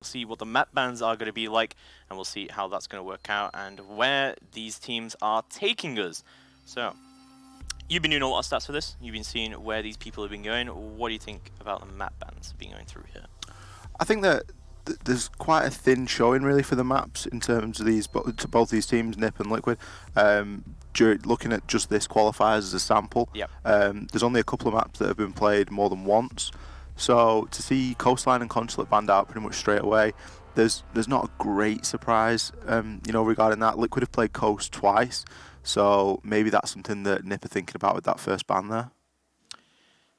see what the map bans are going to be like, and we'll see how that's going to work out and where these teams are taking us. So, you've been doing a lot of stats for this. You've been seeing where these people have been going. What do you think about the map bans being going through here? I think that there's quite a thin showing really for the maps in terms of these to both these teams, Nip and Liquid. Looking at just this qualifiers as a sample, Yep. There's only a couple of maps that have been played more than once. So to see Coastline and Consulate banned out pretty much straight away, there's not a great surprise, regarding that. Liquid have played Coast twice, so maybe that's something that Nip are thinking about with that first ban there.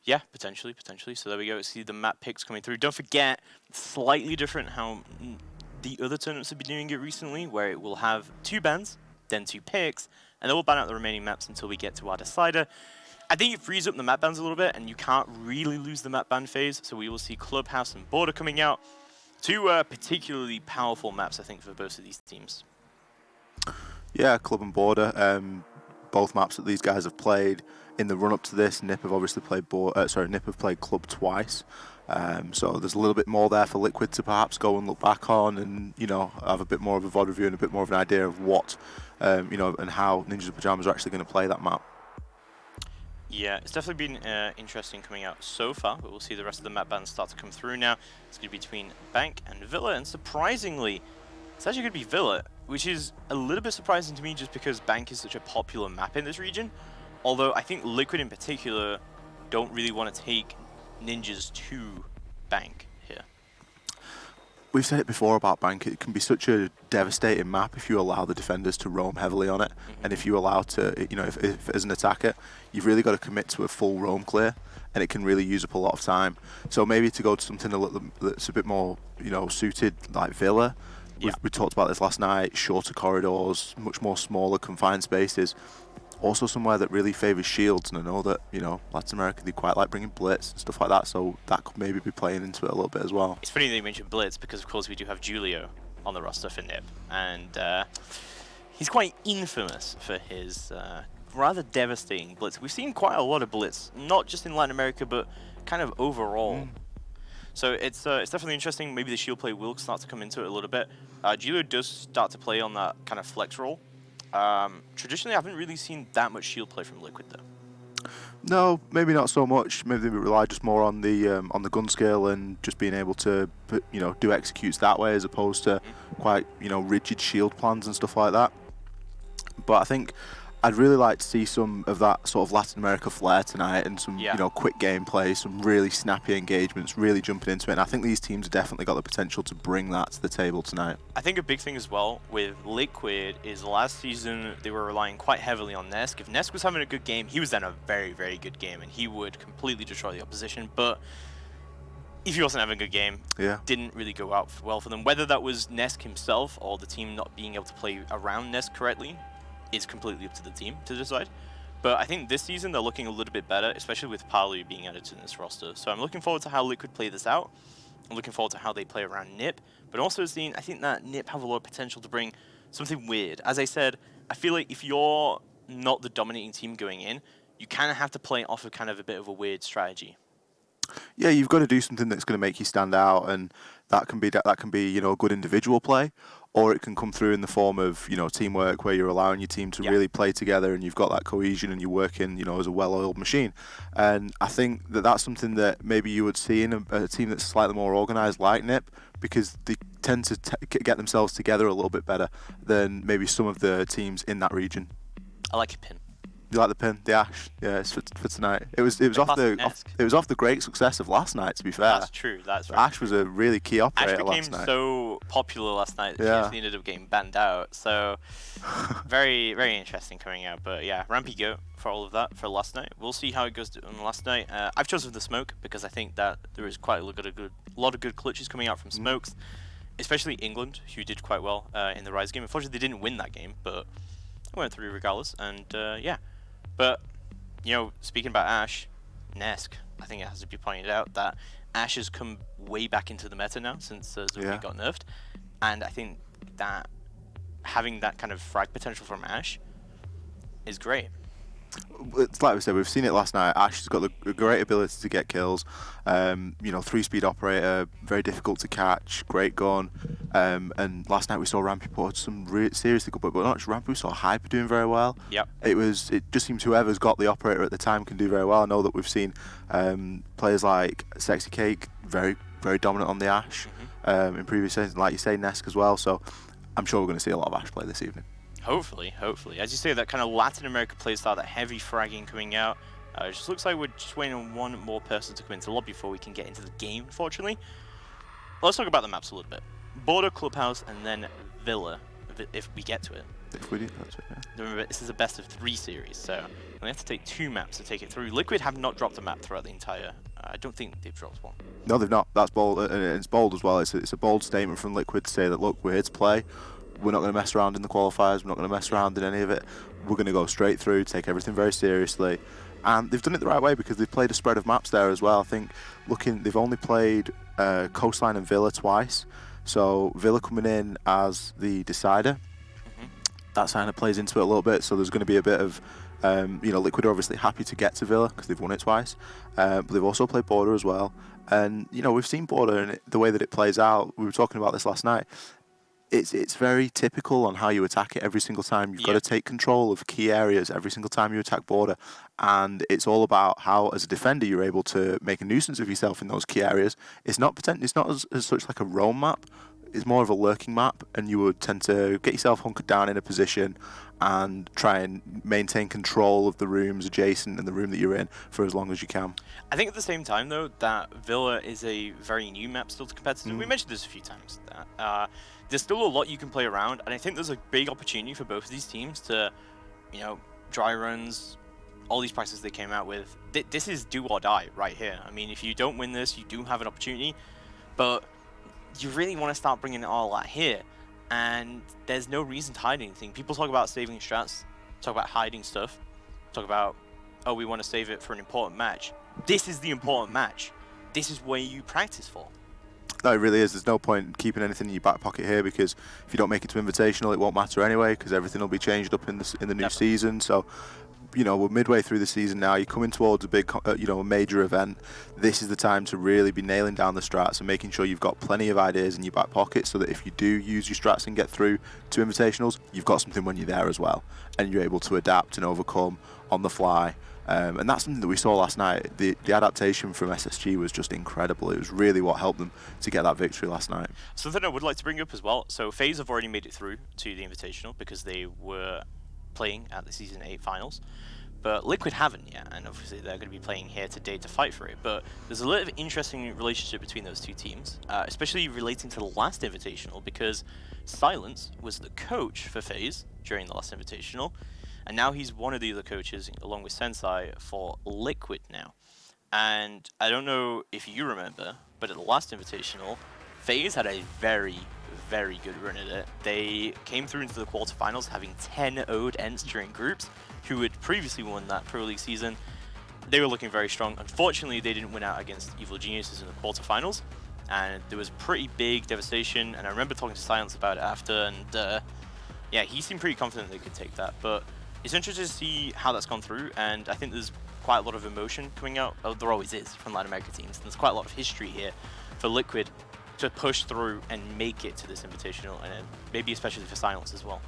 Yeah, potentially. So there we go. See the map picks coming through. Don't forget, slightly different how the other tournaments have been doing it recently, where it will have 2 bans, then 2 picks, and then we'll ban out the remaining maps until we get to our decider. I think it frees up the map bans a little bit, and you can't really lose the map ban phase, so we will see Clubhouse and Border coming out. 2 particularly powerful maps, I think, for both of these teams. Yeah, Club and Border, both maps that these guys have played in the run-up to this. Nip have obviously played Nip have played Club twice, so there's a little bit more there for Liquid to perhaps go and look back on, and have a bit more of a VOD review and a bit more of an idea of what, and how Ninjas and Pyjamas are actually going to play that map. Yeah, it's definitely been interesting coming out so far, but we'll see the rest of the map bans start to come through now. It's going to be between Bank and Villa, and surprisingly, it's actually going to be Villa, which is a little bit surprising to me just because Bank is such a popular map in this region. Although I think Liquid in particular don't really want to take Ninjas to Bank here. We've said it before about Bank, it can be such a devastating map if you allow the defenders to roam heavily on it, and if you allow to, if as an attacker, you've really got to commit to a full roam clear, and it can really use up a lot of time. So maybe to go to something that's a bit more, suited, like Villa. Yeah. We talked about this last night, shorter corridors, much more smaller, confined spaces. Also somewhere that really favours shields, and I know that, Latin America, they quite like bringing blitz and stuff like that, so that could maybe be playing into it a little bit as well. It's funny that you mentioned blitz, because of course we do have Julio on the roster for Nip, and he's quite infamous for his rather devastating blitz. We've seen quite a lot of blitz, not just in Latin America, but kind of overall. So it's definitely interesting. Maybe the shield play will start to come into it a little bit. Julio does start to play on that kind of flex role. Traditionally, I haven't really seen that much shield play from Liquid, though. No, maybe not so much. Maybe they rely just more on the gun skill and just being able to do executes that way, as opposed to quite rigid shield plans and stuff like that. But I think I'd really like to see some of that sort of Latin America flair tonight, and some quick gameplay, some really snappy engagements, really jumping into it. And I think these teams have definitely got the potential to bring that to the table tonight. I think a big thing as well with Liquid is last season they were relying quite heavily on Nesk. If Nesk was having a good game, he was then a very, very good game, and he would completely destroy the opposition. But if he wasn't having a good game, didn't really go out well for them. Whether that was Nesk himself or the team not being able to play around Nesk correctly is completely up to the team to decide. But I think this season they're looking a little bit better, especially with Palu being added to this roster. So I'm looking forward to how Liquid play this out. I'm looking forward to how they play around Nip, but also seeing, I think that Nip have a lot of potential to bring something weird. As I said, I feel like if you're not the dominating team going in, you kind of have to play off of kind of a bit of a weird strategy. Yeah, you've got to do something that's going to make you stand out, and that can be a good individual play, or it can come through in the form of teamwork, where you're allowing your team to really play together, and you've got that cohesion, and you're working as a well-oiled machine. And I think that that's something that maybe you would see in a team that's slightly more organised like Nip, because they tend to get themselves together a little bit better than maybe some of the teams in that region. I like your pin. You like the pin, the Ash? Yeah, it's for tonight. It was off the great success of last night. To be fair, that's true. That's right. Ash was a really key operator last night. Ash became so popular last night that he actually ended up getting banned out. So very, very interesting coming out. But yeah, Rampy Goat for all of that for last night. We'll see how it goes on last night. I've chosen the Smoke because I think that there is quite a lot of good clutches coming out from Smokes, especially England, who did quite well in the Rise game. Unfortunately, they didn't win that game, but they went through regardless. And yeah. But, speaking about Ash, Nesk, I think it has to be pointed out that Ash has come way back into the meta now since Zoe got nerfed. And I think that having that kind of frag potential from Ash is great. It's like we said, we've seen it last night. Ash has got the great ability to get kills. 3-speed operator, very difficult to catch, great gun. And last night we saw Rampy put some seriously good, but not just Rampy, we saw Hyper doing very well. Yep. It just seems whoever's got the operator at the time can do very well. I know that we've seen players like Sexy Cake very, very dominant on the Ash in previous seasons, like you say, Nesk as well. So I'm sure we're going to see a lot of Ash play this evening. Hopefully. As you say, that kind of Latin America playstyle, that heavy fragging coming out. It just looks like we're just waiting on one more person to come into the lobby before we can get into the game, unfortunately. Let's talk about the maps a little bit. Border, Clubhouse, and then Villa, if we get to it. If we do, that's it, yeah. Remember, this is a best of 3 series, so we have to take 2 maps to take it through. Liquid have not dropped a map throughout the entire... I don't think they've dropped one. No, they've not. That's bold, and it's bold as well. It's a bold statement from Liquid to say that, look, we're here to play. We're not going to mess around in the qualifiers. We're not going to mess around in any of it. We're going to go straight through, take everything very seriously. And they've done it the right way because they've played a spread of maps there as well. I think they've only played Coastline and Villa twice. So Villa coming in as the decider. That kind of plays into it a little bit. So there's going to be a bit of, Liquid are obviously happy to get to Villa because they've won it twice. But they've also played Border as well. And, we've seen Border and the way that it plays out. We were talking about this last night. It's very typical on how you attack it every single time. You've got to take control of key areas every single time you attack Border. And it's all about how, as a defender, you're able to make a nuisance of yourself in those key areas. It's not as such like a roam map. It's more of a lurking map, and you would tend to get yourself hunkered down in a position and try and maintain control of the rooms adjacent and the room that you're in for as long as you can. I think at the same time, though, that Villa is a very new map still to competitive. We mentioned this a few times. There's still a lot you can play around, and I think there's a big opportunity for both of these teams to, dry runs, all these practices they came out with. This is do or die right here. I mean, if you don't win this, you do have an opportunity, but you really want to start bringing it all out here, and there's no reason to hide anything. People talk about saving strats, talk about hiding stuff, talk about, oh, we want to save it for an important match. This is the important match. This is where you practice for. No, it really is. There's no point keeping anything in your back pocket here because if you don't make it to Invitational, it won't matter anyway because everything will be changed up in the new season. So, we're midway through the season now. You're coming towards a big, a major event. This is the time to really be nailing down the strats and making sure you've got plenty of ideas in your back pocket so that if you do use your strats and get through to Invitationals, you've got something when you're there as well, and you're able to adapt and overcome on the fly. And that's something that we saw last night. The adaptation from SSG was just incredible. It was really what helped them to get that victory last night. Something I would like to bring up as well. So FaZe have already made it through to the Invitational because they were playing at the Season 8 finals. But Liquid haven't yet, and obviously they're going to be playing here today to fight for it. But there's a little bit of interesting relationship between those two teams, especially relating to the last Invitational because Silence was the coach for FaZe during the last Invitational. And now he's one of the other coaches, along with Sensei, for Liquid now. And I don't know if you remember, but at the last Invitational, FaZe had a very, very good run at it. They came through into the quarterfinals, having 10-0'd ends during groups, who had previously won that Pro League season. They were looking very strong. Unfortunately, they didn't win out against Evil Geniuses in the quarterfinals, and there was pretty big devastation. And I remember talking to Silence about it after, and yeah, he seemed pretty confident they could take that. But it's interesting to see how that's gone through, and I think there's quite a lot of emotion coming out. Oh, there always is from Latin America teams. And there's quite a lot of history here for Liquid to push through and make it to this Invitational, and maybe especially for Silence as well.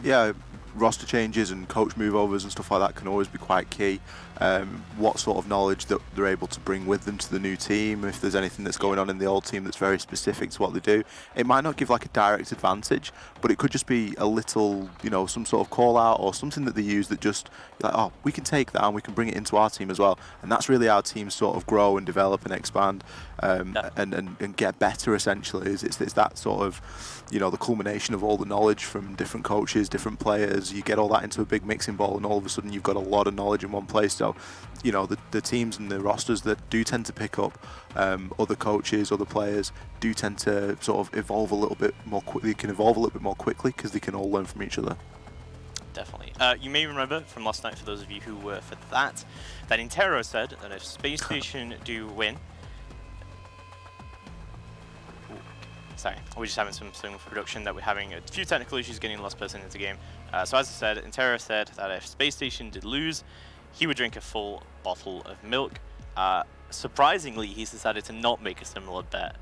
Yeah, roster changes and coach moveovers and stuff like that can always be quite key. What sort of knowledge that they're able to bring with them to the new team, if there's anything that's going on in the old team that's very specific to what they do. It might not give like a direct advantage, but it could just be a little, some sort of call out or something that they use that just, like, oh, we can take that and we can bring it into our team as well. And that's really how teams sort of grow and develop and expand and get better, essentially. It's that sort of, the culmination of all the knowledge from different coaches, different players. You get all that into a big mixing bowl and all of a sudden you've got a lot of knowledge in one place. So, the teams and the rosters that do tend to pick up other coaches, other players, do tend to sort of evolve a little bit more quickly. They can evolve a little bit more quickly because they can all learn from each other. Definitely. You may remember from last night, for those of you who were for that Intero said that if Space Station do win... Sorry, we're just having some production that we're having a few technical issues getting the last person into the game. So as I said, Intero said that if Space Station did lose, he would drink a full bottle of milk. Surprisingly, he's decided to not make a similar bet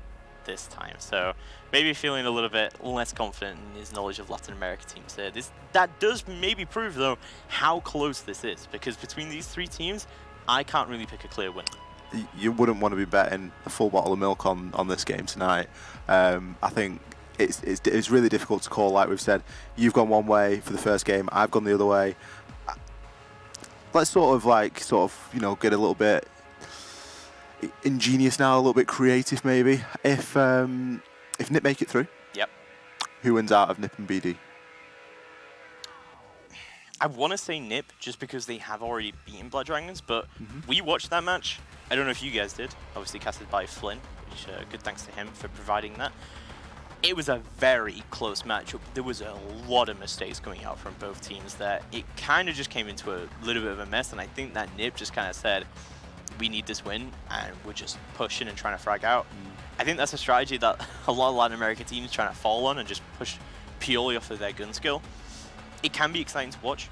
this time. So maybe feeling a little bit less confident in his knowledge of Latin America teams there. That does maybe prove, though, how close this is, because between these three teams, I can't really pick a clear winner. You wouldn't want to be betting a full bottle of milk on this game tonight. I think it's really difficult to call. Like we've said, you've gone one way for the first game, I've gone the other way. Let's sort of get a little bit ingenious now, a little bit creative maybe. If Nip make it through, yep, who wins out of Nip and BD? I want to say Nip just because they have already beaten Blood Dragons, but we watched that match. I don't know if you guys did. Obviously casted by Flynn, which good thanks to him for providing that. It was a very close matchup. There was a lot of mistakes coming out from both teams there. It kind of just came into a little bit of a mess, and I think that Nip just kind of said, we need this win, and we're just pushing and trying to frag out. I think that's a strategy that a lot of Latin American teams trying to fall on and just push purely off of their gun skill. It can be exciting to watch.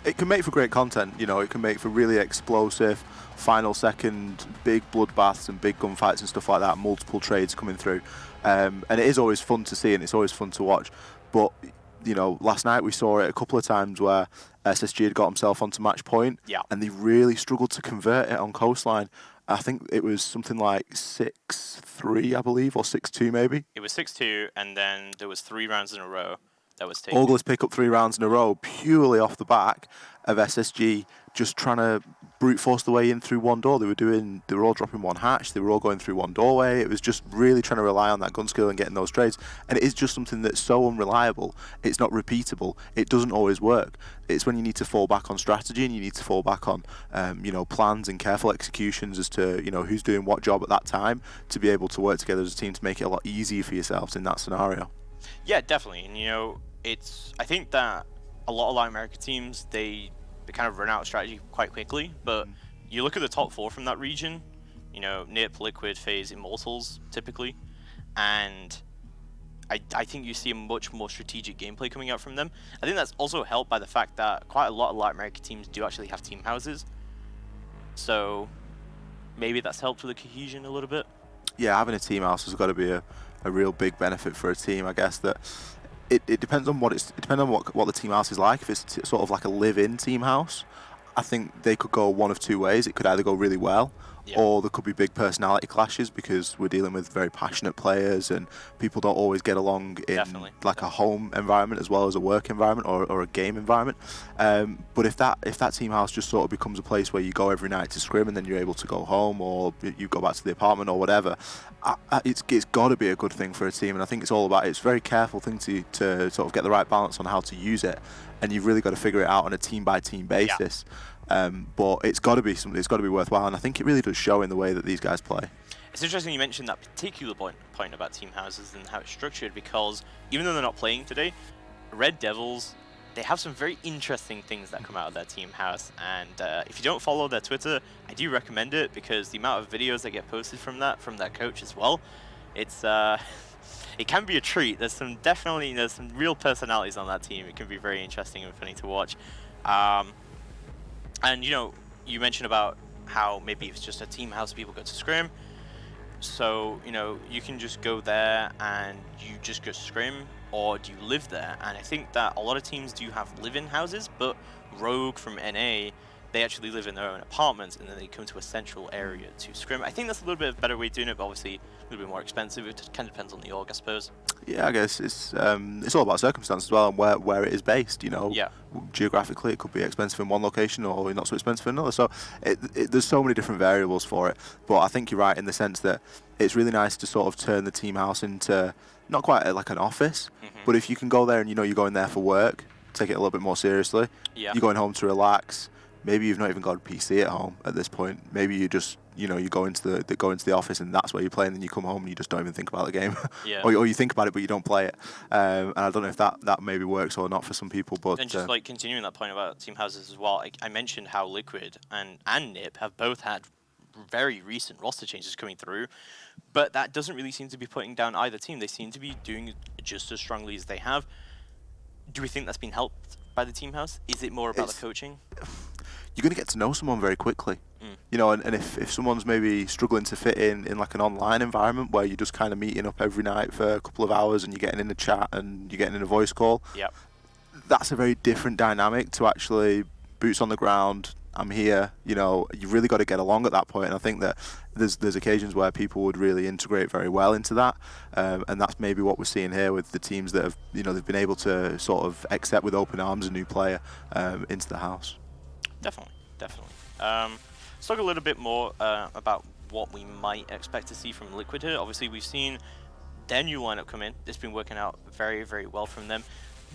It can make for great content, it can make for really explosive, final second, big bloodbaths and big gunfights and stuff like that, multiple trades coming through. And it is always fun to see and it's always fun to watch. But, last night we saw it a couple of times where SSG had got himself onto match point and they really struggled to convert it on Coastline. I think it was something like 6-3, I believe, or 6-2 maybe. It was 6-2, and then there was 3 rounds in a row that was taken. August pick up 3 rounds in a row purely off the back of SSG just trying to brute force the way in through one door. They were all dropping one hatch, they were all going through one doorway. It was just really trying to rely on that gun skill and getting those trades. And it is just something that's so unreliable. It's not repeatable. It doesn't always work. It's when you need to fall back on strategy and you need to fall back on plans and careful executions as to who's doing what job at that time to be able to work together as a team to make it a lot easier for yourselves in that scenario. Yeah, definitely. And I think that a lot of Latin America teams, they kind of run out of strategy quite quickly. But you look at the top 4 from that region, Nip, Liquid, FaZe, Immortals, typically, and I think you see a much more strategic gameplay coming out from them. I think that's also helped by the fact that quite a lot of Latin America teams do actually have team houses. So maybe that's helped with the cohesion a little bit. Yeah, having a team house has got to be a real big benefit for a team. I guess that it depends on what the team house is like. If it's sort of like a live-in team house, I think they could go one of two ways. It could either go really well, or there could be big personality clashes because we're dealing with very passionate players and people don't always get along in like a home environment as well as a work environment or a game environment. But if that team house just sort of becomes a place where you go every night to scrim and then you're able to go home or you go back to the apartment or whatever, it's got to be a good thing for a team. And I think it's a very careful thing to sort of get the right balance on how to use it, and you've really got to figure it out on a team by team basis. But it's got to be something. It's got to be worthwhile, and I think it really does show in the way that these guys play. It's interesting you mentioned that particular point about team houses and how it's structured, because even though they're not playing today, Red Devils, they have some very interesting things that come out of their team house. And if you don't follow their Twitter, I do recommend it, because the amount of videos that get posted from their coach as well, it's it can be a treat. There's some real personalities on that team. It can be very interesting and funny to watch. And you mentioned about how maybe it's just a team house people go to scrim. So, you can just go there and you just go scrim, or do you live there? And I think that a lot of teams do have live-in houses, but Rogue from NA, they actually live in their own apartments and then they come to a central area to scrim. I think that's a little bit of a better way of doing it, but obviously a little bit more expensive. It kind of depends on the org, I suppose. Yeah, I guess it's all about circumstance as well and where it is based. Yeah. Geographically, it could be expensive in one location or not so expensive in another. So there's so many different variables for it. But I think you're right in the sense that it's really nice to sort of turn the team house into not quite like an office, but if you can go there and you're going there for work, take it a little bit more seriously. Yeah. You're going home to relax. Maybe you've not even got a PC at home at this point. Maybe you just you go into the office and that's where you're playing, and then you come home and you just don't even think about the game. Yeah. or you think about it but you don't play it. And I don't know if that maybe works or not for some people. But and just continuing that point about team houses as well, I mentioned how Liquid and Nip have both had very recent roster changes coming through, but that doesn't really seem to be putting down either team. They seem to be doing just as strongly as they have. Do we think that's been helped by the team house? Is it more about the coaching? You're going to get to know someone very quickly. And if someone's maybe struggling to fit in like an online environment where you're just kind of meeting up every night for a couple of hours and you're getting in a chat and you're getting in a voice call, that's a very different dynamic to actually boots on the ground. I'm here. You've really got to get along at that point. And I think that there's occasions where people would really integrate very well into that, and that's maybe what we're seeing here with the teams that have, they've been able to sort of accept with open arms a new player into the house. Definitely. Let's talk a little bit more about what we might expect to see from Liquid here. Obviously, we've seen their new lineup come in. It's been working out very, very well from them.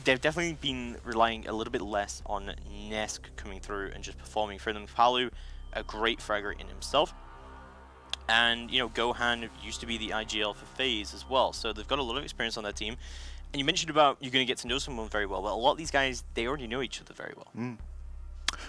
They've definitely been relying a little bit less on Nesk coming through and just performing for them. Palu, a great fragger in himself. And, Gohan used to be the IGL for FaZe as well. So they've got a lot of experience on their team. And you mentioned about you're going to get to know someone very well. But a lot of these guys, they already know each other very well.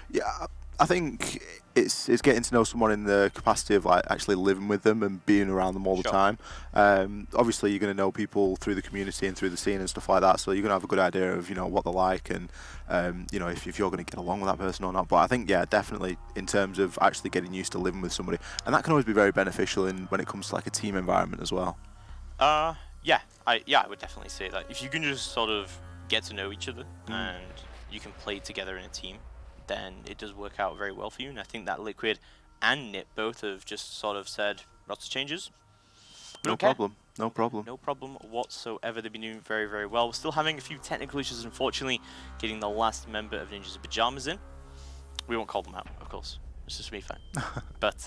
Yeah, I think it's getting to know someone in the capacity of like actually living with them and being around them all the time. Obviously, you're going to know people through the community and through the scene and stuff like that. So you're going to have a good idea of what they're like and if you're going to get along with that person or not. But I think definitely in terms of actually getting used to living with somebody, and that can always be very beneficial when it comes to like a team environment as well. I would definitely say that if you can just sort of get to know each other and you can play together in a team, then it does work out very well for you. And I think that Liquid and Nip both have just sort of said roster changes. No problem whatsoever. They've been doing very, very well. We're still having a few technical issues, unfortunately, getting the last member of Ninjas of Pyjamas in. We won't call them out, of course. It's just me fine. But,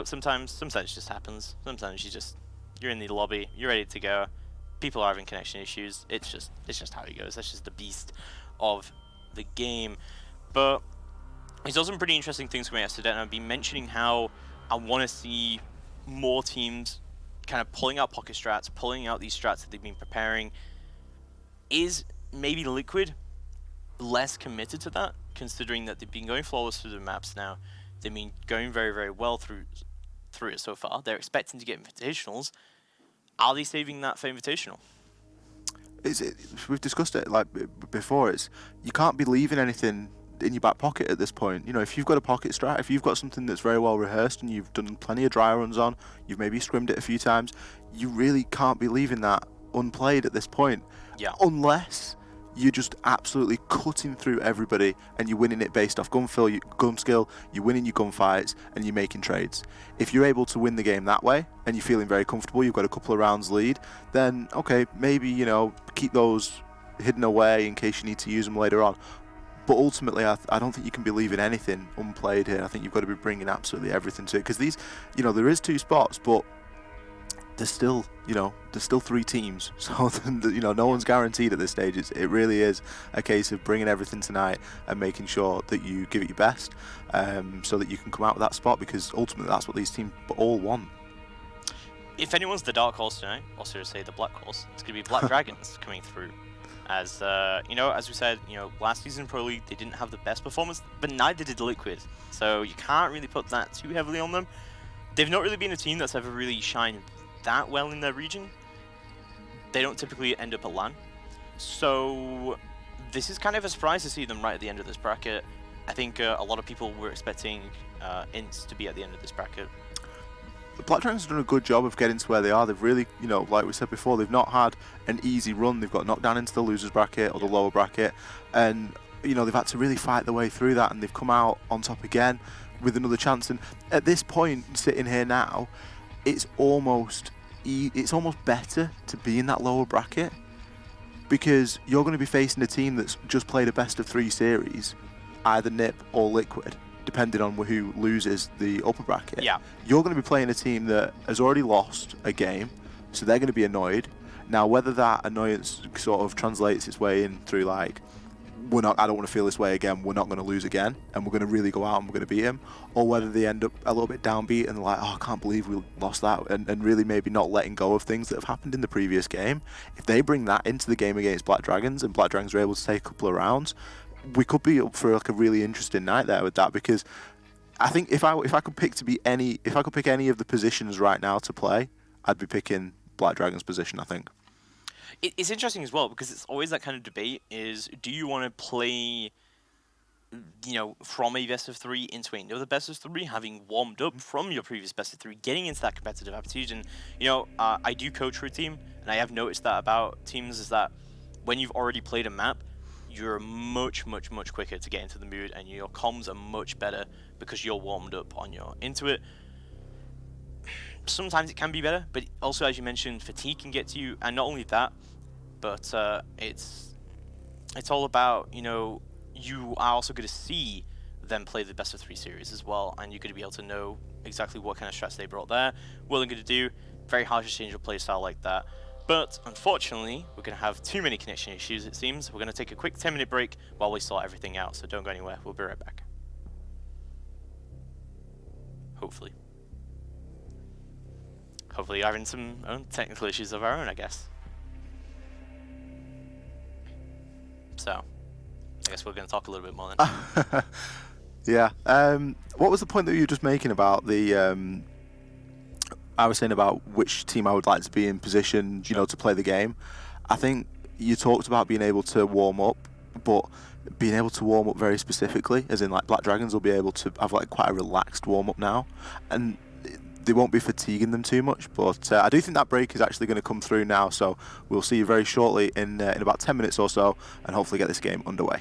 sometimes it just happens. Sometimes you're in the lobby, you're ready to go. People are having connection issues. It's just how it goes. That's just the beast of the game. But there's also some pretty interesting things coming out today, and I've been mentioning how I want to see more teams kind of pulling out pocket strats, pulling out these strats that they've been preparing. Is maybe Liquid less committed to that, considering that they've been going flawless through the maps now? They've been going very, very well through it so far. They're expecting to get Invitationals. Are they saving that for Invitational? We've discussed it like before. You can't be leaving anything in your back pocket at this point. If you've got a pocket strat, if you've got something that's very well rehearsed and you've done plenty of dry runs on, you've maybe scrimmed it a few times, you really can't be leaving that unplayed at this point. Unless you're just absolutely cutting through everybody and you're winning it based off gun skill, you're winning your gunfights and you're making trades. If you're able to win the game that way and you're feeling very comfortable, you've got a couple of rounds lead, then okay, maybe keep those hidden away in case you need to use them later on. But ultimately, I don't think you can be leaving anything unplayed here. I think you've got to be bringing absolutely everything to it, because these, there is 2 spots, but there's still 3 teams. So no one's guaranteed at this stage. It really is a case of bringing everything tonight and making sure that you give it your best, so that you can come out with that spot, because ultimately that's what these teams all want. If anyone's the dark horse tonight, or should I say the black horse, it's going to be Black Dragons coming through. As as we said, last season Pro League they didn't have the best performance, but neither did Liquid. So you can't really put that too heavily on them. They've not really been a team that's ever really shined that well in their region. They don't typically end up at LAN. So this is kind of a surprise to see them right at the end of this bracket. I think a lot of people were expecting Ints to be at the end of this bracket. The Black Dragons have done a good job of getting to where they are. They've really, like we said before, they've not had an easy run. They've got knocked down into the losers bracket or the lower bracket, and they've had to really fight their way through that, and they've come out on top again with another chance. And at this point, sitting here now, it's almost better to be in that lower bracket, because you're going to be facing a team that's just played a best of 3 series, either Nip or Liquid, depending on who loses the upper bracket. You're going to be playing a team that has already lost a game, so they're going to be annoyed. Now, whether that annoyance sort of translates its way in through like, I don't want to feel this way again, we're not going to lose again, and we're going to really go out and we're going to beat him, or whether they end up a little bit downbeat and like, I can't believe we lost that, and really maybe not letting go of things that have happened in the previous game. If they bring that into the game against Black Dragons and Black Dragons are able to take a couple of rounds, we could be up for like a really interesting night there with that, because I think if I could pick any of the positions right now to play, I'd be picking Black Dragon's position. I think. It's interesting as well because it's always that kind of debate: is do you want to play, from a best of three into another best of three, having warmed up from your previous best of three, getting into that competitive aptitude. And I do coach for a team, and I have noticed that about teams is that when you've already played a map, you're much quicker to get into the mood, and your comms are much better because you're warmed up on your into it. Sometimes it can be better, but also, as you mentioned, fatigue can get to you, and not only that, but it's all about, you are also going to see them play the best of three series as well, and you're going to be able to know exactly what kind of strats they brought there, what they're going to do. Very hard to change your playstyle like that. But unfortunately, we're going to have too many connection issues, it seems. We're going to take a quick 10-minute break while we sort everything out, so don't go anywhere. We'll be right back. Hopefully. Hopefully you're having some own technical issues of our own, I guess. So, I guess we're going to talk a little bit more then. Yeah. What was the point that you were just making about the... I was saying about which team I would like to be in position, to play the game. I think you talked about being able to warm up, but being able to warm up very specifically, as in like Black Dragons will be able to have like quite a relaxed warm up now, and they won't be fatiguing them too much. But I do think that break is actually going to come through now, so we'll see you very shortly in about 10 minutes or so, and hopefully get this game underway.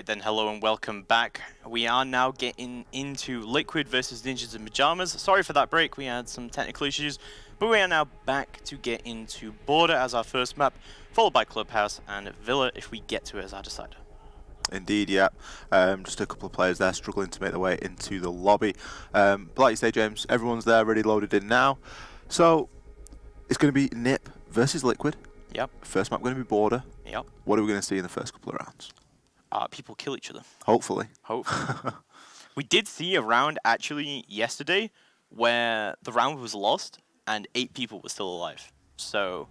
Alright then, hello and welcome back. We are now getting into Liquid versus Ninjas in Pyjamas. Sorry for that break, we had some technical issues, but we are now back to get into Border as our first map, followed by Clubhouse and Villa if we get to it as our decider. Indeed, yeah. Just a couple of players there struggling to make their way into the lobby. But like you say, James, everyone's there ready loaded in now. So it's going to be Nip versus Liquid. Yep. First map going to be Border. Yep. What are we going to see in the first couple of rounds? People kill each other. Hopefully. Hopefully. We did see a round actually yesterday where the round was lost and 8 people were still alive. So,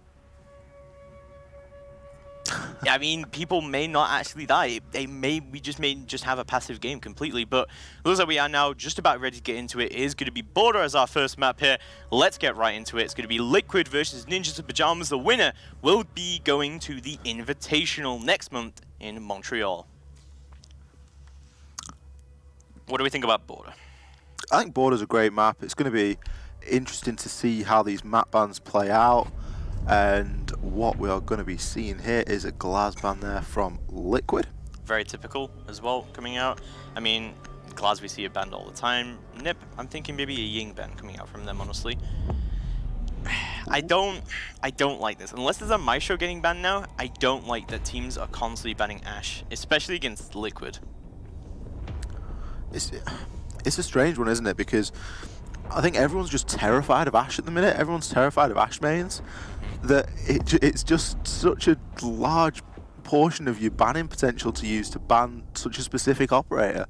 yeah, I mean, people may not actually die. We just may have a passive game completely. But it looks like we are now just about ready to get into it. It is going to be Border as our first map here. Let's get right into it. It's going to be Liquid versus Ninjas in Pyjamas. The winner will be going to the Invitational next month in Montreal. What do we think about Border? I think Border's a great map. It's going to be interesting to see how these map bans play out. And what we are going to be seeing here is a Glass ban there from Liquid. Very typical as well coming out. I mean, Glass we see it banned all the time. Nip, I'm thinking maybe a Ying ban coming out from them, honestly. I don't like this. Unless there's a Maestro getting banned now, I don't like that teams are constantly banning Ashe, especially against Liquid. It's a strange one, isn't it? Because I think everyone's just terrified of Ashe at the minute. Everyone's terrified of Ashe mains. That it's just such a large portion of your banning potential to use to ban such a specific operator.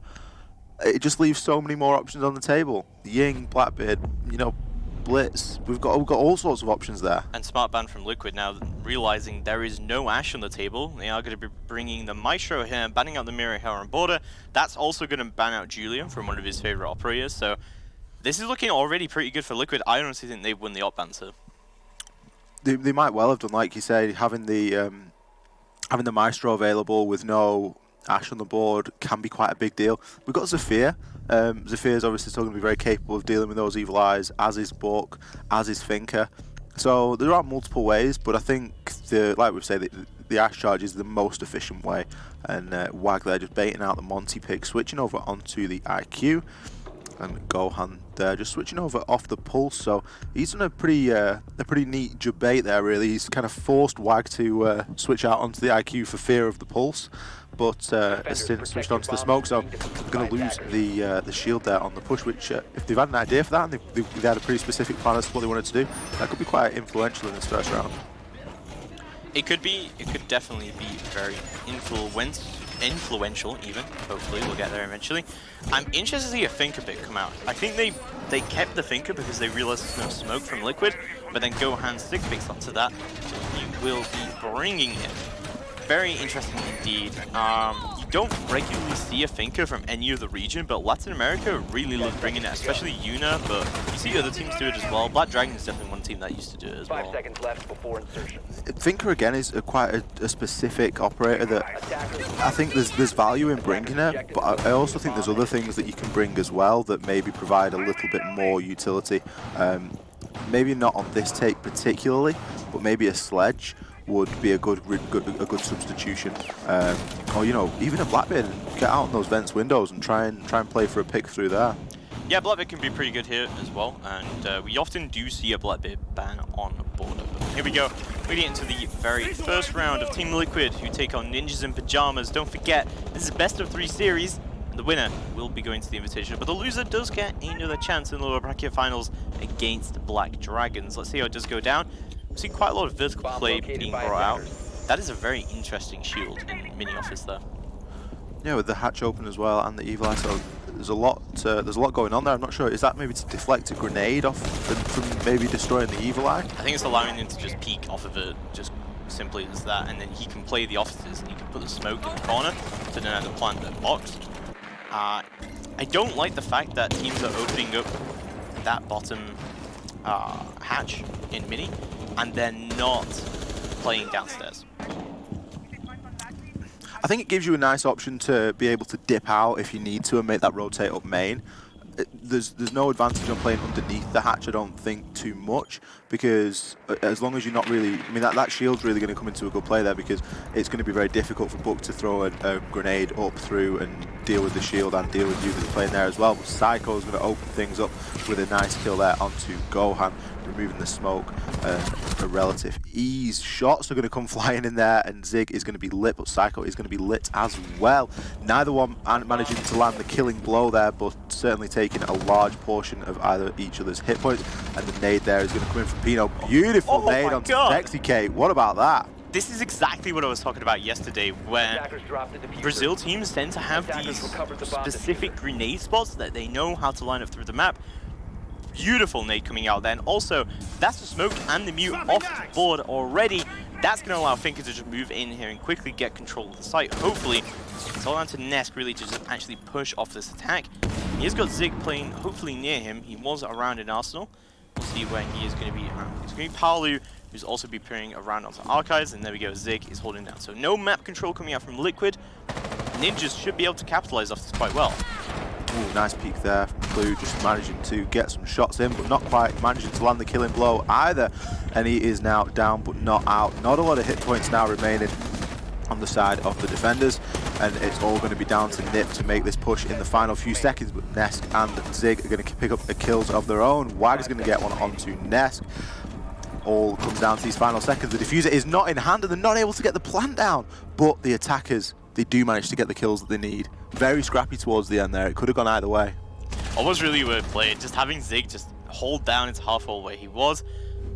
It just leaves so many more options on the table. Ying, Blackbeard, you know, Blitz. We've got all sorts of options there. And smart ban from Liquid now, realizing there is no Ashe on the table. They are going to be bringing the Maestro here and banning out the Mirror here on Border. That's also going to ban out Julian from one of his favorite operators. So this is looking already pretty good for Liquid. I honestly think they've won the op ban, so. They might well have done, like you say, having the Maestro available with no Ashe on the board can be quite a big deal. We've got Zafir. Zafir is obviously still going to be very capable of dealing with those evil eyes, as is Buck, as is Finker. So there are multiple ways, but I think, like we've said, the Ashe charge is the most efficient way. And Wag there just baiting out the Monty pick, switching over onto the IQ. And Gohan there just switching over off the pulse. So he's done a pretty neat debate there, really. He's kind of forced Wag to switch out onto the IQ for fear of the pulse. But has since switched onto the smoke, so going to lose the shield there on the push, which if they've had an idea for that and they had a pretty specific plan as to what they wanted to do, that could be quite influential in this first round. It could definitely be very influential even. Hopefully we'll get there eventually. I'm interested to see a Finker pick come out. I think they kept the Finker because they realized there's no smoke from Liquid, but then Gohan stick picks onto that, so he will be bringing it. Very interesting indeed. You don't regularly see a Finker from any other region, but Latin America really loves bringing it, especially Yuna, but you see other teams do it as well. Black Dragon is definitely one team that used to do it as well. 5 seconds left before insertion. Finker again is quite a specific operator that I think there's value in bringing it, but I also think there's other things that you can bring as well that maybe provide a little bit more utility. Maybe not on this take particularly, but maybe a Sledge would be a good substitution, or you know, even a Blackbeard, get out in those vents windows and try and play for a pick through there. Yeah, Blackbeard can be pretty good here as well, and we often do see a Blackbeard ban on Border. But here we go, we get into the very first round of Team Liquid, who take on Ninjas in Pyjamas. Don't forget, this is best of 3 series. The winner will be going to the Invitational, but the loser does get another chance in the lower bracket finals against Black Dragons. Let's see how it does go down. We see quite a lot of vertical play being brought out. That is a very interesting shield in mini office there. Yeah, with the hatch open as well and the evil eye, so there's a lot going on there. I'm not sure, is that maybe to deflect a grenade off from maybe destroying the evil eye? I think it's allowing him to just peek off of it, just simply as that, and then he can play the officers and he can put the smoke in the corner to then have to plant the box. I don't like the fact that teams are opening up that bottom hatch in mini and then not playing downstairs. I think it gives you a nice option to be able to dip out if you need to and make that rotate up main. there's no advantage on playing underneath the hatch, I don't think, too much, because as long as you're not really, I mean, that shield's really going to come into a good play there, because it's going to be very difficult for Book to throw a grenade up through and deal with the shield and deal with you that's playing there as well. But Psycho is going to open things up with a nice kill there onto Gohan, removing the smoke, a relative ease. Shots are going to come flying in there, and Zig is going to be lit, but Psycho is going to be lit as well. Neither one managing to land the killing blow there, but certainly taking a large portion of either each other's hit points. And the nade there is going to come in from Pino. Beautiful nade onto Sexy Kate. What about that? This is exactly what I was talking about yesterday, where Brazil teams tend to have these specific grenade spots that they know how to line up through the map. Beautiful nade coming out then. Also, that's the smoke and the mute off the board already. That's going to allow Finker to just move in here and quickly get control of the site. Hopefully, it's all down to Nesk really to just actually push off this attack. He has got Zig playing hopefully near him. He was around in Arsenal. We'll see where he is going to be. It's going to be Palu, who's also be peering around onto Archives, and there we go, Zig is holding down. So no map control coming out from Liquid. Ninjas should be able to capitalize off this quite well. Ooh, nice peek there from Clue, just managing to get some shots in, but not quite managing to land the killing blow either. And he is now down, but not out. Not a lot of hit points now remaining on the side of the defenders, and it's all going to be down to Nip to make this push in the final few seconds. But Nesk and Zig are going to pick up the kills of their own. Wag is going to get one onto Nesk. All comes down to these final seconds. The diffuser is not in hand, and they're not able to get the plant down, but the attackers, they do manage to get the kills that they need. Very scrappy towards the end there. It could have gone either way. Almost really well played. Just having Zig just hold down into half wall where he was.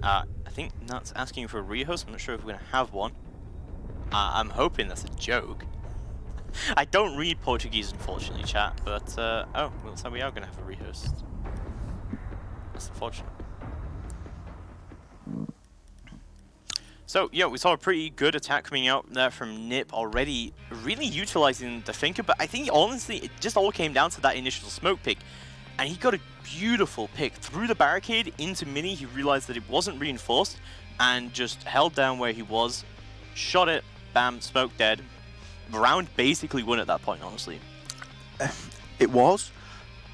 I think Nat's asking for a rehost. I'm not sure if we're going to have one. I'm hoping that's a joke. I don't read Portuguese, unfortunately, chat, but, oh, well, looks like we are going to have a rehost. That's unfortunate. So, yeah, we saw a pretty good attack coming out there from Nip already, really utilizing the Finker, but I think, honestly, it just all came down to that initial smoke pick. And he got a beautiful pick through the barricade into Mini. He realized that it wasn't reinforced and just held down where he was, shot it, bam, smoke dead. The round basically won at that point, honestly. It was,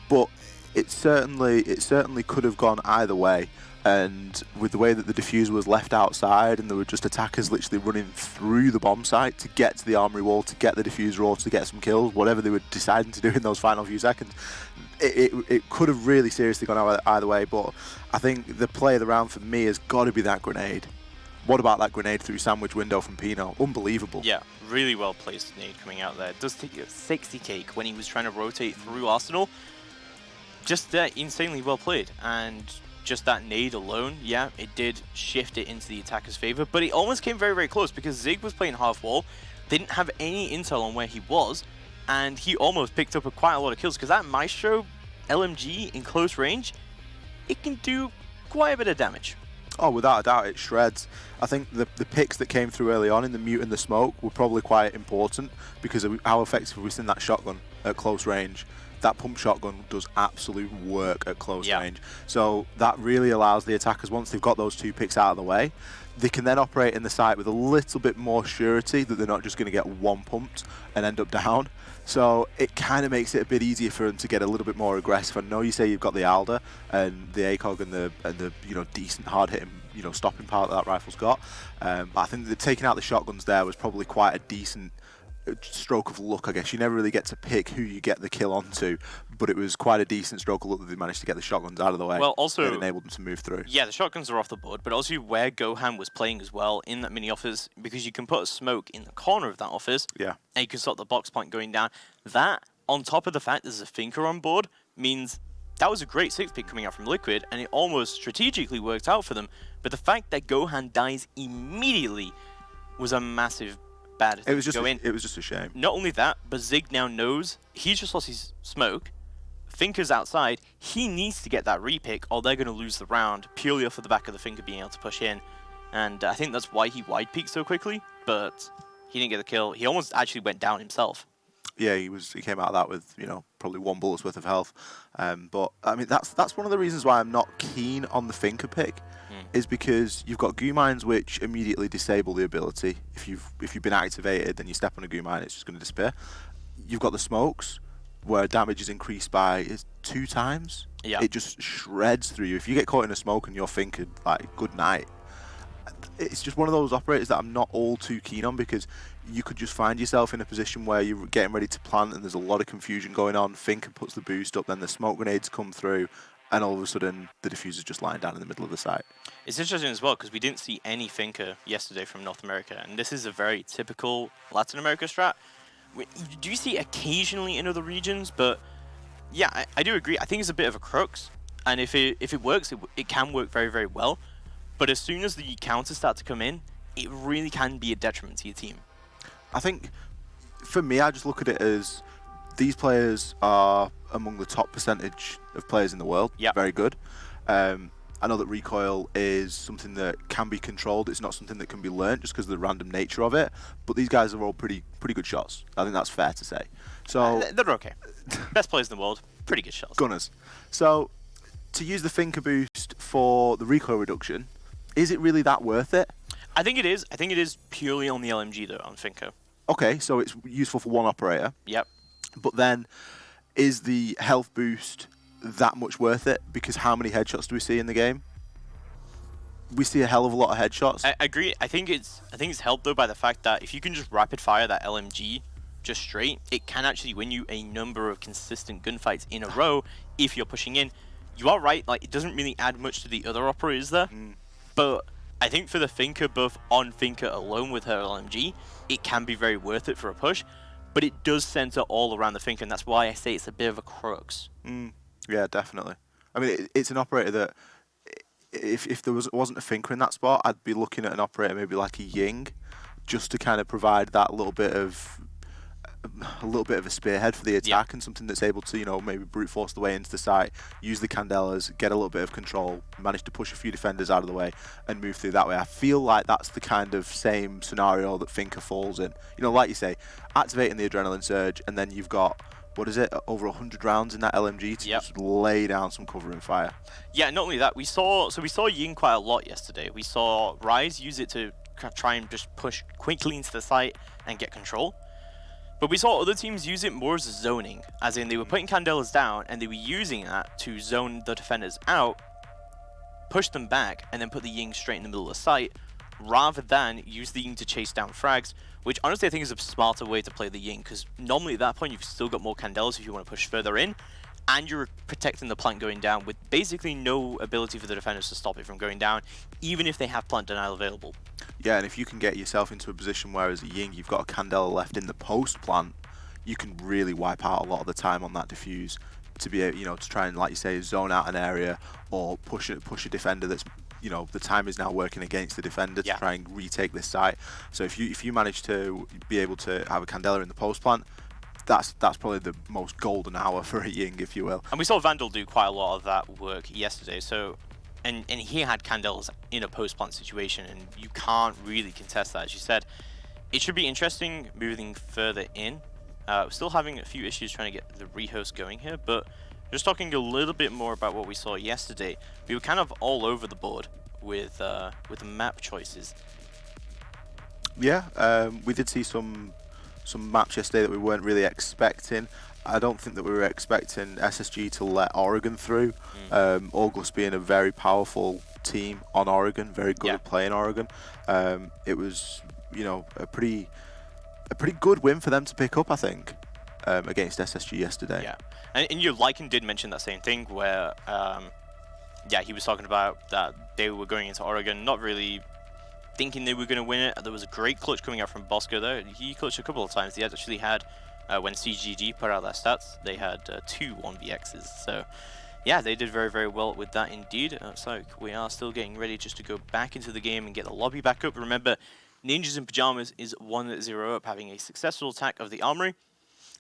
but it certainly could have gone either way. And with the way that the diffuser was left outside and there were just attackers literally running through the bomb site to get to the armory wall, to get the diffuser or to get some kills, whatever they were deciding to do in those final few seconds, it could have really seriously gone either way. But I think the play of the round for me has got to be that grenade. What about that grenade through sandwich window from Pino? Unbelievable. Yeah, really well placed nade coming out there. It does take a 60 cake when he was trying to rotate through Arsenal. Just insanely well played. And just that nade alone, yeah, it did shift it into the attacker's favor, but it almost came very, very close because Zig was playing half wall, didn't have any intel on where he was, and he almost picked up quite a lot of kills because that Maestro LMG in close range, it can do quite a bit of damage. Oh, without a doubt, it shreds. I think the picks that came through early on in the mute and the smoke were probably quite important because of how effective we've seen that shotgun at close range. That pump shotgun does absolute work at close range. So that really allows the attackers, once they've got those two picks out of the way, they can then operate in the site with a little bit more surety that they're not just going to get one pumped and end up down. So it kind of makes it a bit easier for them to get a little bit more aggressive. I know you say you've got the Alder and the ACOG and the decent hard hitting stopping power that rifle's got, but I think that taking out the shotguns there was probably quite a decent stroke of luck, I guess. You never really get to pick who you get the kill onto, but it was quite a decent stroke of luck that they managed to get the shotguns out of the way. Well, also, it enabled them to move through. Yeah, the shotguns are off the board, but also where Gohan was playing as well in that mini office, because you can put a smoke in the corner of that office, and you can stop the box point going down. That, on top of the fact there's a Finker on board, means that was a great six pick coming out from Liquid, and it almost strategically worked out for them. But the fact that Gohan dies immediately was a massive bad thing to go in. It was just a shame. Not only that, but Zig now knows he's just lost his smoke. Finker's outside. He needs to get that repick, or they're going to lose the round purely off of the back of the Finker being able to push in. And I think that's why he wide peaked so quickly, but he didn't get the kill. He almost actually went down himself. Yeah, he came out of that with probably one bullet's worth of health. But I mean that's one of the reasons why I'm not keen on the Finker pick. Is because you've got goo mines which immediately disable the ability. If you've been activated, then you step on a goo mine, it's just going to disappear. You've got the smokes, where damage is increased by 2 times. Yeah. It just shreds through you. If you get caught in a smoke and you're thinking, like, good night, it's just one of those operators that I'm not all too keen on, because you could just find yourself in a position where you're getting ready to plant and there's a lot of confusion going on. Finker puts the boost up, then the smoke grenades come through, and all of a sudden the diffuser's just lying down in the middle of the site. It's interesting as well because we didn't see any Finker yesterday from North America, and this is a very typical Latin America strat. You do see occasionally in other regions, but yeah, I do agree. I think it's a bit of a crux, and if it works, it can work very, very well. But as soon as the counters start to come in, it really can be a detriment to your team. I think, for me, I just look at it as these players are among the top percentage of players in the world. Yep. Very good. I know that recoil is something that can be controlled. It's not something that can be learnt just because of the random nature of it. But these guys are all pretty good shots. I think that's fair to say. So they're okay. Best players in the world, pretty good shots. Gunners. So to use the Finker boost for the recoil reduction, is it really that worth it? I think it is. I think it is purely on the LMG though, on Finker. Okay, so it's useful for one operator. Yep. But then, is the health boost that much worth it? Because how many headshots do we see in the game? We see a hell of a lot of headshots. I agree. I think it's helped though by the fact that if you can just rapid fire that LMG just straight, it can actually win you a number of consistent gunfights in a row if you're pushing in. You are right, like it doesn't really add much to the other operators there, but I think for the Finker buff on Finker alone with her LMG, it can be very worth it for a push, but it does center all around the Finker, and that's why I say it's a bit of a crux. Yeah, definitely. I mean, it's an operator that if there wasn't a Finker in that spot, I'd be looking at an operator maybe like a Ying, just to kind of provide that little bit of a spearhead for the attack, and something that's able to, maybe brute force the way into the site, use the Candelas, get a little bit of control, manage to push a few defenders out of the way, and move through that way. I feel like that's the kind of same scenario that Finker falls in. Like you say, activating the adrenaline surge, and then you've got, what is it, over 100 rounds in that LMG to just lay down some cover and fire. Yeah, not only that, we saw Ying quite a lot yesterday. We saw Rise use it to try and just push quickly into the site and get control. But we saw other teams use it more as zoning, as in they were putting Candelas down and they were using that to zone the defenders out, push them back, and then put the Ying straight in the middle of the site, rather than use the Ying to chase down frags, which honestly I think is a smarter way to play the Ying, because normally at that point you've still got more Candelas if you want to push further in, and you're protecting the plant going down with basically no ability for the defenders to stop it from going down, even if they have plant denial available. Yeah, and if you can get yourself into a position where as a Ying you've got a Candela left in the post plant, you can really wipe out a lot of the time on that diffuse to be able, to try and, like you say, zone out an area or push a defender that's, the time is now working against the defender to try and retake this site. So if you manage to be able to have a Candela in the post plant, that's probably the most golden hour for a Ying, if you will. And we saw Vandal do quite a lot of that work yesterday. So, and he had Candelas in a post-plant situation, and you can't really contest that, as you said. It should be interesting moving further in. We're still having a few issues trying to get the rehost going here, but just talking a little bit more about what we saw yesterday, we were kind of all over the board with the map choices. Yeah, we did see some maps yesterday that we weren't really expecting. I don't think that we were expecting SSG to let Oregon through. August being a very powerful team on Oregon, very good at playing Oregon. It was, a pretty good win for them to pick up, I think, against SSG yesterday. Yeah, and your Lycan did mention that same thing where, he was talking about that they were going into Oregon, not really thinking they were going to win it. There was a great clutch coming out from Bosco there. He clutched a couple of times. He actually had, when CGG put out their stats, they had 2 1vx's. So, yeah, they did very, very well with that indeed. So we are still getting ready just to go back into the game and get the lobby back up. Remember, Ninjas in Pyjamas is 1-0 up, having a successful attack of the Armory.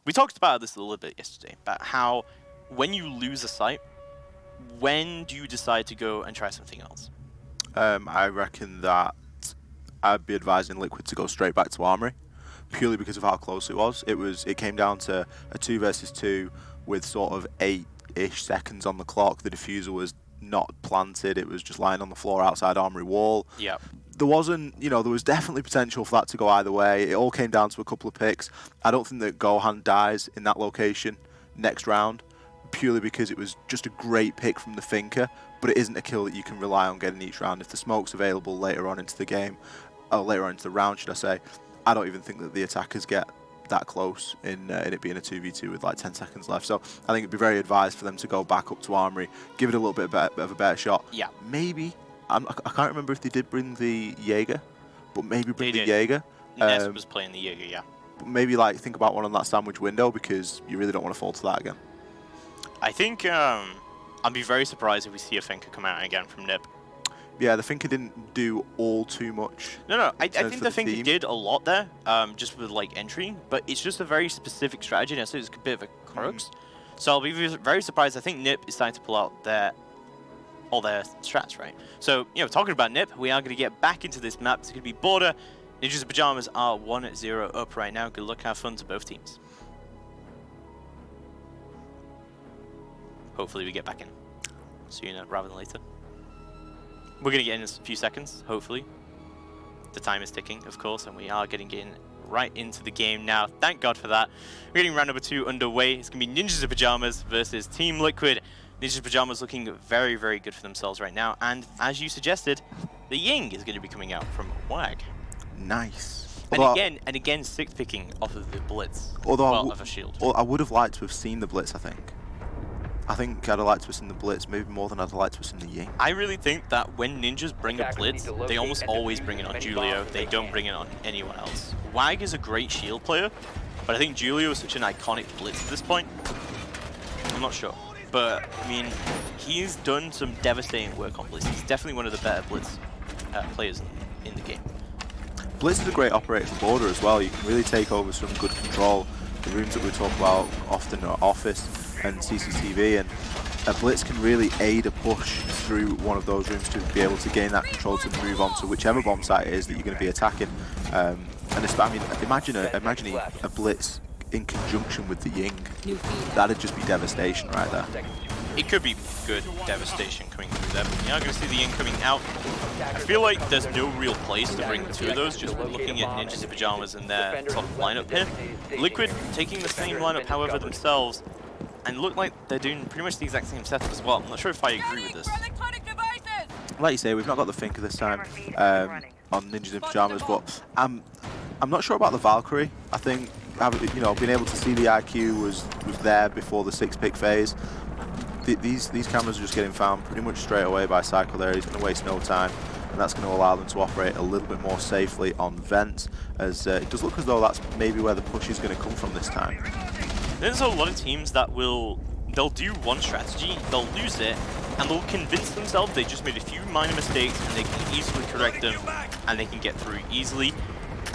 We talked about this a little bit yesterday, about how when you lose a site, when do you decide to go and try something else? I reckon that I'd be advising Liquid to go straight back to Armory, purely because of how close it was. It came down to a 2 versus 2 with sort of 8-ish seconds on the clock. The diffuser was not planted. It was just lying on the floor outside Armory wall. Yeah. There wasn't, there was definitely potential for that to go either way. It all came down to a couple of picks. I don't think that Gohan dies in that location next round, purely because it was just a great pick from the Finker, but it isn't a kill that you can rely on getting each round. If the smoke's available later on into the game, or later on into the round, should I say, I don't even think that the attackers get that close in it being a 2v2 with like 10 seconds left. So I think it'd be very advised for them to go back up to Armory, give it a little bit of a better shot. Yeah. Maybe, I can't remember if they did bring the Jaeger, but maybe bring the did. Jaeger. Ness was playing the Jaeger, yeah. But maybe like think about one on that sandwich window, because you really don't want to fall to that again. I think I'd be very surprised if we see a Finker come out again from Nip. Yeah, the Finker didn't do all too much. No, I think the Finker did a lot there, just with like entry, but it's just a very specific strategy, and so it's a bit of a crux. So I'll be very surprised. I think Nip is starting to pull out all their strats, right? So, you know, talking about Nip, we are going to get back into this map. It's going to be Border. Ninjas and Pyjamas are 1-0 up right now. Good luck, have fun to both teams. Hopefully we get back in sooner rather than later. We're going to get in a few seconds, hopefully. The time is ticking, of course, and we are getting in right into the game now. Thank God for that. We're getting round number 2 underway. It's going to be Ninjas and Pyjamas versus Team Liquid. Ninjas and Pyjamas looking very, very good for themselves right now. And as you suggested, the Ying is going to be coming out from WAG. Nice. And again, 6th picking off of the Blitz. Although of a shield. I would have liked to have seen the Blitz, I think. I think I'd have liked to have seen the Blitz, maybe more than I'd have liked to have seen the Ying. I really think that when Ninjas bring a Blitz, they almost always bring it on Julio. They don't bring it on anyone else. WAG is a great shield player, but I think Julio is such an iconic Blitz at this point. I'm not sure. But, I mean, he's done some devastating work on Blitz. He's definitely one of the better Blitz players in the game. Blitz is a great operator for Border as well. You can really take over some good control. The rooms that we talk about often are Office and CCTV, and a Blitz can really aid a push through one of those rooms to be able to gain that control to move on to whichever bomb site it is that you're going to be attacking. And it's, I mean, imagine a Blitz in conjunction with the Ying. That'd just be devastation right there. It could be good devastation coming through there, but you're not going to see the Ying coming out. I feel like there's no real place to bring the two of those, just looking at Ninjas and Pyjamas and their top lineup here. Liquid taking the same lineup, however, themselves, and look like they're doing pretty much the exact same setup as well. I'm not sure if I agree with this. Like you say, we've not got the Finker this time on Ninjas and Pyjamas, but I'm not sure about the Valkyrie. I think, you know, being able to see the IQ was there before the 6th pick phase. These cameras are just getting found pretty much straight away by Cycle there. He's going to waste no time, and that's going to allow them to operate a little bit more safely on vents, as it does look as though that's maybe where the push is going to come from this time. There's a lot of teams that they'll do one strategy, they'll lose it, and they'll convince themselves they just made a few minor mistakes and they can easily correct them and they can get through easily.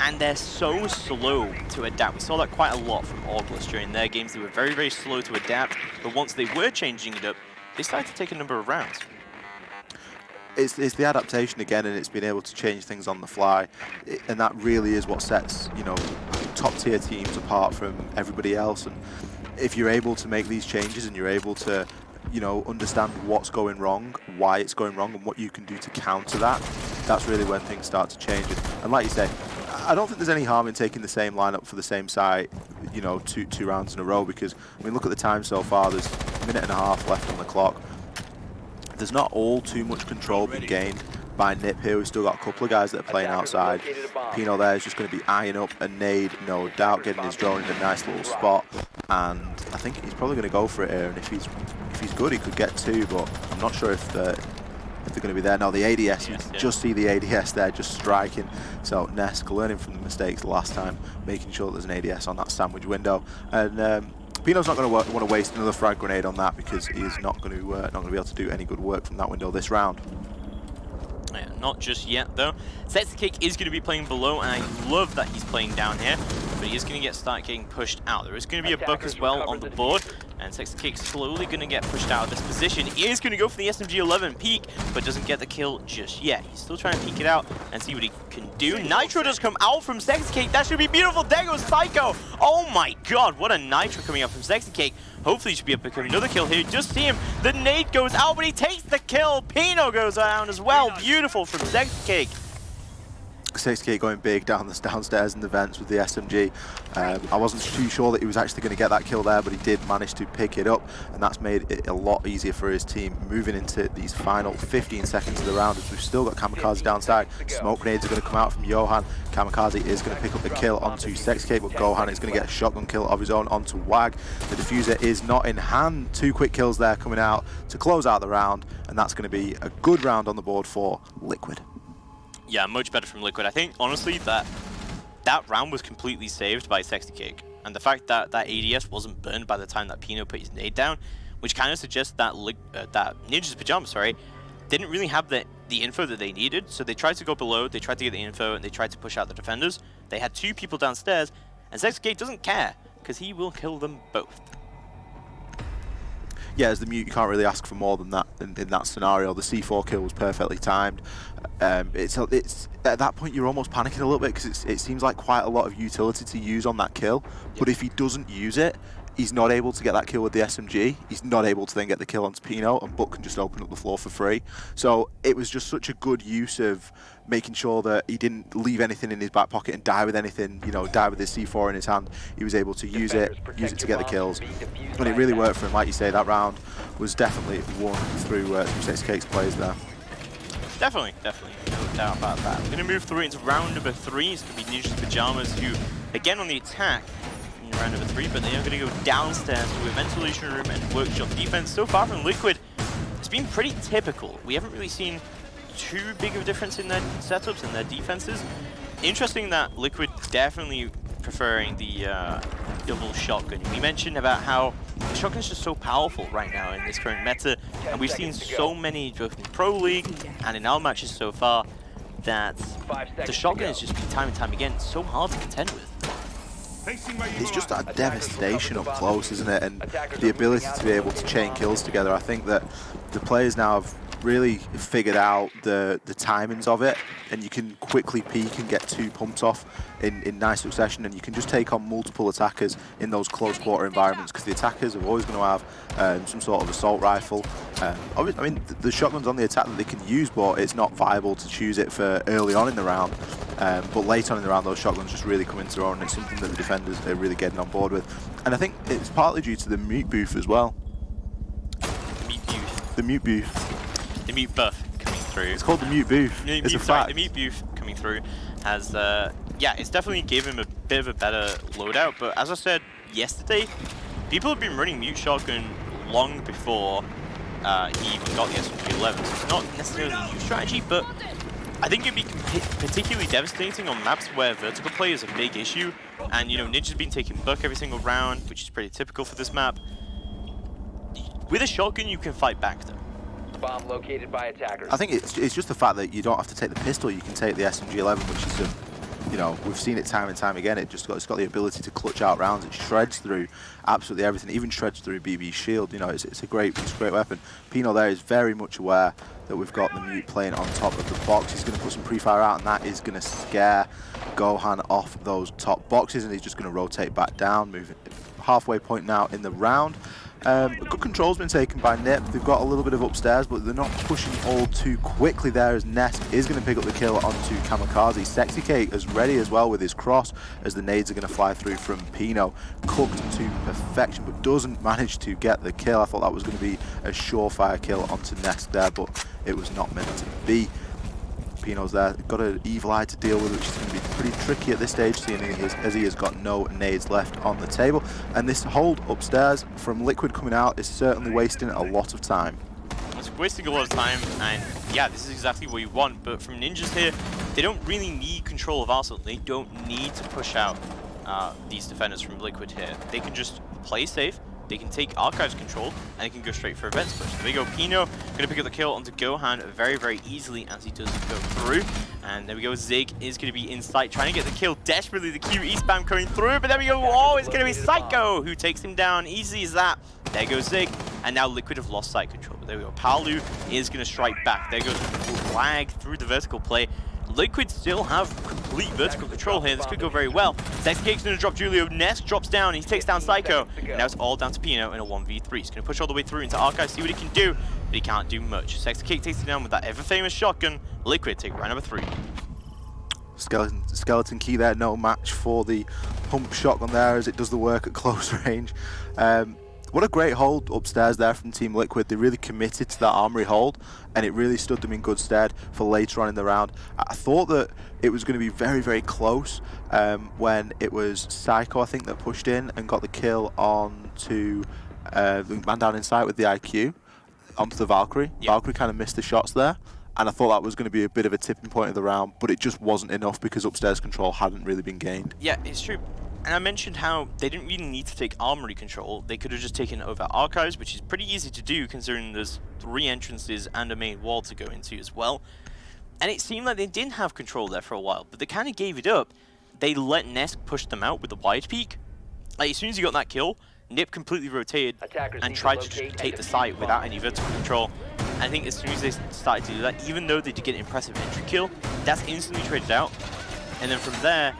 And they're so slow to adapt. We saw that quite a lot from August during their games. They were very, very slow to adapt, but once they were changing it up, they started to take a number of rounds. It's the adaptation again, and it's being able to change things on the fly, and that really is what sets, you know, top tier teams apart from everybody else. And if you're able to make these changes and you're able to, you know, understand what's going wrong, why it's going wrong, and what you can do to counter that, that's really when things start to change. And like you say, I don't think there's any harm in taking the same lineup for the same site, you know, two rounds in a row, because, I mean, look at the time so far. There's a minute and a half left on the clock. There's not all too much control being gained by Nip here. We've still got a couple of guys that are playing outside. Pino there is just going to be eyeing up a nade, no doubt, getting his drone in a nice little spot. And I think he's probably going to go for it here. And if he's good, he could get 2, but I'm not sure if they're going to be there. Now the ADS, you just see the ADS there just striking. So Nesk learning from the mistakes last time, making sure there's an ADS on that sandwich window. And Pino's not going to want to waste another frag grenade on that, because he's not going to be able to do any good work from that window this round. Yeah, not just yet though. Sexy is going to be playing below, and I love that he's playing down here, but he is going to start getting pushed out. There is going to be a buck as well on the board, and Sexy slowly going to get pushed out of this position. He is going to go for the SMG-11 peek, but doesn't get the kill just yet. He's still trying to peek it out and see what he can do. Nitro does come out from Sexy. That should be beautiful. There goes Psycho. Oh my god, what a Nitro coming out from Sexy. Hopefully he should be able to pick up another kill here. Just see him. The nade goes out, but he takes the kill. Pino goes down as well. Beautiful from Sexy. 6K going big downstairs in the vents with the SMG. I wasn't too sure that he was actually going to get that kill there, but he did manage to pick it up, and that's made it a lot easier for his team moving into these final 15 seconds of the round, as we've still got Kamikaze downside. Smoke grenades are going to come out from Johan. Kamikaze is going to pick up the kill onto 6K, but Gohan is going to get a shotgun kill of his own onto Wag. The diffuser is not in hand. 2 quick kills there coming out to close out the round, and that's going to be a good round on the board for Liquid. Yeah, much better from Liquid. I think, honestly, that round was completely saved by Sexy Cake. And the fact that that ADS wasn't burned by the time that Pino put his nade down, which kind of suggests that that Ninja's Pyjamas, didn't really have the info that they needed. So they tried to go below, they tried to get the info, and they tried to push out the defenders. They had 2 people downstairs, and Sexy Cake doesn't care, because he will kill them both. Yeah, as the mute, you can't really ask for more than that in that scenario. The C4 kill was perfectly timed. It's at that point you're almost panicking a little bit, because it seems like quite a lot of utility to use on that kill. But if he doesn't use it, he's not able to get that kill with the SMG. He's not able to then get the kill onto Pino, and Buck can just open up the floor for free. So it was just such a good use of making sure that he didn't leave anything in his back pocket and die with anything, you know, die with his C4 in his hand. He was able to use it to get the kills. And it really worked for him. Like you say, that round was definitely won through 6K's plays there. Definitely, no doubt about that. We're going to move through into round number 3. It's going to be Ninja's Pyjamas, who, again on the attack in round number 3, but they are going to go downstairs to a ventilation room and workshop defense. So far from Liquid, it's been pretty typical. We haven't really seen too big of a difference in their setups and their defenses. Interesting that Liquid definitely preferring the double shotgun. We mentioned about how the shotgun's just so powerful right now in this current meta, and we've seen so many, both in Pro League and in our matches so far, that the shotgun has just been time and time again so hard to contend with. It's just that devastation up close, isn't it? And the ability to be able to chain kills together. I think that the players now have really figured out the timings of it, and you can quickly peek and get 2 pumps off in nice succession, and you can just take on multiple attackers in those close quarter environments, because the attackers are always going to have some sort of assault rifle. I mean, the shotgun's on the attack that they can use, but it's not viable to choose it for early on in the round. But late on in the round, those shotguns just really come into their own, and it's something that the defenders are really getting on board with. And I think it's partly due to the mute booth as well. The mute booth. The mute buff coming through. It's called the mute booth. It's a fact. The mute booth coming through has, yeah, it's definitely gave him a bit of a better loadout. But as I said yesterday, people have been running mute shotgun long before he even got the SMG-11. So it's not necessarily a new strategy, but I think it'd be particularly devastating on maps where vertical play is a big issue. And, you know, Ninja's been taking buck every single round, which is pretty typical for this map. With a shotgun, you can fight back, though. Bomb located by attackers. I think it's just the fact that you don't have to take the pistol, you can take the SMG-11, which is you know, we've seen it time and time again. It's got the ability to clutch out rounds. It shreds through absolutely everything, even shreds through BB's shield. You know, it's a great weapon. Pino there is very much aware that we've got the mute playing on top of the box. He's going to put some pre-fire out, and that is going to scare Gohan off those top boxes, and he's just going to rotate back down, moving halfway point now in the round. Good control's been taken by Nip. They've got a little bit of upstairs, but they're not pushing all too quickly there, as Ness is going to pick up the kill onto Kamikaze. Sexy Cake is ready as well with his cross, as the nades are going to fly through from Pino. Cooked to perfection, but doesn't manage to get the kill. I thought that was going to be a surefire kill onto Ness there, but it was not meant to be. Pino's there, got an evil eye to deal with, which is going to be pretty tricky at this stage, seeing as he has got no nades left on the table. And this hold upstairs from Liquid coming out is certainly wasting a lot of time. It's wasting a lot of time, and yeah, this is exactly what you want. But from Ninjas here, they don't really need control of Arsenal. They don't need to push out these defenders from Liquid here. They can just play safe. They can take Archives control, and they can go straight for events push. There we go, Pino going to pick up the kill onto Gohan very, very easily as he does go through. And there we go, Zig is going to be in sight, trying to get the kill desperately. The QE spam coming through, but there we go, oh, it's going to be Psycho who takes him down, easy as that. There goes Zig, and now Liquid have lost site control. But there we go, Palu is going to strike back. There goes Flag through the vertical play. Liquid still have complete vertical control here. This could go very well. Sexy Cake's going to drop Julio. Ness drops down. He takes down Psycho. And now it's all down to Pino in a 1v3. He's going to push all the way through into Archive, see what he can do. But he can't do much. Sexy Cake takes it down with that ever-famous shotgun. Liquid take round number 3. skeleton key there, no match for the pump shotgun there as it does the work at close range. What a great hold upstairs there from Team Liquid. They really committed to that armory hold, and it really stood them in good stead for later on in the round. I thought that it was going to be very, very close when it was Psycho, I think, that pushed in and got the kill on to the man down in sight with the IQ onto the Valkyrie. Yeah. Valkyrie kind of missed the shots there, and I thought that was going to be a bit of a tipping point of the round, but it just wasn't enough because upstairs control hadn't really been gained. Yeah, it's true. And I mentioned how they didn't really need to take armory control. They could have just taken over archives, which is pretty easy to do considering there's 3 entrances and a main wall to go into as well. And it seemed like they didn't have control there for a while, but they kind of gave it up. They let Nesk push them out with the wide peak. Like, as soon as he got that kill, Nip completely rotated and tried to just take the site without any vertical control. And I think as soon as they started to do that, even though they did get an impressive entry kill, that's instantly traded out. And then from there,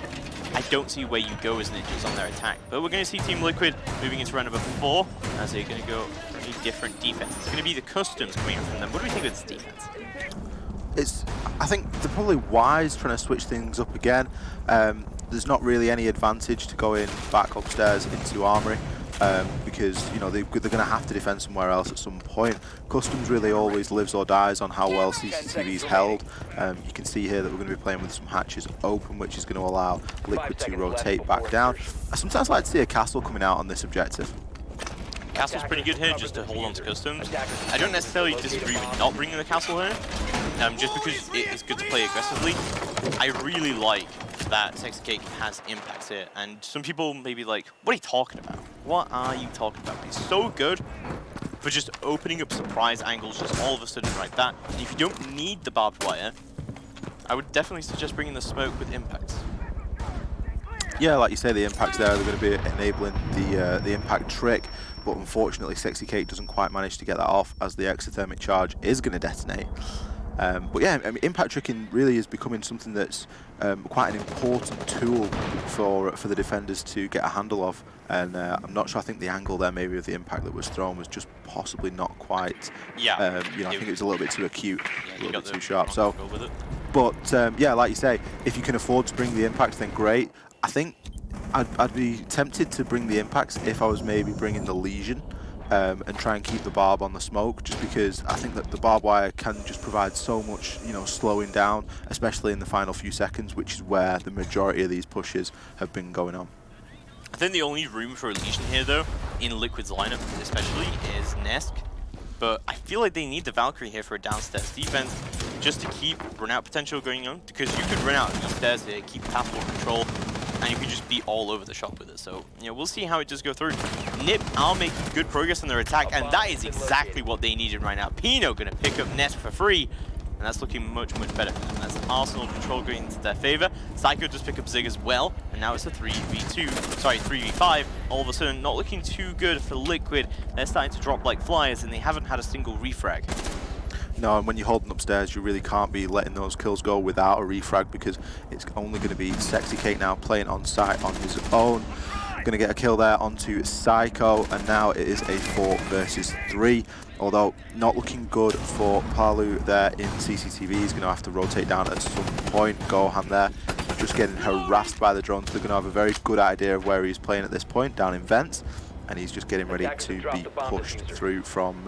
I don't see where you go as ninjas on their attack. But we're going to see Team Liquid moving into round number 4 as they're going to go for a different defense. It's going to be the customs coming in from them. What do we think of this defense? I think they're probably wise trying to switch things up again. There's not really any advantage to going back upstairs into armory because they're going to have to defend somewhere else at some point. Customs really always lives or dies on how well CCTV is held. You can see here that we're going to be playing with some hatches open, which is going to allow Liquid to rotate back down. I sometimes like to see a castle coming out on this objective. Castle's pretty good here just to hold on to customs. I don't necessarily disagree with not bringing the castle here, just because it is good to play aggressively. I really like that Sexy Cake has impacts here, and some people may be like, what are you talking about? What are you talking about? It's so good for just opening up surprise angles just all of a sudden like that. And if you don't need the barbed wire, I would definitely suggest bringing the smoke with impacts. Yeah, like you say, the impacts there, they're going to be enabling the impact trick, but unfortunately Sexy Cake doesn't quite manage to get that off as the exothermic charge is going to detonate. But yeah, I mean, impact tricking really is becoming something that's quite an important tool for the defenders to get a handle of. And I'm not sure. I think the angle there, maybe of the impact that was thrown, was just possibly not quite. Yeah. I think it was a little bit too acute, Yeah, a little bit too sharp. So, with it. but yeah, like you say, if you can afford to bring the impact, then great. I think I'd be tempted to bring the impacts if I was maybe bringing the Legion. And try and keep the barb on the smoke, just because I think that the barbed wire can just provide so much, slowing down, especially in the final few seconds, which is where the majority of these pushes have been going on. I think the only room for a Legion here, though, in Liquid's lineup especially, is Nesk. But I feel like they need the Valkyrie here for a downstairs defense, just to keep run-out potential going on, because you could run out of the stairs here, keep passport control, and you could just be all over the shop with it. So, we'll see how it does go through. Nip are making good progress on their attack, and that is exactly what they needed right now. Pino going to pick up Nesk for free, and that's looking much, much better for them. That's Arsenal control going into their favor. Psycho does pick up Zig as well, and now it's a 3v5. All of a sudden, not looking too good for Liquid. They're starting to drop like flies, and they haven't had a single refrag. No, and when you're holding upstairs, you really can't be letting those kills go without a refrag, because it's only going to be Sexy Cake now playing on site on his own. Going to get a kill there onto Psycho, and now it is a 4 versus 3. Although not looking good for Palu there in CCTV. He's going to have to rotate down at some point. Gohan there just getting harassed by the drones. They're going to have a very good idea of where he's playing at this point, down in vents. And he's just getting ready to be pushed through from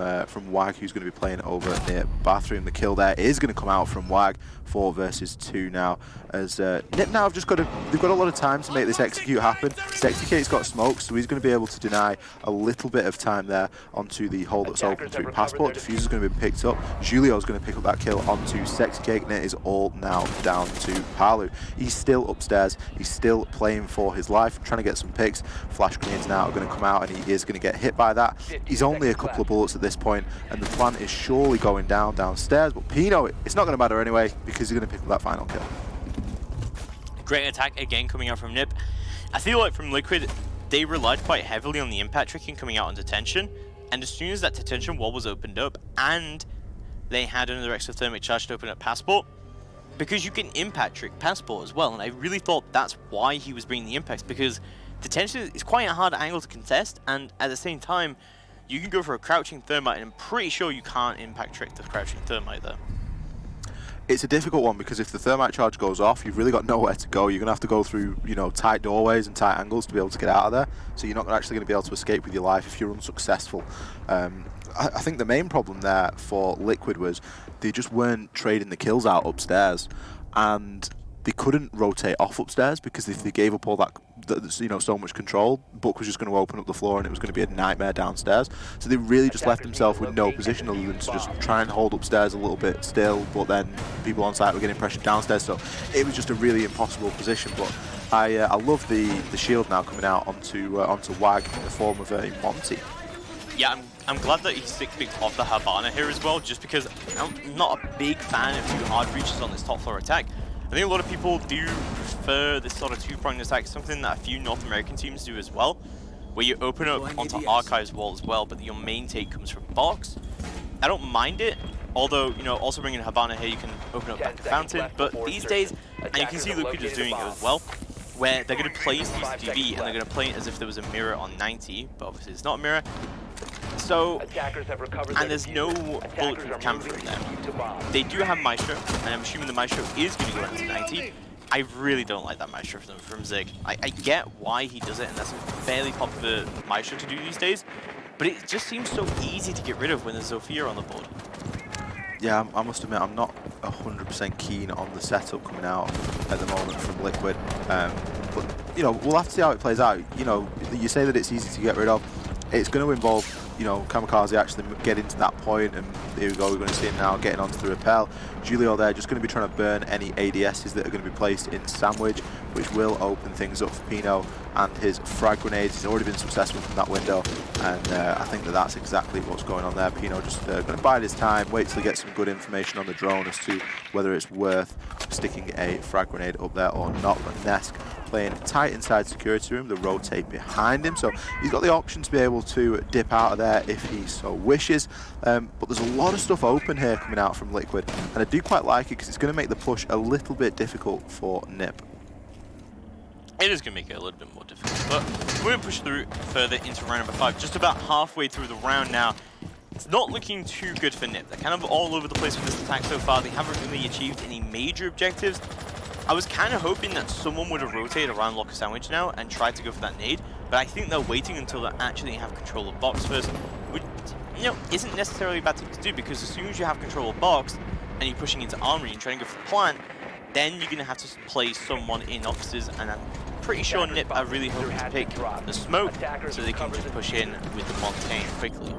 Wag, who's going to be playing over near bathroom. The kill there is going to come out from Wag. 4 versus 2 now, as Nip now they've got a lot of time to make this execute happen. Sexy Cake's got smoke, so he's going to be able to deny a little bit of time there onto the hole that's open through passport. Diffuser's going to be picked up. Julio's going to pick up that kill onto Sexy Cake, and it is all now down to Palu. He's still upstairs. He's still playing for his life, trying to get some picks. Flash grenades now are going to come out, and he is going to get hit by that. He's only a couple of bullets at this point, and the plan is surely going downstairs. But Pino, it's not going to matter anyway, because he's going to pick up that final kill. Great attack again coming out from Nip. I feel like from Liquid, they relied quite heavily on the impact tricking coming out on detention, and as soon as that detention wall was opened up and they had another exothermic charge to open up passport, because you can impact trick passport as well, and I really thought that's why he was bringing the impacts, because detention is quite a hard angle to contest, and at the same time you can go for a crouching thermite, and I'm pretty sure you can't impact trick the crouching thermite there. It's a difficult one because if the thermite charge goes off, you've really got nowhere to go. You're going to have to go through, you know, tight doorways and tight angles to be able to get out of there. So you're not actually going to be able to escape with your life if you're unsuccessful. I think the main problem there for Liquid was they just weren't trading the kills out upstairs, and they couldn't rotate off upstairs because if they gave up all that, you know, so much control, Buck was just going to open up the floor and it was going to be a nightmare downstairs. So they really just left themselves with no position other than to just try and hold upstairs a little bit still, but then people on site were getting pressured downstairs. So it was just a really impossible position. But I love the shield now coming out onto WAG in the form of a Monty. Yeah, I'm glad that he stick-picked off the Habana here as well, just because I'm not a big fan of too hard reaches on this top floor attack. I think a lot of people do prefer this sort of two-pronged attack, something that a few North American teams do as well, where you open up onto Archive's wall as well, but your main take comes from box. I don't mind it, although, you know, also bringing Habana here, you can open up back a fountain, but these days, and you can see Liquid is doing it as well, where they're going to place these DB and they're going to play it as if there was a mirror on 90, but obviously it's not a mirror. So, and there's no bulletproof camera from them. They do have Maestro, and I'm assuming the Maestro is going to go into 90. I really don't like that Maestro from Zig. I get why he does it, and that's a fairly popular Maestro to do these days, but it just seems so easy to get rid of when there's Zofia on the board. Yeah, I must admit, I'm not 100% keen on the setup coming out at the moment from Liquid. But, you know, we'll have to see how it plays out. You know, you say that it's easy to get rid of. It's going to involve, you know, Kamikaze actually getting to that point, and here we go, we're going to see him now getting onto the rappel. Julio there just going to be trying to burn any ADSs that are going to be placed in Sandwich, which will open things up for Pino and his frag grenades. He's already been successful from that window, and I think that that's exactly what's going on there. Pino just going to bide his time, wait till he gets some good information on the drone as to whether it's worth sticking a frag grenade up there or not. But Nesk playing tight inside security room, the rotate behind him, so he's got the option to be able to dip out of there if he so wishes. But there's a lot of stuff open here coming out from Liquid, and I do quite like it because it's going to make the push a little bit difficult for Nip. It is going to make it a little bit more difficult, but we're going to push through further into round number 5. Just about halfway through the round now. It's not looking too good for Nip. They're kind of all over the place with this attack so far. They haven't really achieved any major objectives. I was kind of hoping that someone would have rotated around Locker Sandwich now and tried to go for that nade, but I think they're waiting until they actually have control of box first, which, you know, isn't necessarily a bad thing to do, because as soon as you have control of box and you're pushing into armory and trying to go for the plant, then you're going to have to play someone in offices, and I'm pretty sure Nip are really hoping to pick the smoke so they can just push in with the Montaigne quickly.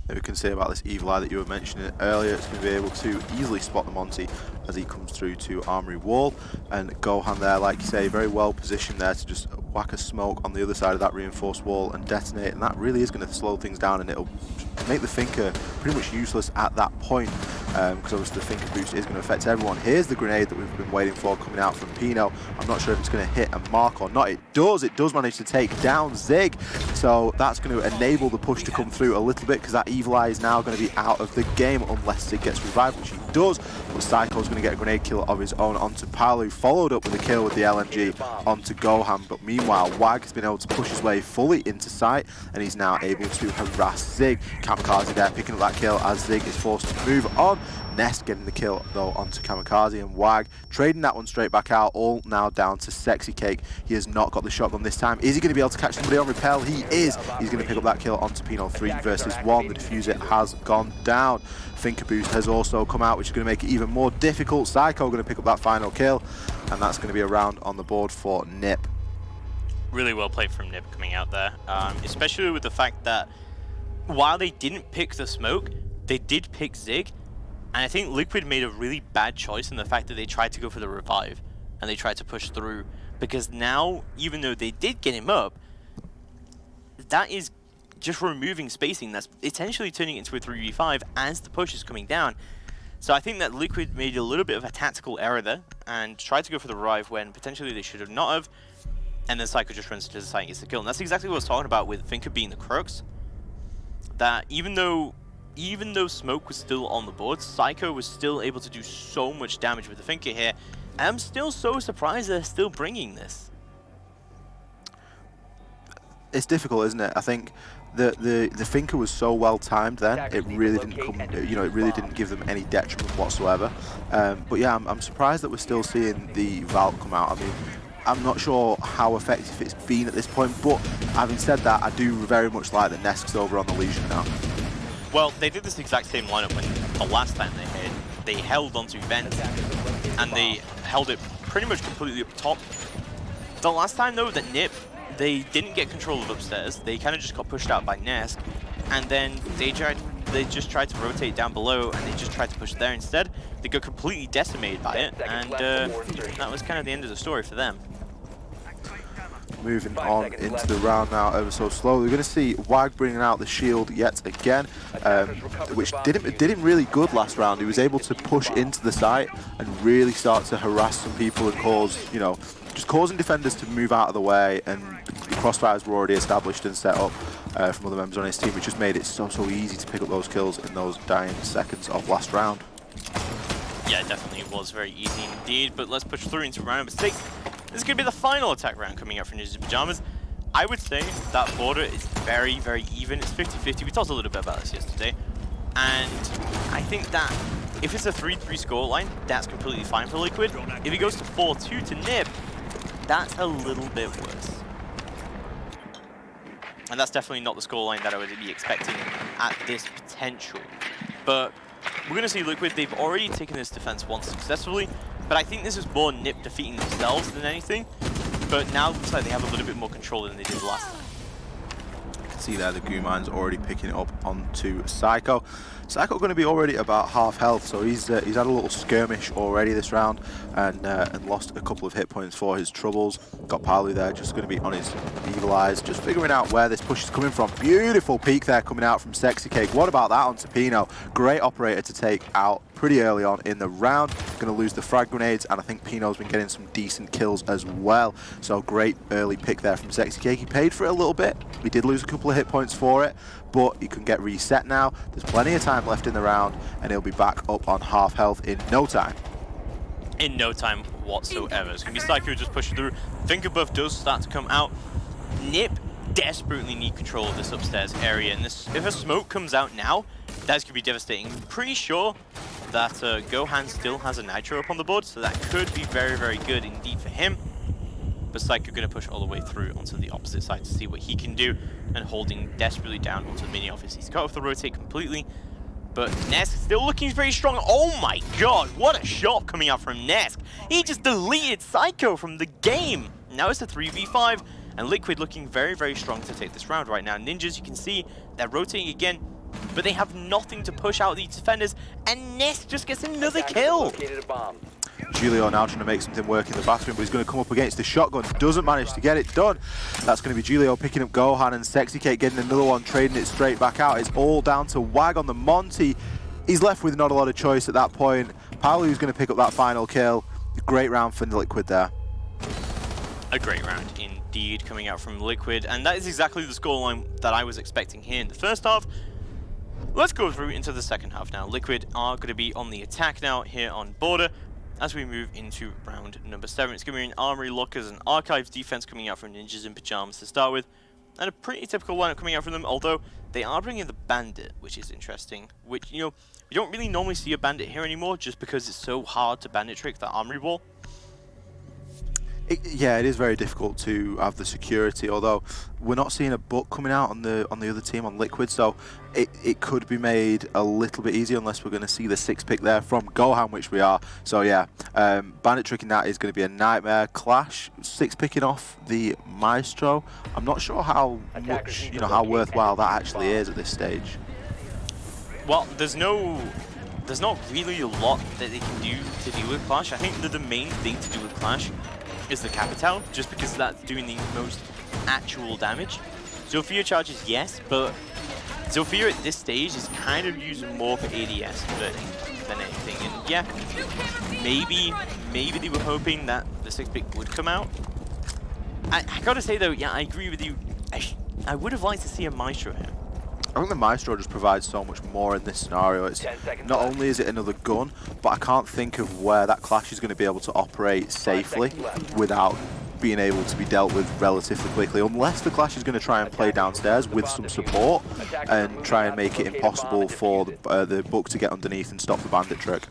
That we can say about this Evil Eye that you were mentioning earlier, it's going to be able to easily spot the Monty as he comes through to Armory Wall, and Gohan there, like you say, very well positioned there to just whack a smoke on the other side of that reinforced wall and detonate, and that really is going to slow things down, and it'll make the Thinker pretty much useless at that point, because obviously the Thinker boost is going to affect everyone. Here's the grenade that we've been waiting for coming out from Pino. I'm not sure if it's going to hit a mark or not. It does manage to take down Zig, so that's going to enable the push to come through a little bit, because that Evil Eye is now going to be out of the game unless Zig gets revived, which he does, but Psycho's going to get a grenade kill of his own onto Palu, followed up with a kill with the LMG onto Gohan, but meanwhile WAG has been able to push his way fully into sight, and he's now able to harass Zig. Kamikaze there picking up that kill as Zig is forced to move on. Nest getting the kill though onto Kamikaze, and WAG trading that one straight back out, all now down to Sexy Cake. He has not got the shotgun this time. Is he going to be able to catch somebody on rappel? He is. He's going to pick up that kill onto Pino. 3 versus 1. The diffuser has gone down. Thinker Boost has also come out, which is going to make it even more difficult. Psycho going to pick up that final kill, and that's going to be a round on the board for Nip. Really well played from Nip coming out there, especially with the fact that while they didn't pick the smoke, they did pick Zig, and I think Liquid made a really bad choice in the fact that they tried to go for the revive and they tried to push through, because now, even though they did get him up, that is just removing spacing. That's essentially turning it into a 3v5 as the push is coming down. So I think that Liquid made a little bit of a tactical error there and tried to go for the revive when potentially they should have not have, and then Psycho just runs to the side and gets the kill. And that's exactly what I was talking about with Thinker being the crux. That even though Smoke was still on the board, Psycho was still able to do so much damage with the Thinker here. And I'm still so surprised they're still bringing this. It's difficult, isn't it? I think the thinker was so well timed then, it really didn't come, you know, it really didn't give them any detriment whatsoever. But yeah, I'm surprised that we're still seeing the Valk come out. I mean, I'm not sure how effective it's been at this point, but having said that, I do very much like that Nesk's over on the Legion now. Well, they did this exact same lineup when the last time they held onto Vent, and they held it pretty much completely up top. The last time though, that Nip, they didn't get control of upstairs. They kind of just got pushed out by Nesk, and then they just tried to rotate down below, and they just tried to push there instead. They got completely decimated by it, and that was kind of the end of the story for them. Moving on into the round now ever so slowly. We're going to see Wag bringing out the shield yet again, which did him really good last round. He was able to push into the site and really start to harass some people and cause, you know, just causing defenders to move out of the way, and the crossfires were already established and set up from other members on his team, which just made it so easy to pick up those kills in those dying seconds of last round. Yeah, definitely was very easy indeed, but let's push through into round number 6. This is going to be the final attack round coming out from Ninjas in Pyjamas. I would say that border is very, very even. It's 50-50. We talked a little bit about this yesterday. And I think that if it's a 3-3 scoreline, that's completely fine for Liquid. If it goes to 4-2 to Nip, that's a little bit worse. And that's definitely not the scoreline that I would be expecting at this potential. But we're going to see Liquid, they've already taken this defense once successfully, but I think this is more Nip defeating themselves than anything. But now it looks like they have a little bit more control than they did last time. You can see there the goo mine's already picking it up onto Psycho. Psycho going to be already about half health, so he's had a little skirmish already this round, and lost a couple of hit points for his troubles. Got Palu there, just going to be on his evil eyes, just figuring out where this push is coming from. Beautiful peek there coming out from Sexy Cake. What about that onto Pino? Great operator to take out pretty early on in the round. Going to lose the frag grenades, and I think Pino's been getting some decent kills as well. So great early pick there from Sexy Cake. He paid for it a little bit. He did lose a couple of hit points for it, but he can get reset now. There's plenty of time left in the round, and he'll be back up on half health in no time. In no time whatsoever. It's going to be Psycho just pushing through. Finger buff does start to come out. Nip desperately need control of this upstairs area, and this, if a smoke comes out now, that's going to be devastating. I'm pretty sure that Gohan still has a Nitro up on the board, so that could be very, very good indeed for him. But Psycho going to push all the way through onto the opposite side to see what he can do, and holding desperately down onto the mini office. He's cut off the rotate completely, but Nesk still looking very strong. Oh my god, what a shot coming out from Nesk. He just deleted Psycho from the game. Now it's a 3v5, and Liquid looking very, very strong to take this round right now. Ninjas, you can see, they're rotating again, but they have nothing to push out these defenders, and Nesk just gets another kill. Julio now trying to make something work in the bathroom, but he's going to come up against the shotgun. Doesn't manage to get it done. That's going to be Julio picking up Gohan, and Sexy Cake getting another one, trading it straight back out. It's all down to Wag on the Monty. He's left with not a lot of choice at that point. Paolu's going to pick up that final kill. Great round for Liquid there. A great round indeed coming out from Liquid, and that is exactly the scoreline that I was expecting here in the first half. Let's go through into the second half now. Liquid are going to be on the attack now here on border. As we move into round number 7, it's going to be an Armory, Lockers, and Archives defense coming out from Ninjas in Pyjamas to start with. And a pretty typical lineup coming out from them, although they are bringing the Bandit, which is interesting. Which, you know, we don't really normally see a Bandit here anymore just because it's so hard to Bandit trick that Armory wall. Yeah, it is very difficult to have the security, although we're not seeing a book coming out on the other team, on Liquid, so it could be made a little bit easier unless we're going to see the 6 pick there from Gohan, which we are. So yeah, Bandit tricking that is going to be a nightmare. Clash 6 picking off the Maestro. I'm not sure how much, you know, how worthwhile that actually is at this stage. Well, there's not really a lot that they can do to deal with Clash. I think that the main thing to do with Clash is the Capital, just because that's doing the most actual damage. Zofia charges, yes, but Zofia at this stage is kind of used more for ADS than anything. And yeah, maybe they were hoping that the 6 pick would come out. I gotta say though, yeah, I agree with you. I would have liked to see a Maestro here. I think the Maestro just provides so much more in this scenario. It's not only is it another gun, but I can't think of where that Clash is going to be able to operate safely without being able to be dealt with relatively quickly, unless the Clash is going to try and play downstairs with some support and try and make it impossible for the Book to get underneath and stop the Bandit trick.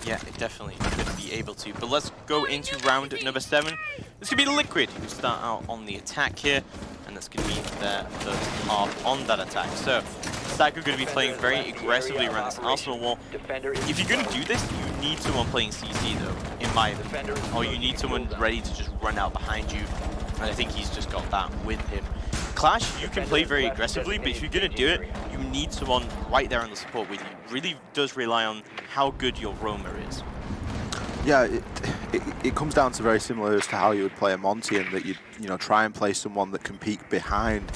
Yeah, it definitely could be able to. But let's go into round number 7. This could be Liquid who start out on the attack here, and that's going to be their first half on that attack. So, Psycho going to be playing very aggressively around this Arsenal wall. If you're going to do this, you need someone playing CC though, in my opinion. Or you need someone ready to just run out behind you, and I think he's just got that with him. Clash, you can play very aggressively, but if you're going to do it, you need someone right there on the support with you. It really does rely on how good your roamer is. Yeah, it comes down to very similar as to how you would play a Monty, and that you try and play someone that can peek behind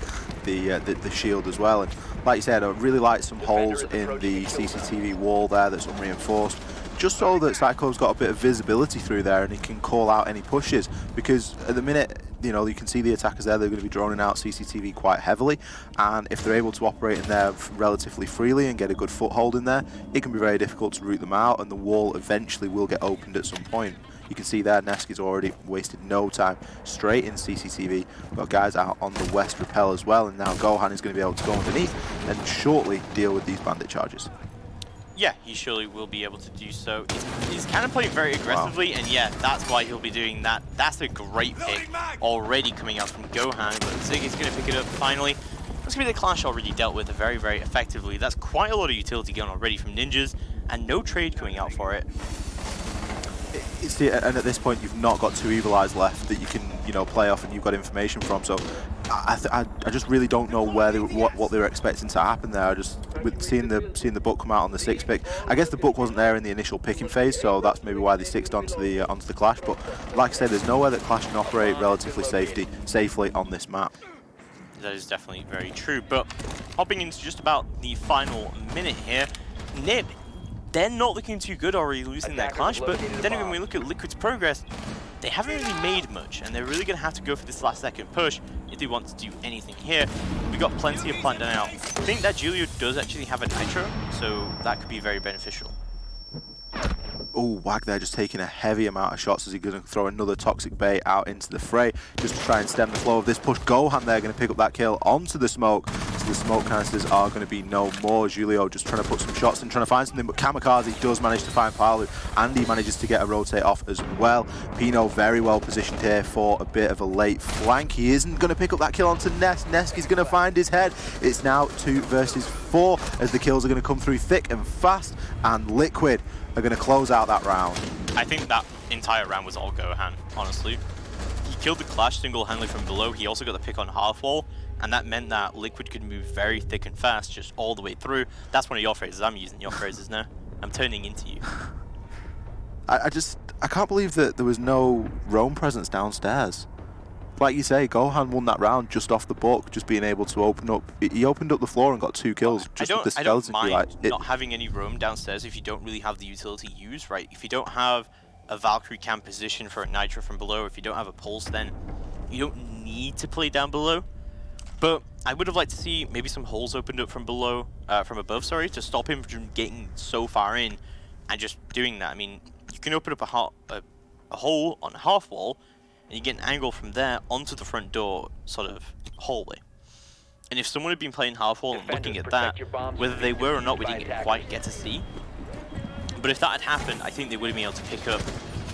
the shield as well. And like you said, I really like some holes in the CCTV wall there that's unreinforced, just so that Psycho's got a bit of visibility through there and he can call out any pushes, because at the minute, you can see the attackers there, they're going to be droning out CCTV quite heavily, and if they're able to operate in there relatively freely and get a good foothold in there, it can be very difficult to root them out, and the wall eventually will get opened at some point. You can see there, Neski's already wasted no time straight in CCTV. We've got guys out on the west rappel as well, and now Gohan is going to be able to go underneath and shortly deal with these bandit charges. Yeah, he surely will be able to do so. He's kind of playing very aggressively, and yeah, that's why he'll be doing that. That's a great pick already coming out from Gohan, but Zig is going to pick it up finally. That's going to be the Clash already dealt with very, very effectively. That's quite a lot of utility going already from Ninjas, and no trade coming out for it. And at this point, you've not got 2 Evil Eyes left that you can, play off and you've got information from. So I just really don't know where what they were expecting to happen there. With seeing the Book come out on the 6th pick, I guess the Book wasn't there in the initial picking phase, so that's maybe why they sticked onto the Clash. But like I said, there's nowhere that Clash can operate relatively safely on this map. That is definitely very true. But hopping into just about the final minute here, Nib, they're not looking too good already losing their Clash, but then when we look at Liquid's progress, they haven't really made much, and they're really going to have to go for this last second push if they want to do anything here. We've got plenty of planned out. I think that Julio does actually have a Nitro, so that could be very beneficial. Oh, Wag there just taking a heavy amount of shots as he's going to throw another Toxic Bait out into the fray just to try and stem the flow of this push. Gohan there going to pick up that kill onto the smoke. So the smoke canisters are going to be no more. Julio just trying to put some shots and trying to find something, but Kamikaze does manage to find Palu, and he manages to get a rotate off as well. Pino very well positioned here for a bit of a late flank. He isn't going to pick up that kill onto Nest. Neski's going to find his head. It's now 2 versus 4 as the kills are going to come through thick and fast, and Liquid are going to close out that round. I think that entire round was all Gohan, honestly. He killed the Clash single-handedly from below. He also got the pick on half wall, and that meant that Liquid could move very thick and fast, just all the way through. That's one of your phrases. I'm using your phrases now. I'm turning into you. I can't believe that there was no roam presence downstairs. Like you say, Gohan won that round just off the Book, just being able to open up. He opened up the floor and got 2 kills just with the skeleton. I don't mind not having any roam downstairs if you don't really have the utility used, right? If you don't have a Valkyrie cam position for a Nitro from below, if you don't have a Pulse, then you don't need to play down below. But I would have liked to see maybe some holes opened up from below, from above, sorry, to stop him from getting so far in and just doing that. I mean, you can open up a hole on a half wall, and you get an angle from there onto the front door sort of hallway. And if someone had been playing half wall and looking at that, whether they were or not, we didn't quite get to see. But if that had happened, I think they would have been able to pick up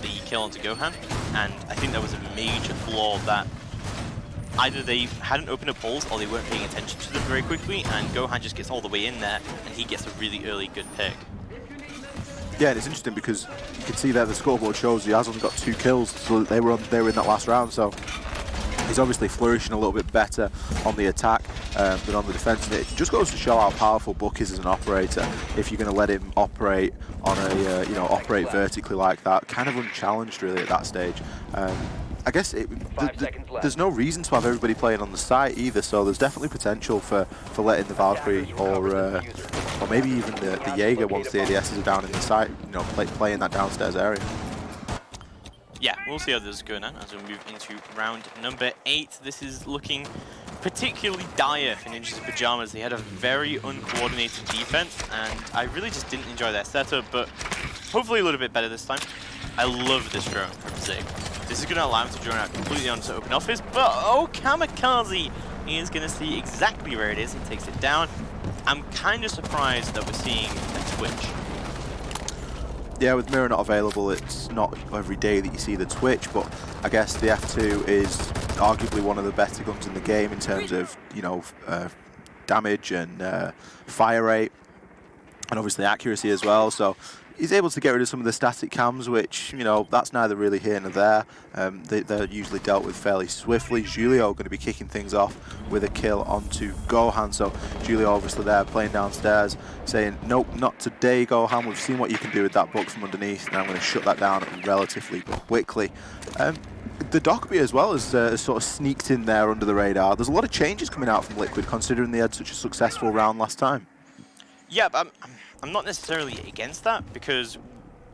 the kill onto Gohan, and I think that was a major flaw that either they hadn't opened up holes or they weren't paying attention to them very quickly, and Gohan just gets all the way in there and he gets a really early good pick. Yeah, and it's interesting because you can see there the scoreboard shows he has only got 2 kills, so they were in that last round. So he's obviously flourishing a little bit better on the attack than on the defense. And it just goes to show how powerful Book is as an operator. If you're going to let him operate on a operate vertically like that, kind of unchallenged really at that stage. I guess there's no reason to have everybody playing on the site either, so there's definitely potential for letting the Valkyrie or maybe even the Jaeger, once the ADSs are down in the site, play in that downstairs area. Yeah, we'll see how this is going on as we move into round number 8. This is looking particularly dire for Ninjas in Pyjamas. They had a very uncoordinated defense, and I really just didn't enjoy their setup, but hopefully a little bit better this time. I love this drone from Zig. This is going to allow him to drone out completely onto open office, but oh, Kamikaze is going to see exactly where it is. He takes it down. I'm kind of surprised that we're seeing a Twitch. Yeah, with Mirror not available, it's not every day that you see the Twitch, but I guess the F2 is arguably one of the better guns in the game in terms of, you know, damage and fire rate, and obviously accuracy as well. So he's able to get rid of some of the static cams, which, you know, that's neither really here nor there. They're usually dealt with fairly swiftly. Julio going to be kicking things off with a kill onto Gohan. So Julio obviously there playing downstairs, saying, nope, not today, Gohan. We've seen what you can do with that book from underneath, and I'm going to shut that down relatively quickly. The Docby as well has sort of sneaked in there under the radar. There's a lot of changes coming out from Liquid, considering they had such a successful round last time. Yeah, but I'm not necessarily against that because,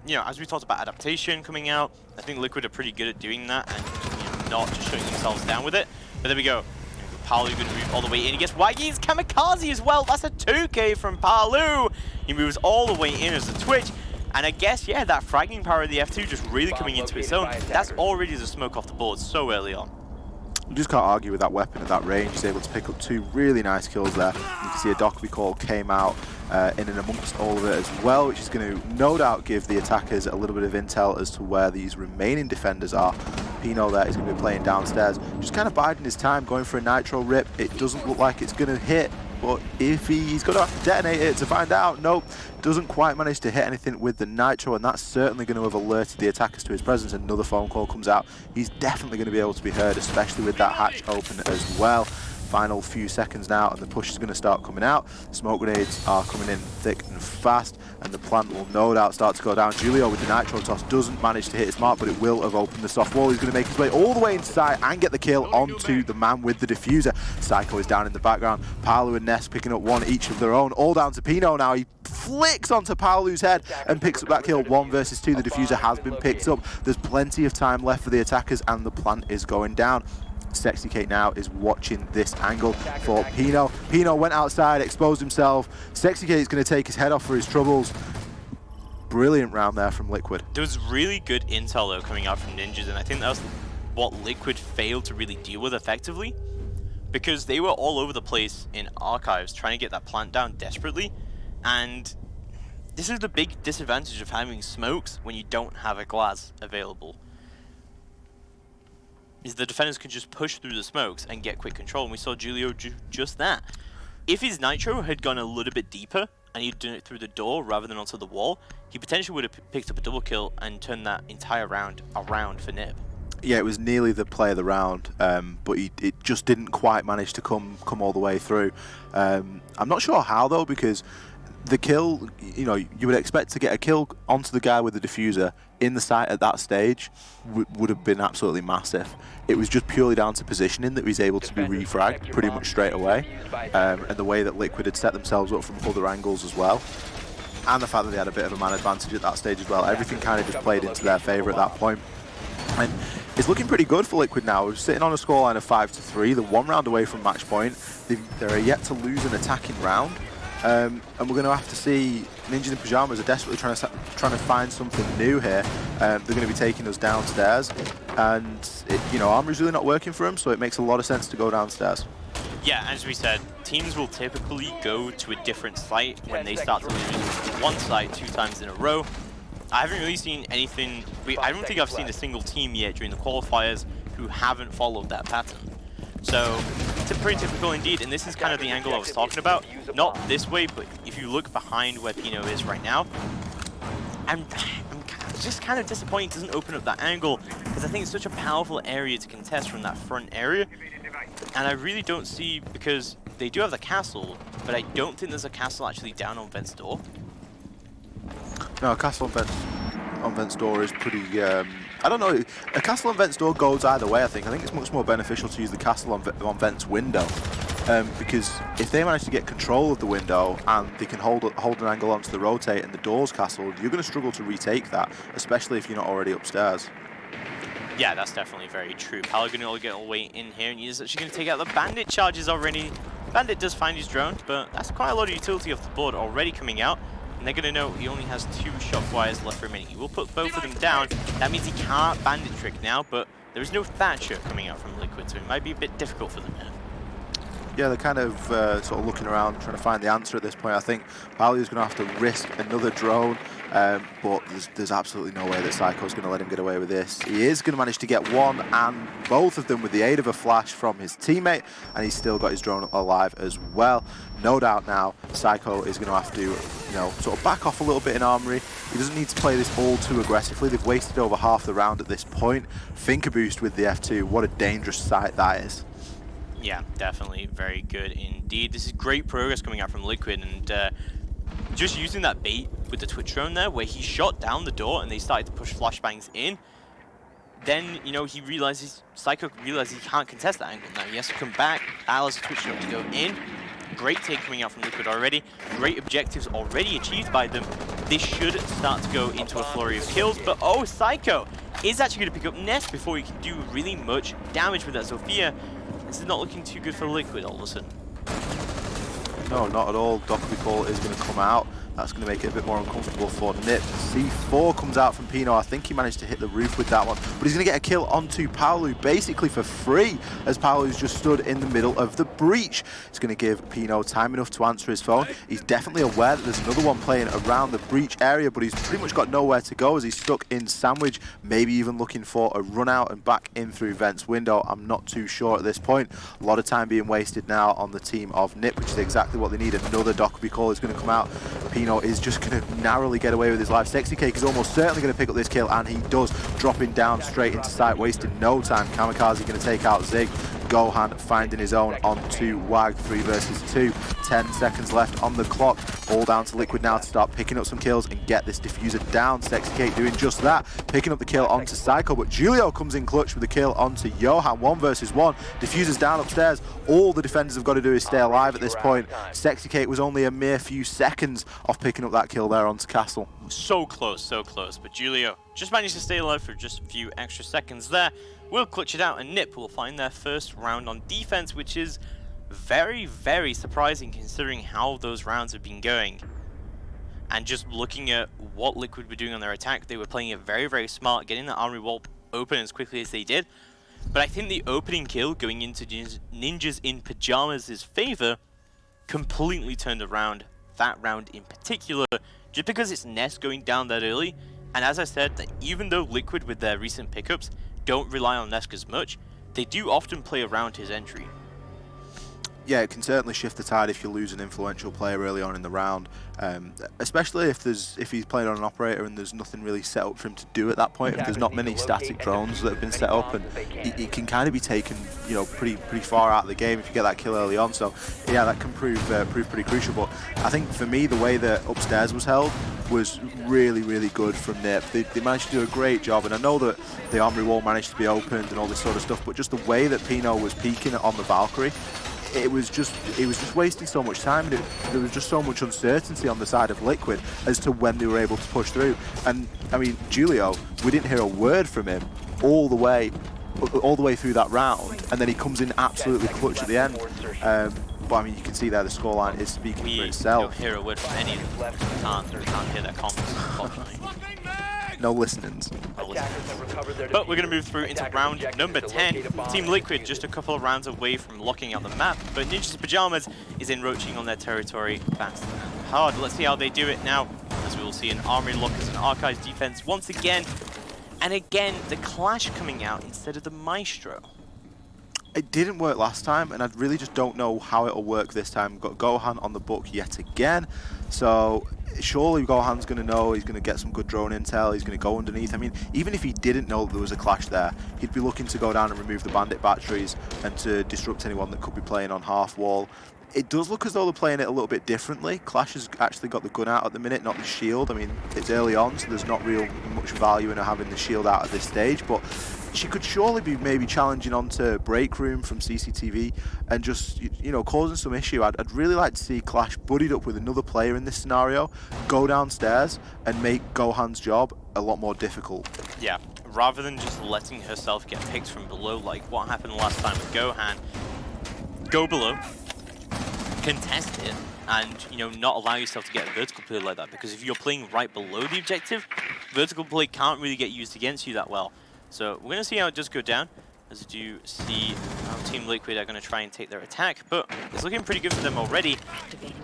you know, as we talked about adaptation coming out, I think Liquid are pretty good at doing that and, you know, not just shutting themselves down with it. But there we go. Palu going to move all the way in. He gets Waggy's Kamikaze as well. That's a 2K from Palu. He moves all the way in as a Twitch. And I guess, yeah, that fragging power of the F2 just really coming into its own. That's already the smoke off the board so early on. You just can't argue with that weapon at that range. He's able to pick up 2 really nice kills there. You can see a Docby call came out in and amongst all of it as well, which is going to no doubt give the attackers a little bit of intel as to where these remaining defenders are. Pino there is going to be playing downstairs, just kind of biding his time, going for a nitro rip. It doesn't look like it's going to hit, but if he's going to have to detonate it to find out, nope, doesn't quite manage to hit anything with the nitro, and that's certainly going to have alerted the attackers to his presence. Another phone call comes out. He's definitely going to be able to be heard, especially with that hatch open as well. Final few seconds now, and the push is going to start coming out. Smoke grenades are coming in thick and fast, and the plant will no doubt start to go down. Julio with the nitro toss doesn't manage to hit his mark, but it will have opened the soft wall. He's going to make his way all the way inside and get the kill onto the man with the diffuser. Psycho is down in the background. Palu and Ness picking up 1 each of their own, all down to Pino now. He flicks onto Palu's head and picks up that kill. 1 versus 2. The diffuser has been picked up. There's plenty of time left for the attackers, and the plant is going down. Sexy Kate now is watching this angle for Pino. Pino went outside, exposed himself. Sexy Kate is going to take his head off for his troubles. Brilliant round there from Liquid. There was really good intel though coming out from Ninjas, and I think that was what Liquid failed to really deal with effectively, because they were all over the place in archives trying to get that plant down desperately, and this is the big disadvantage of having smokes when you don't have a glass available. Is the defenders can just push through the smokes and get quick control, and we saw Julio do just that. If his nitro had gone a little bit deeper and he'd done it through the door rather than onto the wall, he potentially would have picked up a double kill and turned that entire round around for Nib. Yeah, it was nearly the play of the round, but it just didn't quite manage to come all the way through. I'm not sure how though, because the kill, you know, you would expect to get a kill onto the guy with the diffuser in the site at that stage would have been absolutely massive. It was just purely down to positioning that he was able to be refragged pretty much straight away, and the way that Liquid had set themselves up from other angles as well, and the fact that they had a bit of a man advantage at that stage as well. Everything kind of just played into their favour at that point. And it's looking pretty good for Liquid now. We're sitting on a scoreline of 5-3. They're 1 round away from match point. They're yet to lose an attacking round. And we're going to have to see. Ninjas and Pyjamas are desperately trying to find something new here. They're going to be taking us downstairs, and you know, armory's really not working for them, so it makes a lot of sense to go downstairs. Yeah, as we said, teams will typically go to a different site when they start to lose one site 2 times in a row. I haven't really seen anything. I don't think I've seen a single team yet during the qualifiers who haven't followed that pattern. So it's pretty typical indeed, and this is kind of the angle I was talking about. Not this way, but if you look behind where Pino is right now, I'm just kind of disappointed it doesn't open up that angle, because I think it's such a powerful area to contest from that front area. And I really don't see, because they do have the castle, but I don't think there's a castle actually down on Vent's door. No, castle on Vent's door is pretty... I don't know, a castle on Vent's door goes either way, I think. I think it's much more beneficial to use the castle on Vent's window. Because if they manage to get control of the window and they can hold an angle onto the rotate and the door's castle, you're going to struggle to retake that, especially if you're not already upstairs. Yeah, that's definitely very true. Palu going to get away in here, and he's actually going to take out the Bandit charges already. Bandit does find his drone, but that's quite a lot of utility off the board already coming out. and they're going to know he only has 2 shock wires left remaining. He will put both of them down. That means he can't bandit trick now, but there is no Thatcher coming out from Liquid, so it might be a bit difficult for them here. Yeah, they're kind of sort of looking around, trying to find the answer at this point. I think Palu's going to have to risk another drone, but there's absolutely no way that Psycho's going to let him get away with this. He is going to manage to get one and both of them with the aid of a flash from his teammate, and he's still got his drone alive as well. No doubt now, Psycho is going to have to, you know, sort of back off a little bit in Armory. He doesn't need to play this all too aggressively. They've wasted over half the round at this point. Finger boost with the F2, what a dangerous sight that is. Yeah, definitely very good indeed. This is great progress coming out from Liquid, and just using that bait with the Twitch drone there, where he shot down the door and they started to push flashbangs in. Then, you know, Psycho realizes he can't contest that angle now. He has to come back, allows the Twitch drone to go in. Great take coming out from Liquid already. Great objectives already achieved by them. This should start to go into a flurry of kills, but oh, Psycho is actually going to pick up Nest before he can do really much damage with that Sophia. This is not looking too good for Liquid all of a sudden. No, not at all. Dockery Call is going to come out. That's going to make it a bit more uncomfortable for Nip. C4 comes out from Pino. I think he managed to hit the roof with that one. But he's going to get a kill onto Paolu, basically for free, as Paolu's just stood in the middle of the breach. It's going to give Pino time enough to answer his phone. He's definitely aware that there's another one playing around the breach area, but he's pretty much got nowhere to go as he's stuck in Sandwich, maybe even looking for a run out and back in through Vent's window. I'm not too sure at this point. A lot of time being wasted now on the team of Nip, which is exactly what they need. Another Dockery Call is going to come out. Pino is just going to narrowly get away with his life. Sexy Cake is almost certainly going to pick up this kill, and he does, dropping down straight into sight, wasting no time. Kamikaze going to take out Zig. Gohan finding his own onto Wag, 3 versus 2. 10 seconds left on the clock. All down to Liquid now to start picking up some kills and get this diffuser down. Sexy Cake doing just that, picking up the kill onto Psycho, but Julio comes in clutch with the kill onto Johan. 1 versus 1. Diffuser's down upstairs. All the defenders have got to do is stay alive at this point. Sexy Cake was only a mere few seconds off picking up that kill there onto Castle. So close, but Julio just managed to stay alive for just a few extra seconds there. We'll clutch it out, and Nip will find their first round on defense, which is very, very surprising considering how those rounds have been going. And just looking at what Liquid were doing on their attack, they were playing it very, very smart, getting the Armory wall open as quickly as they did. But I think the opening kill going into Ninjas in Pyjamas' favor completely turned around that round in particular, just because it's Nest going down that early. And as I said, that even though Liquid with their recent pickups don't rely on Nesk as much, they do often play around his entry. Yeah, it can certainly shift the tide if you lose an influential player early on in the round, especially if he's playing on an operator and there's nothing really set up for him to do at that point. If there's not many static drones that have been set up, and he can kind of be taken, you know, pretty far out of the game if you get that kill early on. So yeah, that can prove pretty crucial. But I think for me, the way that upstairs was held was really, really good from Nip. They managed to do a great job, and I know that the Armory wall managed to be opened and all this sort of stuff, but just the way that Pino was peeking on the Valkyrie, it was just wasting so much time, and there was just so much uncertainty on the side of Liquid as to when they were able to push through. And I mean, Julio, we didn't hear a word from him all the way through that round, and then he comes in absolutely clutch at the end. But I mean, you can see there the scoreline is speaking for itself. We don't hear a word from any of them. We can't hear their comments, unfortunately. No listenings. But we're going to move through into round number 10. Team Liquid just a couple of rounds away from locking out the map, but Ninjas Pyjamas is encroaching on their territory fast and hard. Let's see how they do it now, as we will see an Armory Lockers and Archives defense once again. And again, the Clash coming out instead of the Maestro. It didn't work last time, and I really just don't know how it'll work this time. We've got Gohan on the book yet again, so surely Gohan's going to know, he's going to get some good drone intel, he's going to go underneath. I mean, even if he didn't know that there was a clash there, he'd be looking to go down and remove the bandit batteries and to disrupt anyone that could be playing on half wall. It does look as though they're playing it a little bit differently. Clash has actually got the gun out at the minute, not the shield. I mean, it's early on, so there's not real much value in having the shield out at this stage, but she could surely be maybe challenging onto Break Room from CCTV and just, you know, causing some issue. I'd really like to see Clash buddied up with another player in this scenario, go downstairs and make Gohan's job a lot more difficult. Yeah, rather than just letting herself get picked from below like what happened last time with Gohan. Go below, contest it, and, you know, not allow yourself to get a vertical play like that, because if you're playing right below the objective, vertical play can't really get used against you that well. So we're going to see how it does go down, as I do see Team Liquid are going to try and take their attack, but it's looking pretty good for them already.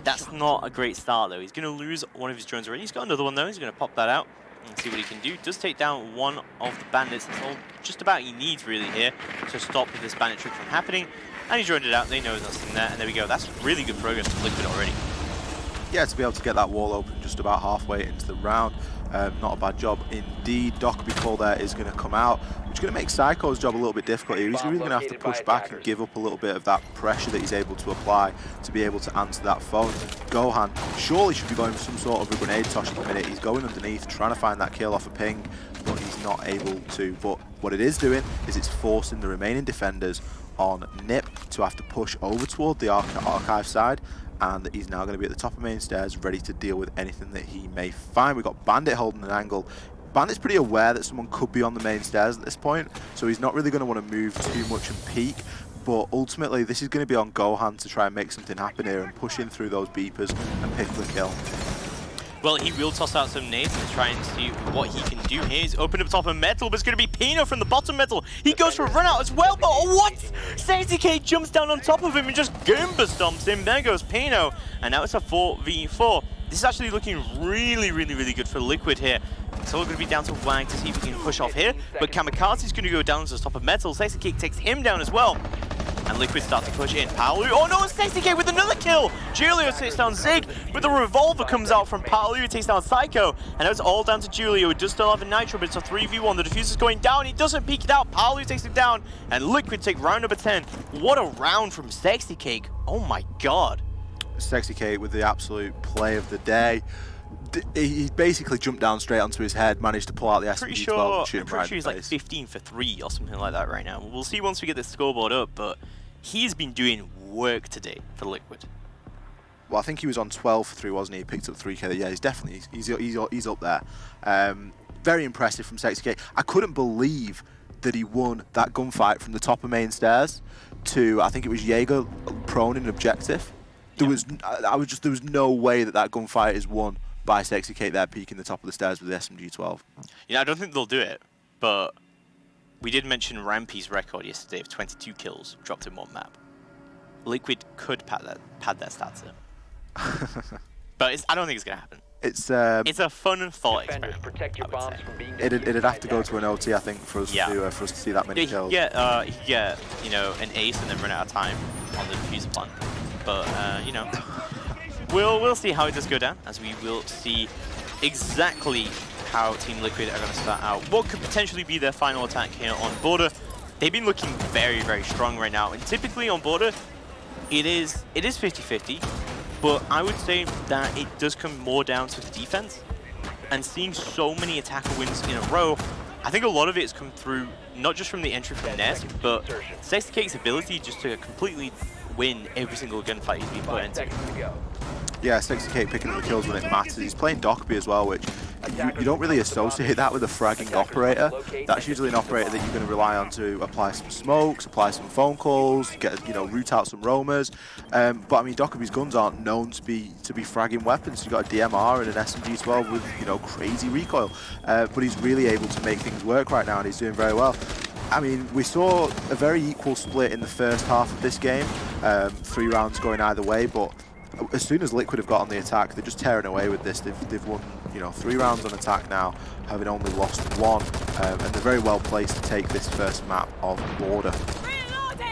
That's not a great start, though. He's going to lose one of his drones already. He's got another one, though. He's going to pop that out and see what he can do. Does take down one of the bandits. That's all just about he needs, really, here to stop this bandit trick from happening. And he's droned it out. They know there's nothing there. And there we go. That's really good progress for Liquid already. Yeah, to be able to get that wall open just about halfway into the round. Not a bad job indeed. Dockerby call there is going to come out, which is going to make Psycho's job a little bit difficult here. He's really going to have to push back and give up a little bit of that pressure that he's able to apply to be able to answer that phone. Gohan surely should be going for some sort of a grenade toss at the minute. He's going underneath, trying to find that kill off a ping, but he's not able to. But what it is doing is it's forcing the remaining defenders on Nip to have to push over toward the archive side, and he's now going to be at the top of main stairs ready to deal with anything that he may find. We've got Bandit holding an angle. Bandit's pretty aware that someone could be on the main stairs at this point, so he's not really going to want to move too much and peek, but ultimately this is going to be on Gohan to try and make something happen here and push in through those beepers and pick the kill. Well, he will toss out some nades to try and see what he can do here. He's opened up top of metal, but it's going to be Pino from the bottom metal. He goes for a run out as well, but what? SexyK jumps down on top of him and just Goomba stomps him. There goes Pino, and now it's a 4v4. This is actually looking really, really, really good for Liquid here. It's all going to be down to Wang to see if he can push off here, but Kamikaze's going to go down to the top of metal. SexyK takes him down as well. And Liquid start to push in. Paolu, oh no, it's SexyK with another kill! Julio takes down Zig, but the revolver comes out from Paolu, who takes down Psycho. And now it's all down to Julio, who does still have a nitro, but it's a 3v1. The diffuser's going down, he doesn't peek it out. Paolu takes him down, and Liquid take round number 10. What a round from SexyK. Oh my god. SexyK with the absolute play of the day. He basically jumped down straight onto his head, managed to pull out the SMG-12 and shoot him right in the face. He's like 15 for 3 or something like that right now. We'll see once we get this scoreboard up, but he's been doing work today for Liquid. Well, I think he was on 12 for 3, wasn't he? He picked up 3k. Yeah, he's definitely he's up there. Very impressive from SexyK. I couldn't believe that he won that gunfight from the top of main stairs to, I think it was Jaeger prone in objective. There was no way that gunfight is won by SexyK there peeking the top of the stairs with the SMG-12. Yeah, I don't think they'll do it, but we did mention Rampy's record yesterday of 22 kills dropped in one map. Liquid could pad their stats up. But I don't think it's going to happen. It's a fun thought experiment. Protect your bombs from being it'd have to go to an OT, I think, for us to see that many kills. Yeah, he get you know, an ace and then run out of time on the diffuser plant. But you know, we'll see how it does go down, as we will see exactly how Team Liquid are going to start out. What could potentially be their final attack here on Border. They've been looking very, very strong right now, and typically on Border, it is 50-50. But I would say that it does come more down to the defense, and seeing so many attacker wins in a row, I think a lot of it has come through not just from the entry from Nest, but SexyK's ability just to completely win every single gunfight he's been put into. Yeah, SexyK picking up the kills when it matters. He's playing Dockerby as well, which you don't really associate that with a fragging operator. That's usually an operator that you're going to rely on to apply some smokes, apply some phone calls, get root out some roamers. But I mean, Dockerby's guns aren't known to be fragging weapons. You've got a DMR and an SMG-12 with crazy recoil, but he's really able to make things work right now, and he's doing very well. I mean, we saw a very equal split in the first half of this game, 3 rounds going either way, but as soon as Liquid have got on the attack, they're just tearing away with this. They've won 3 rounds on attack now, having only lost 1, and they're very well placed to take this first map of Border.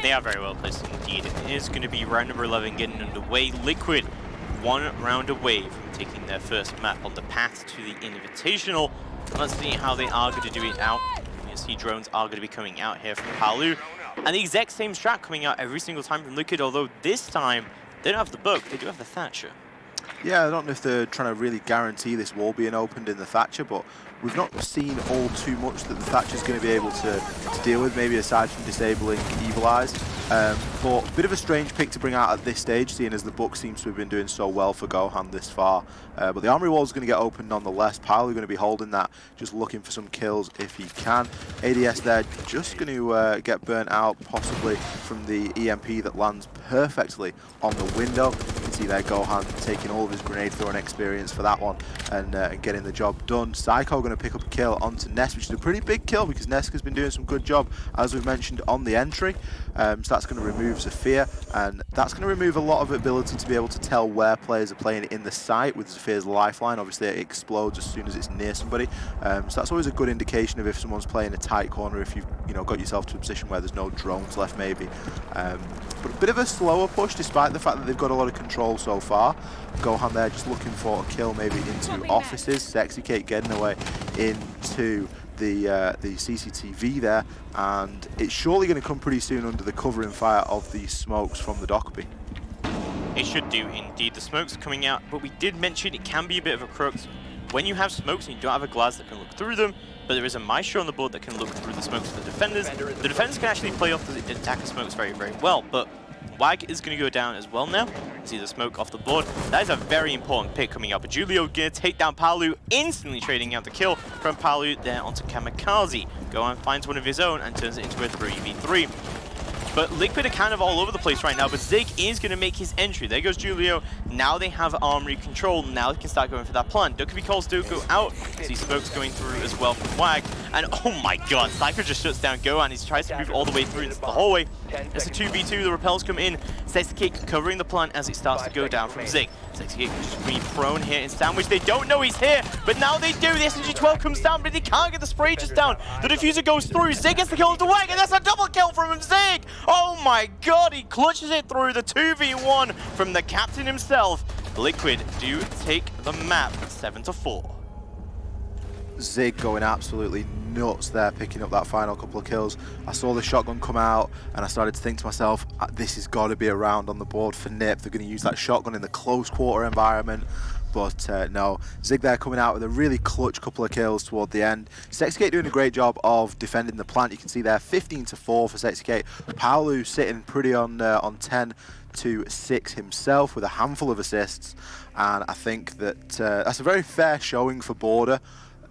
They are very well placed indeed. It is going to be round number 11 getting underway. Liquid 1 round away from taking their first map on the path to the Invitational. Let's see how they are going to do it out. You see drones are going to be coming out here from Paolu, and the exact same strat coming out every single time from Liquid, although this time they don't have the Bug, they do have the Thatcher. Yeah, I don't know if they're trying to really guarantee this wall being opened in the Thatcher, but we've not seen all too much that the Thatcher's going to be able to deal with, maybe aside from disabling Evil Eyes. But a bit of a strange pick to bring out at this stage, seeing as the book seems to have been doing so well for Gohan this far. But the armory wall is going to get opened nonetheless. Paolu going to be holding that, just looking for some kills if he can. ADS there just going to get burnt out, possibly from the EMP that lands perfectly on the window. You can see there Gohan taking all of his grenade throwing experience for that one and getting the job done. Psycho going to pick up a kill onto Nest, which is a pretty big kill because Neska's been doing some good job, as we've mentioned, on the entry. So that's going to remove Zafir, and that's going to remove a lot of ability to be able to tell where players are playing in the site with Zafir's lifeline. Obviously, it explodes as soon as it's near somebody. So that's always a good indication of if someone's playing a tight corner, if you've got yourself to a position where there's no drones left, maybe. But a bit of a slower push, despite the fact that they've got a lot of control so far. Gohan there just looking for a kill, maybe into offices. Sexy Kate getting away into the CCTV there, and it's surely going to come pretty soon under the covering fire of the smokes from the Dockerby. It should do indeed. The smokes are coming out, but we did mention it can be a bit of a crux. When you have smokes and you don't have a glass that can look through them, but there is a maestro on the board that can look through the smokes for the defenders. The defenders can actually play off the attacker smokes very, very well, but Wag is going to go down as well now. See the smoke off the board. That is a very important pick coming up. But Julio going to take down Palu, instantly trading out the kill from Palu there onto Kamikaze. Gohan finds one of his own and turns it into a 3v3. But Liquid are kind of all over the place right now, but Zig is going to make his entry. There goes Julio. Now they have Armory control. Now they can start going for that plan. Dokkaebi calls do go out. See smokes going through as well from Wag. And oh my god, Cypher just shuts down Gohan. He tries to move all the way through into the hallway. It's a 2v2. The repels come in. Sexy Cake covering the plan as it starts to go down from Zig. Sexy Cake just being prone here in sandwich. They don't know he's here, but now they do. The SMG-12 comes down, but he can't get the spray just down. The diffuser goes through. Zig gets the kill into Wag, and that's a double kill from him. Zig! Oh my god, he clutches it through the 2v1 from the captain himself. Liquid do take the map 7-4. Zig going absolutely nuts there, picking up that final couple of kills. I saw the shotgun come out and I started to think to myself, this has got to be a round on the board for Nip. They're going to use that shotgun in the close quarter environment. But no, Zig there coming out with a really clutch couple of kills toward the end. Sexy Kate doing a great job of defending the plant. You can see there 15-4 for Sexy Kate. Paolu sitting pretty on 10-6 himself with a handful of assists. And I think that that's a very fair showing for Border.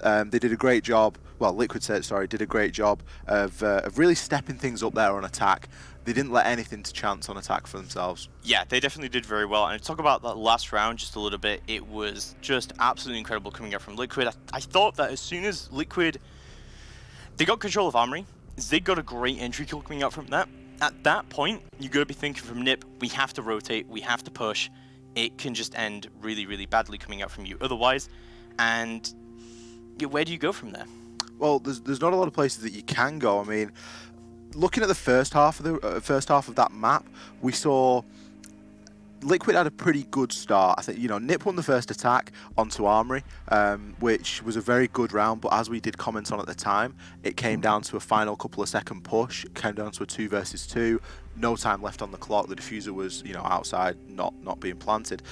They did a great job, well, Liquid said, sorry, did a great job of really stepping things up there on attack. They didn't let anything to chance on attack for themselves. Yeah, they definitely did very well. And to talk about that last round just a little bit, it was just absolutely incredible coming up from Liquid. I thought that as soon as Liquid, they got control of Armory, Zig got a great entry kill coming out from that. At that point, you got to be thinking from Nip, we have to rotate, we have to push. It can just end really, really badly coming out from you otherwise. And yeah, where do you go from there? Well, there's not a lot of places that you can go. I mean, looking at the first half of that map, we saw Liquid had a pretty good start. I think, you know, Nip won the first attack onto Armory, which was a very good round, but as we did comment on at the time, it came down to a final couple of second push. It came down to a 2 versus 2. No time left on the clock. The diffuser was, you know, outside, not being planted.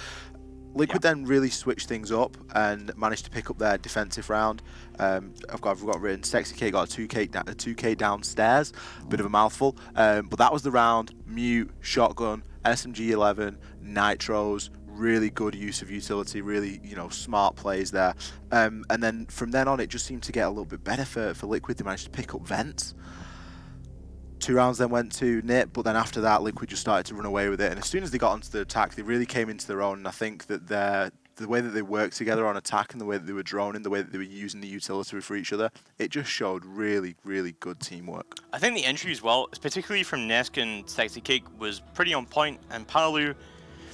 Liquid then really switched things up and managed to pick up their defensive round. I've got written, Sexy K got a 2K downstairs, bit of a mouthful, but that was the round. Mute, shotgun, SMG-11, nitros, really good use of utility, really, you know, smart plays there. And then from then on, it just seemed to get a little bit better for Liquid. They managed to pick up vents. 2 rounds then went to Nip, but then after that, Liquid just started to run away with it. And as soon as they got onto the attack, they really came into their own. And I think that the way that they worked together on attack and the way that they were droning, the way that they were using the utility for each other, it just showed really, really good teamwork. I think the entry as well, particularly from Nesk and Sexy Cake, was pretty on point. And Palu,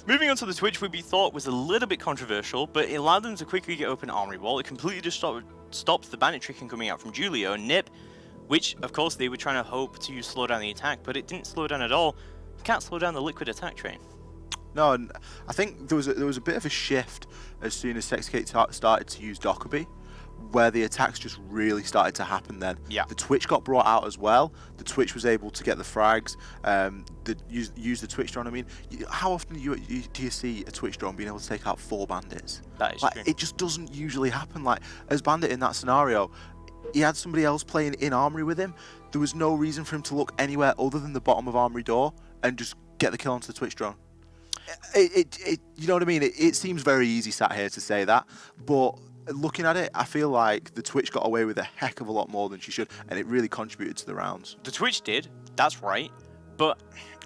moving on to the Twitch, we thought was a little bit controversial, but it allowed them to quickly get open Armory Wall. It completely just stopped the bandit tricking coming out from Julio and Nip, which, of course, they were trying to hope to slow down the attack, but it didn't slow down at all. You can't slow down the Liquid attack train. No, and I think there was a bit of a shift as soon as Sexy Kate started to use Dokkaebi, where the attacks just really started to happen then. Yeah. The Twitch got brought out as well. The Twitch was able to get the frags, use the Twitch drone. I mean, how often do you see a Twitch drone being able to take out 4 bandits? That is like, true. It just doesn't usually happen. Like, as Bandit in that scenario, he had somebody else playing in Armory with him. There was no reason for him to look anywhere other than the bottom of Armory door and just get the kill onto the Twitch drone. You know what I mean? It seems very easy sat here to say that, but looking at it, I feel like the Twitch got away with a heck of a lot more than she should, and it really contributed to the rounds. The Twitch did, that's right, but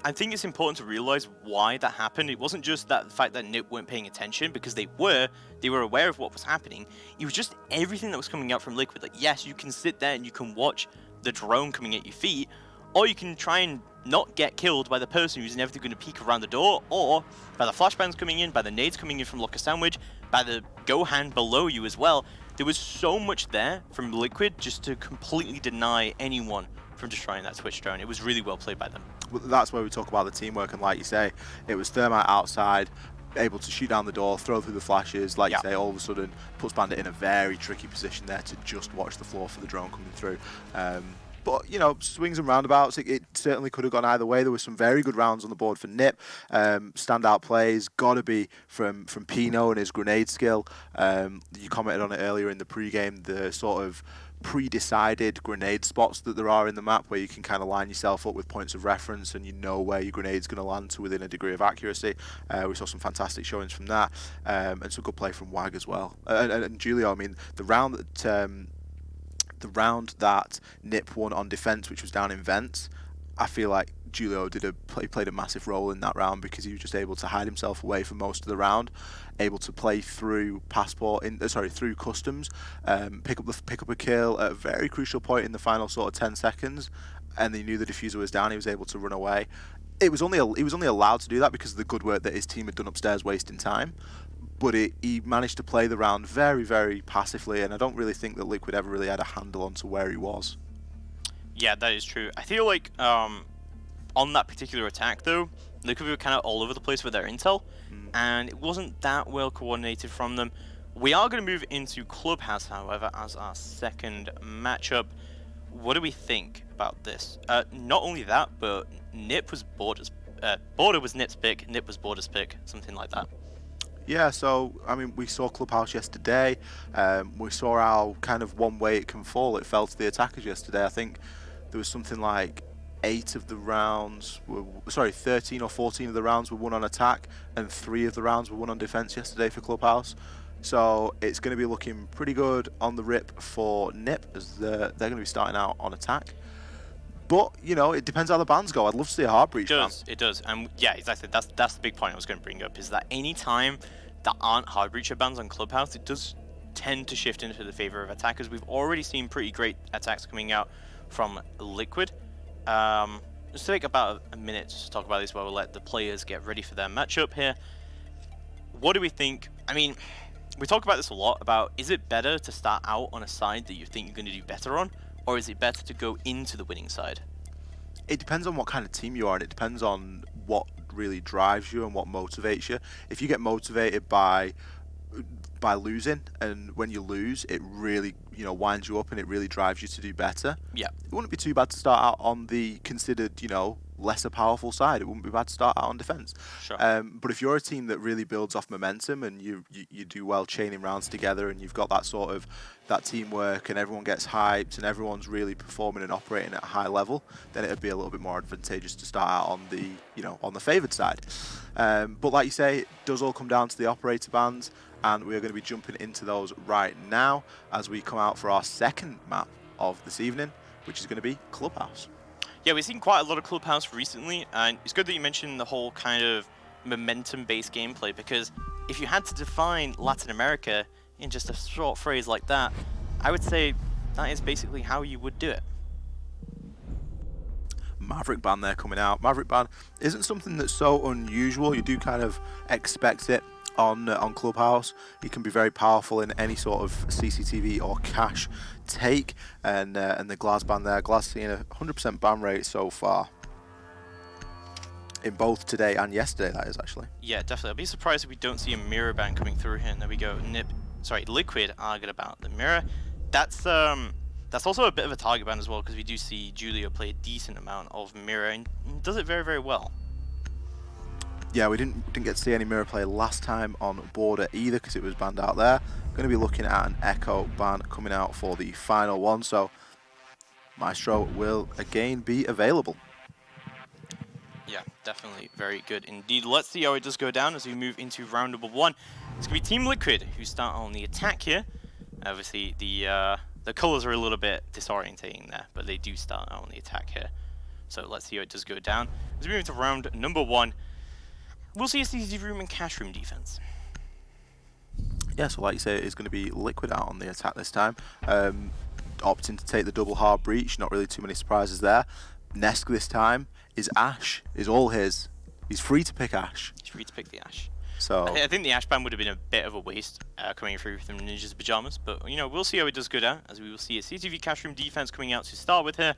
I think it's important to realize why that happened. It wasn't just that the fact that NIP weren't paying attention, because they were aware of what was happening. It was just everything that was coming out from Liquid. Like, yes, you can sit there and you can watch the drone coming at your feet, or you can try and not get killed by the person who's inevitably going to peek around the door, or by the flashbangs coming in, by the nades coming in from Locker Sandwich, by the Gohan below you as well. There was so much there from Liquid just to completely deny anyone from destroying that Twitch drone. It was really well played by them. Well, that's where we talk about the teamwork, and like you say, it was Thermite outside, able to shoot down the door, throw through the flashes, like you say, all of a sudden puts Bandit in a very tricky position there to just watch the floor for the drone coming through. But, you know, swings and roundabouts, it certainly could have gone either way. There were some very good rounds on the board for NIP. Standout plays, got to be from Pino and his grenade skill. You commented on it earlier in the pregame, the sort of pre-decided grenade spots that there are in the map where you can kind of line yourself up with points of reference and you know where your grenade's going to land to within a degree of accuracy. We saw some fantastic showings from that, and some good play from WAG as well. And Julio, I mean, the round that NIP won on defense, which was down in vents, I feel like Julio played a massive role in that round because he was just able to hide himself away for most of the round, able to play through through customs, pick up a kill at a very crucial point in the final sort of 10 seconds, and he knew the diffuser was down. He was able to run away. He was only allowed to do that because of the good work that his team had done upstairs, wasting time. But he managed to play the round very, very passively, and I don't really think that Liquid ever really had a handle onto where he was. Yeah, that is true. I feel like on that particular attack, though, Liquid were kind of all over the place with their intel, and it wasn't that well coordinated from them. We are going to move into Clubhouse, however, as our second matchup. What do we think about this? Not only that, but NIP was Border was NIP's pick, NIP was Border's pick, something like that. Yeah, so, I mean, we saw Clubhouse yesterday. We saw how kind of one way it can fall. It fell to the attackers yesterday. I think there was something like 13 or 14 of the rounds were won on attack, and 3 of the rounds were won on defense yesterday for Clubhouse. So it's going to be looking pretty good on the rip for NIP, as they're going to be starting out on attack. But, you know, it depends how the bans go. I'd love to see a hard breach ban. It does. And yeah, exactly. That's the big point I was going to bring up, is that any time that aren't hard breacher bans on Clubhouse, it does tend to shift into the favor of attackers. We've already seen pretty great attacks coming out from Liquid. Let's take about a minute to talk about this while we'll let the players get ready for their matchup here. What do we think? I mean, we talk about this a lot, about is it better to start out on a side that you think you're going to do better on, or is it better to go into the winning side? It depends on what kind of team you are, and it depends on what really drives you and what motivates you. If you get motivated by losing, and when you lose, it really, you know, winds you up and it really drives you to do better. Yeah. It wouldn't be too bad to start out on the considered, you know, lesser powerful side. It wouldn't be bad to start out on defense. Sure. But if you're a team that really builds off momentum and you do well chaining rounds together, and you've got that sort of that teamwork and everyone gets hyped and everyone's really performing and operating at a high level, then it would be a little bit more advantageous to start out on the, you know, on the favoured side. But like you say, it does all come down to the operator bans, and we are going to be jumping into those right now as we come out for our second map of this evening, which is going to be Clubhouse. Yeah, we've seen quite a lot of Clubhouse recently, and it's good that you mentioned the whole kind of momentum-based gameplay, because if you had to define Latin America in just a short phrase like that, I would say that is basically how you would do it. Maverick ban there coming out. Maverick ban isn't something that's so unusual. You do kind of expect it on Clubhouse. He can be very powerful in any sort of CCTV or cache take, and the Glass ban there. Glass seeing a 100% ban rate so far in both today and yesterday. That is actually. Yeah, definitely. I'll be surprised if we don't see a mirror ban coming through here. And there we go. Liquid are good about the mirror. That's also a bit of a target ban as well, because we do see Julio play a decent amount of mirror and does it very, very well. Yeah, we didn't get to see any mirror play last time on Border either, because it was banned out there. Going to be looking at an Echo ban coming out for the final one, so Maestro will again be available. Yeah, definitely very good indeed. Let's see how it does go down as we move into round number 1. It's going to be Team Liquid who start on the attack here. Obviously, the colors are a little bit disorientating there, but they do start out on the attack here. So let's see how it does go down. As we move to round number 1, we'll see a CCTV room and cash room defense. Yeah, so like you say, it's going to be Liquid out on the attack this time. Opting to take the double hard breach, not really too many surprises there. Nesk this time is Ash, is all his. He's free to pick Ash. He's free to pick the Ash. So I think the Ash ban would have been a bit of a waste coming through from Ninja's Pyjamas, but you know, we'll see how it does go down, as we will see a CCTV cash room defense coming out to start with here.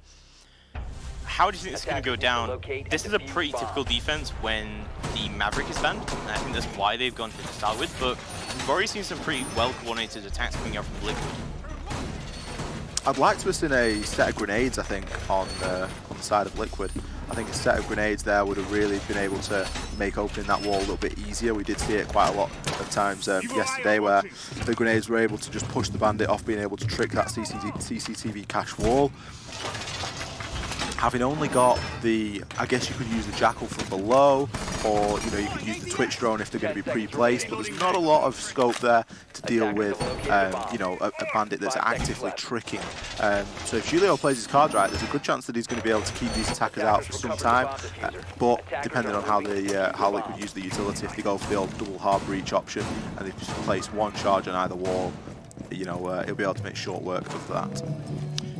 How do you think this is going to go down? This is a pretty typical defense when the Maverick is banned, and I think that's why they've gone to start with, but we've already seen some pretty well-coordinated attacks coming out from Liquid. I'd like to have seen a set of grenades, I think, on the side of Liquid. I think a set of grenades there would have really been able to make opening that wall a little bit easier. We did see it quite a lot of times yesterday where the grenades were able to just push the bandit off being able to trick that CCTV cache wall. Having only got the, I guess you could use the Jackal from below, or you know, you could use the Twitch drone if they're going to be pre-placed, but there's not a lot of scope there to deal with, you know, a bandit that's actively tricking. So if Julio plays his cards right, there's a good chance that he's going to be able to keep these attackers out for some time, but depending on how Liquid use the utility, if they go for the old double hard breach option and they just place one charge on either wall, you know, he'll be able to make short work of that.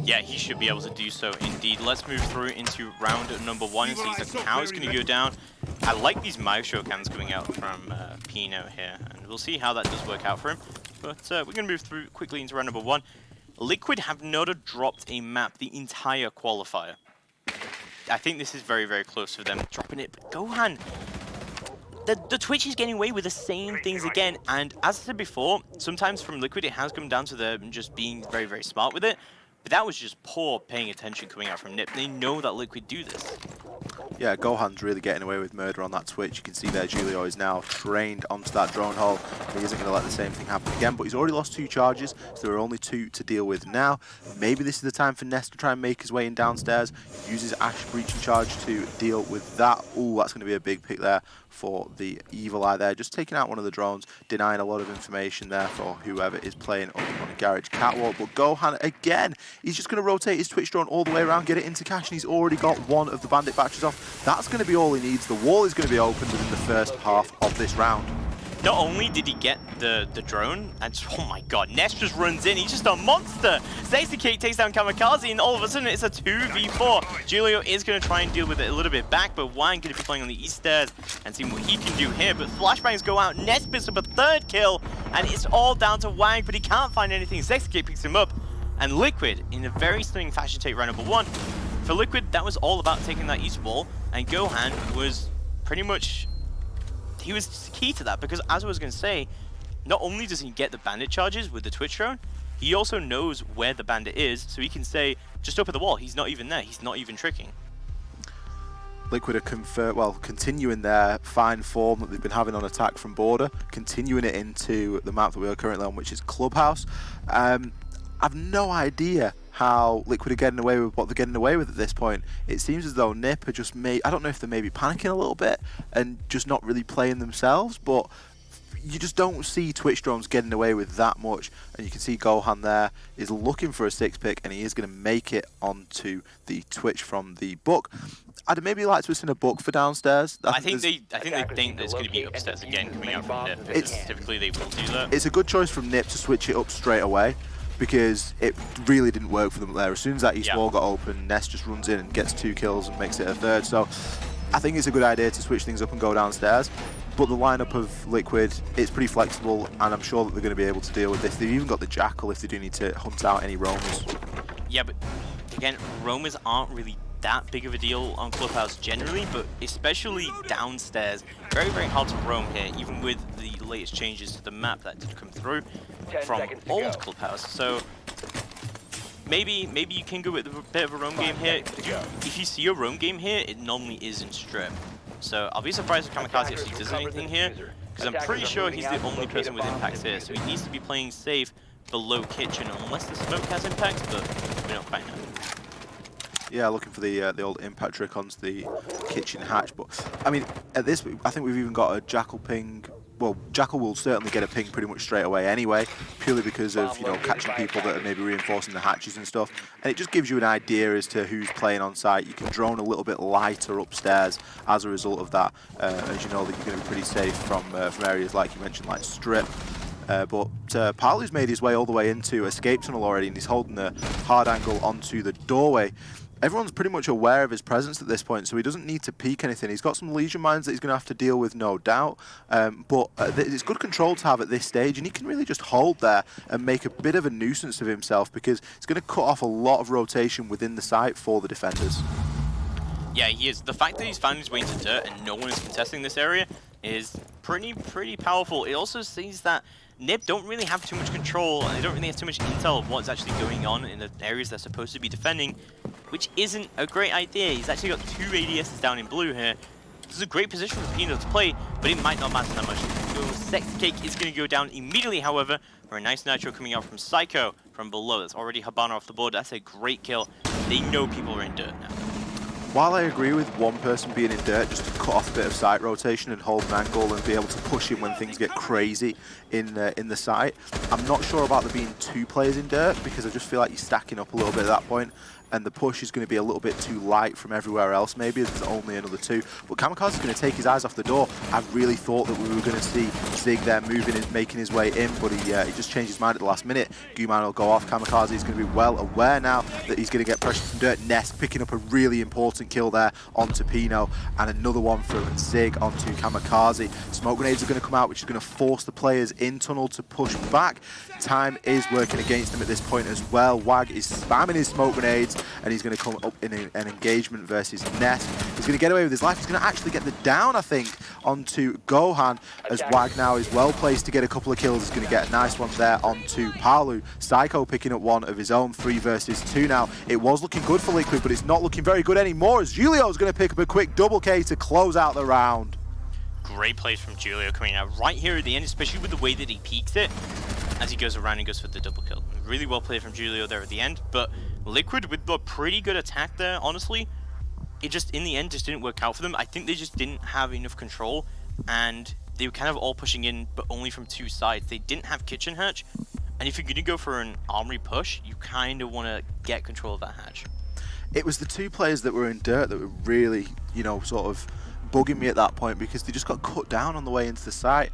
Yeah, he should be able to do so indeed. Let's move through into round number 1 and see exactly how it's going to go down. I like these Maestro cans coming out from Pino here, and we'll see how that does work out for him. But we're going to move through quickly into round number 1. Liquid have not dropped a map the entire qualifier. I think this is very, very close for them dropping it, but Gohan, the Twitch is getting away with the same things again, and as I said before, sometimes from Liquid it has come down to them just being very, very smart with it. But that was just poor paying attention coming out from Nip. They know that Liquid do this. Yeah, Gohan's really getting away with murder on that Twitch. You can see there Julio is now trained onto that drone hole. He isn't going to let the same thing happen again, but he's already lost 2 charges, so there are only 2 to deal with now. Maybe this is the time for Nest to try and make his way in downstairs. He uses Ash breaching charge to deal with that. Ooh, that's going to be a big pick there for the Evil Eye there. Just taking out one of the drones, denying a lot of information there for whoever is playing up on a garage catwalk. But Gohan, again, he's just going to rotate his Twitch drone all the way around, get it into cache, and he's already got one of the bandit batches off. That's going to be all he needs. The wall is going to be opened within the first half of this round. Not only did he get the drone, and oh my god, Nest just runs in, he's just a monster! Zexicate takes down Kamikaze, and all of a sudden it's a 2v4. Julio is going to try and deal with it a little bit back, but Wang going to be playing on the east stairs and seeing what he can do here. But flashbangs go out, Nest picks up a 3rd kill, and it's all down to Wang, but he can't find anything. Zexicate picks him up, and Liquid, in a very stunning fashion, take round number 1. For Liquid, that was all about taking that east wall, and Gohan was pretty much... he was key to that, because as I was going to say, not only does he get the bandit charges with the Twitch drone, he also knows where the bandit is, so he can say, just open the wall, he's not even there, he's not even tricking. Liquid are continuing their fine form that they've been having on attack from border, continuing it into the map that we are currently on, which is Clubhouse. I've no idea how Liquid are getting away with what they're getting away with at this point. It seems as though Nip are just I don't know if they're maybe panicking a little bit and just not really playing themselves, but you just don't see Twitch drones getting away with that much. And you can see Gohan there is looking for a 6 pick, and he is going to make it onto the Twitch from the book. I'd maybe like to have seen a book for downstairs. I think they think there's going to be upstairs again coming out from Nip, because typically they will do that. It's a good choice from Nip to switch it up straight away, because it really didn't work for them there. As soon as that east wall got open, Nest just runs in and gets 2 kills and makes it a 3rd. So I think it's a good idea to switch things up and go downstairs. But the lineup of Liquid, it's pretty flexible, and I'm sure that they're going to be able to deal with this. They've even got the Jackal if they do need to hunt out any roamers. Yeah, but again, roamers aren't really that big of a deal on Clubhouse generally, but especially downstairs, very, very hard to roam here, even with the latest changes to the map that did come through from old Clubhouse. So maybe you can go with a bit of a roam game here. If you see a roam game here, it normally is in strip. So I'll be surprised if Kamikaze actually does anything here, because I'm pretty sure he's the only person with impacts here, so he needs to be playing safe below kitchen, unless the smoke has impacts, but we don't quite know. Yeah, looking for the old impact trick onto the kitchen hatch. But I mean, at this, I think we've even got a Jackal ping well, Jackal will certainly get a ping pretty much straight away anyway, purely because of, you know, catching people that are maybe reinforcing the hatches and stuff. And it just gives you an idea as to who's playing on site. You can drone a little bit lighter upstairs as a result of that, as you know that you're going to be pretty safe from areas like you mentioned, like Strip. But Palu's made his way all the way into Escape Tunnel already, and he's holding a hard angle onto the doorway. Everyone's pretty much aware of his presence at this point, so he doesn't need to peek anything. He's got some Legion mines that he's going to have to deal with, no doubt. But it's good control to have at this stage, and he can really just hold there and make a bit of a nuisance of himself, because it's going to cut off a lot of rotation within the site for the defenders. Yeah, he is. The fact that he's found his way into dirt and no one is contesting this area is pretty powerful. It also sees that Nib don't really have too much control, and they don't really have too much intel of what's actually going on in the areas they're supposed to be defending, which isn't a great idea. He's actually got 2 ADSs down in blue here. This is a great position for Pino to play, but it might not matter that much. So Sexy Cake is going to go down immediately, however, for a nice nitro coming out from Psycho from below. That's already Habana off the board. That's a great kill. They know people are in dirt now. While I agree with one person being in dirt just to cut off a bit of site rotation and hold an angle and be able to push him when things get crazy in the site, I'm not sure about there being 2 players in dirt, because I just feel like you're stacking up a little bit at that point, and the push is going to be a little bit too light from everywhere else maybe, as there's only another 2. But Kamikaze is going to take his eyes off the door. I really thought that we were going to see Zig there moving and making his way in, but he just changed his mind at the last minute. Guman will go off. Kamikaze is going to be well aware now that he's going to get pressure from dirt. Nesk picking up a really important kill there onto Pino, and another one from Zig onto Kamikaze. Smoke grenades are going to come out, which is going to force the players in tunnel to push back. Time is working against him at this point as well. Wag is spamming his smoke grenades, and he's going to come up in an engagement versus Nest. He's going to get away with his life. He's going to actually get the down, I think, onto Gohan, as Wag now is well placed to get a couple of kills. He's going to get a nice one there onto Palu. Psycho picking up one of his own. 3 versus 2 now. It was looking good for Liquid, but it's not looking very good anymore, as Julio's going to pick up a quick double K to close out the round. Great plays from Julio coming out right here at the end, especially with the way that he peeks it as he goes around and goes for the double kill. Really well played from Julio there at the end, but Liquid with a pretty good attack there, honestly. It just, in the end, just didn't work out for them. I think they just didn't have enough control, and they were kind of all pushing in, but only from 2 sides. They didn't have kitchen hatch, and if you're going to go for an armory push, you kind of want to get control of that hatch. It was the 2 players that were in dirt that were really, you know, sort of bugging me at that point, because they just got cut down on the way into the site.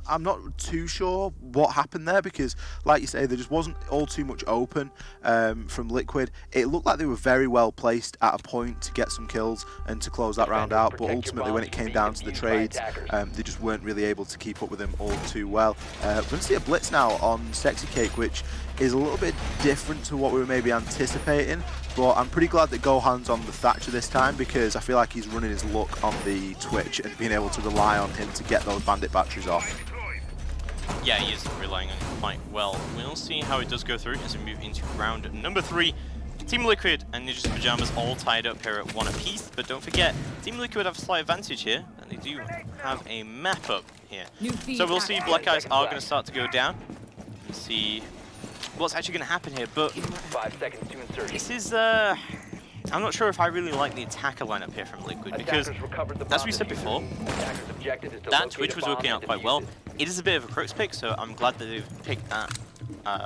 I'm not too sure what happened there, because, like you say, there just wasn't all too much open from Liquid. It looked like they were very well placed at a point to get some kills and to close that round out, but ultimately when it came down to the trades, they just weren't really able to keep up with them all too well. We're going to see a blitz now on Sexy Cake, which is a little bit different to what we were maybe anticipating, but I'm pretty glad that Gohan's on the Thatcher this time, because I feel like he's running his luck on the Twitch and being able to rely on him to get those bandit batteries off. Yeah, he is relying on it quite well. We'll see how it does go through as we move into round number 3. Team Liquid and Ninja's Pyjamas all tied up here at 1 apiece, but don't forget, Team Liquid have a slight advantage here, and they do have a map up here. So we'll see Black Eyes are going to start to go down and see what's actually going to happen here, but 5 seconds to insert. this is, I'm not sure if I really like the attacker lineup here from Liquid, because, as we said before, that Twitch was working out quite well. It is a bit of a crux pick, so I'm glad that they've picked that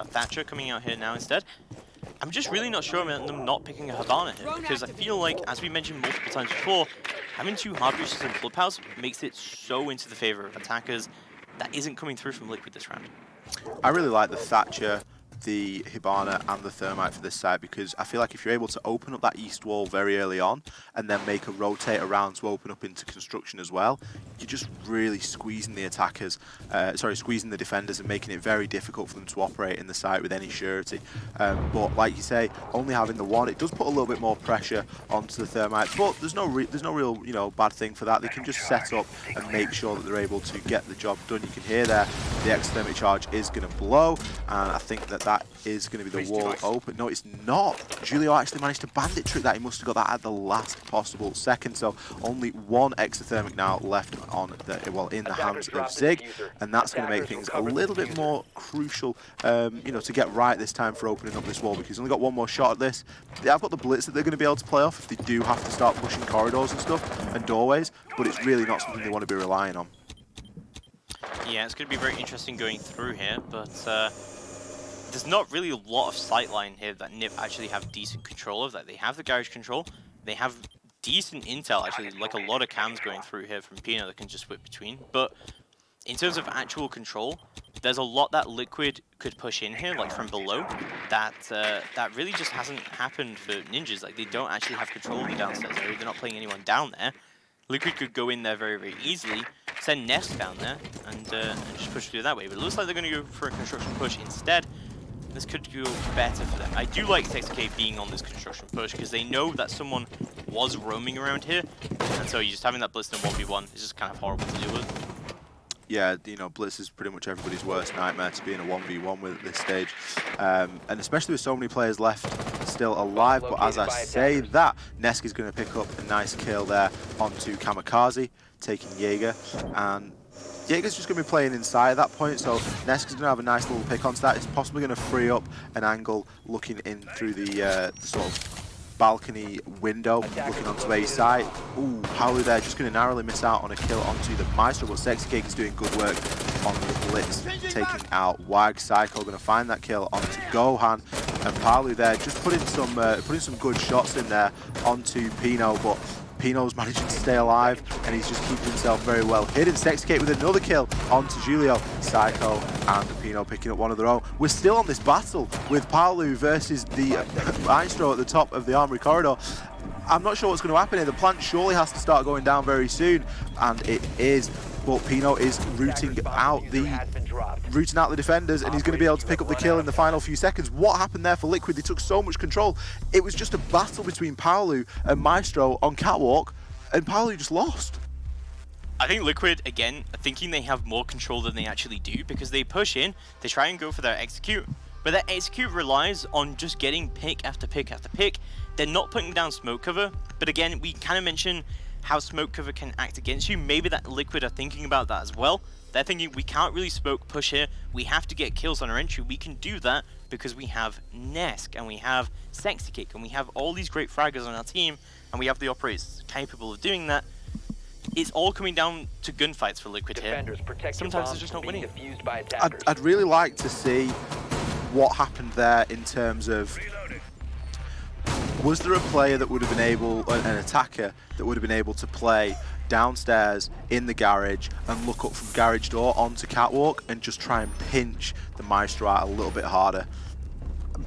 Thatcher coming out here now instead. I'm just really not sure about them not picking a Habana here, because I feel like, as we mentioned multiple times before, having 2 hard breaches and Clubhouse makes it so into the favor of attackers. That isn't coming through from Liquid this round. I really like the Thatcher, the Hibana and the Thermite for this side, because I feel like if you're able to open up that east wall very early on and then make a rotate around to open up into construction as well, you're just really squeezing the attackers, squeezing the defenders and making it very difficult for them to operate in the site with any surety. But like you say, only having the 1, it does put a little bit more pressure onto the Thermite, but there's no real, you know, bad thing for that. They can just set up and make sure that they're able to get the job done. You can hear there the exothermic charge is going to blow, and I think that is going to be the wall open. No, it's not. Julio actually managed to bandit trick that. He must have got that at the last possible second. So only 1 exothermic now left on in the hands of Zig, and that's going to make things a little bit more crucial, you know, to get right this time for opening up this wall, because he's only got 1 more shot at this. I've got the blitz that they're going to be able to play off if they do have to start pushing corridors and stuff and doorways, but it's really not something they want to be relying on. Yeah, it's going to be very interesting going through here, but there's not really a lot of sightline here that NIP actually have decent control of. That they have the garage control, they have decent intel actually, like a lot of cams going through here from Pino that can just whip between. But in terms of actual control, there's a lot that Liquid could push in here, like from below, that that really just hasn't happened for Ninjas. Like they don't actually have control of the downstairs area. They're not playing anyone down there. Liquid could go in there very, very easily, send Nest down there, and just push through that way. But it looks like they're going to go for a construction push instead. This could go better for them. I do like TextK being on this construction push because they know that someone was roaming around here, and so just having that Blitz in 1v1 is just kind of horrible to deal with. Yeah, you know, Blitz is pretty much everybody's worst nightmare to be in a 1v1 with at this stage. And especially with so many players left still alive. But as I say that, Neski's going to pick up a nice kill there onto Kamikaze, taking Jaeger. And Jaeger's just going to be playing inside at that point, so Neski's going to have a nice little pick onto that. It's possibly going to free up an angle looking in through the sort of balcony window, looking onto A side. Ooh, Paolu there just going to narrowly miss out on a kill onto the Maestro, but Sexy Cake is doing good work on the Blitz, taking out Wag. Psycho going to find that kill onto Gohan, and Paolu there just putting some good shots in there onto Pino, but Pino's managing to stay alive, and he's just keeping himself very well hidden. Sexy Cake with another kill onto Julio. Psycho and Pino picking up one of their own. We're still on this battle with Paolu versus the Maestro at the top of the Armory corridor. I'm not sure what's going to happen here. The plant surely has to start going down very soon, and it is. But Pino is rooting out the defenders, and he's going to be able to pick up the kill in the final few seconds. What happened there for Liquid? They took so much control. It was just a battle between Paolu and Maestro on Catwalk, and Paolu just lost. I think Liquid, again, are thinking they have more control than they actually do, because they push in, they try and go for their execute, but their execute relies on just getting pick after pick after pick. They're not putting down smoke cover, but again, we kind of mentioned how smoke cover can act against you. Maybe that Liquid are thinking about that as well. They're thinking, we can't really smoke push here, we have to get kills on our entry. We can do that because we have Nesk, and we have Sexy Cake, and we have all these great fraggers on our team, and we have the operators capable of doing that. It's all coming down to gunfights for Liquid here. Sometimes they're just not winning. I'd really like to see what happened there in terms of, was there a player that would have been able, an attacker that would have been able to play downstairs in the garage and look up from garage door onto Catwalk and just try and pinch the Maestro out a little bit harder?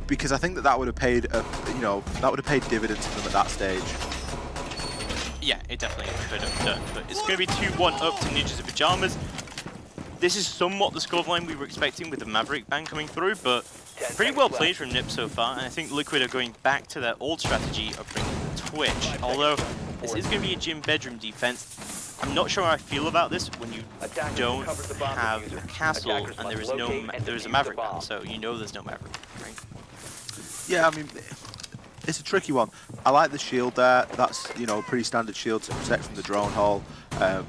Because I think that would have paid, that would have paid dividends for them at that stage. Yeah, it definitely could have done, but it's going to be 2-1 up to Ninjas and Pyjamas. This is somewhat the scoreline we were expecting with the Maverick ban coming through, but pretty well played from NIP so far, and I think Liquid are going back to their old strategy of bringing the Twitch. Although this is going to be a gym bedroom defense, I'm not sure how I feel about this when you don't have a castle and there is a Maverick ban, so you know there's no Maverick, right? Yeah, I mean, it's a tricky one. I like the shield there. That's, you know, a pretty standard shield to protect from the drone hole.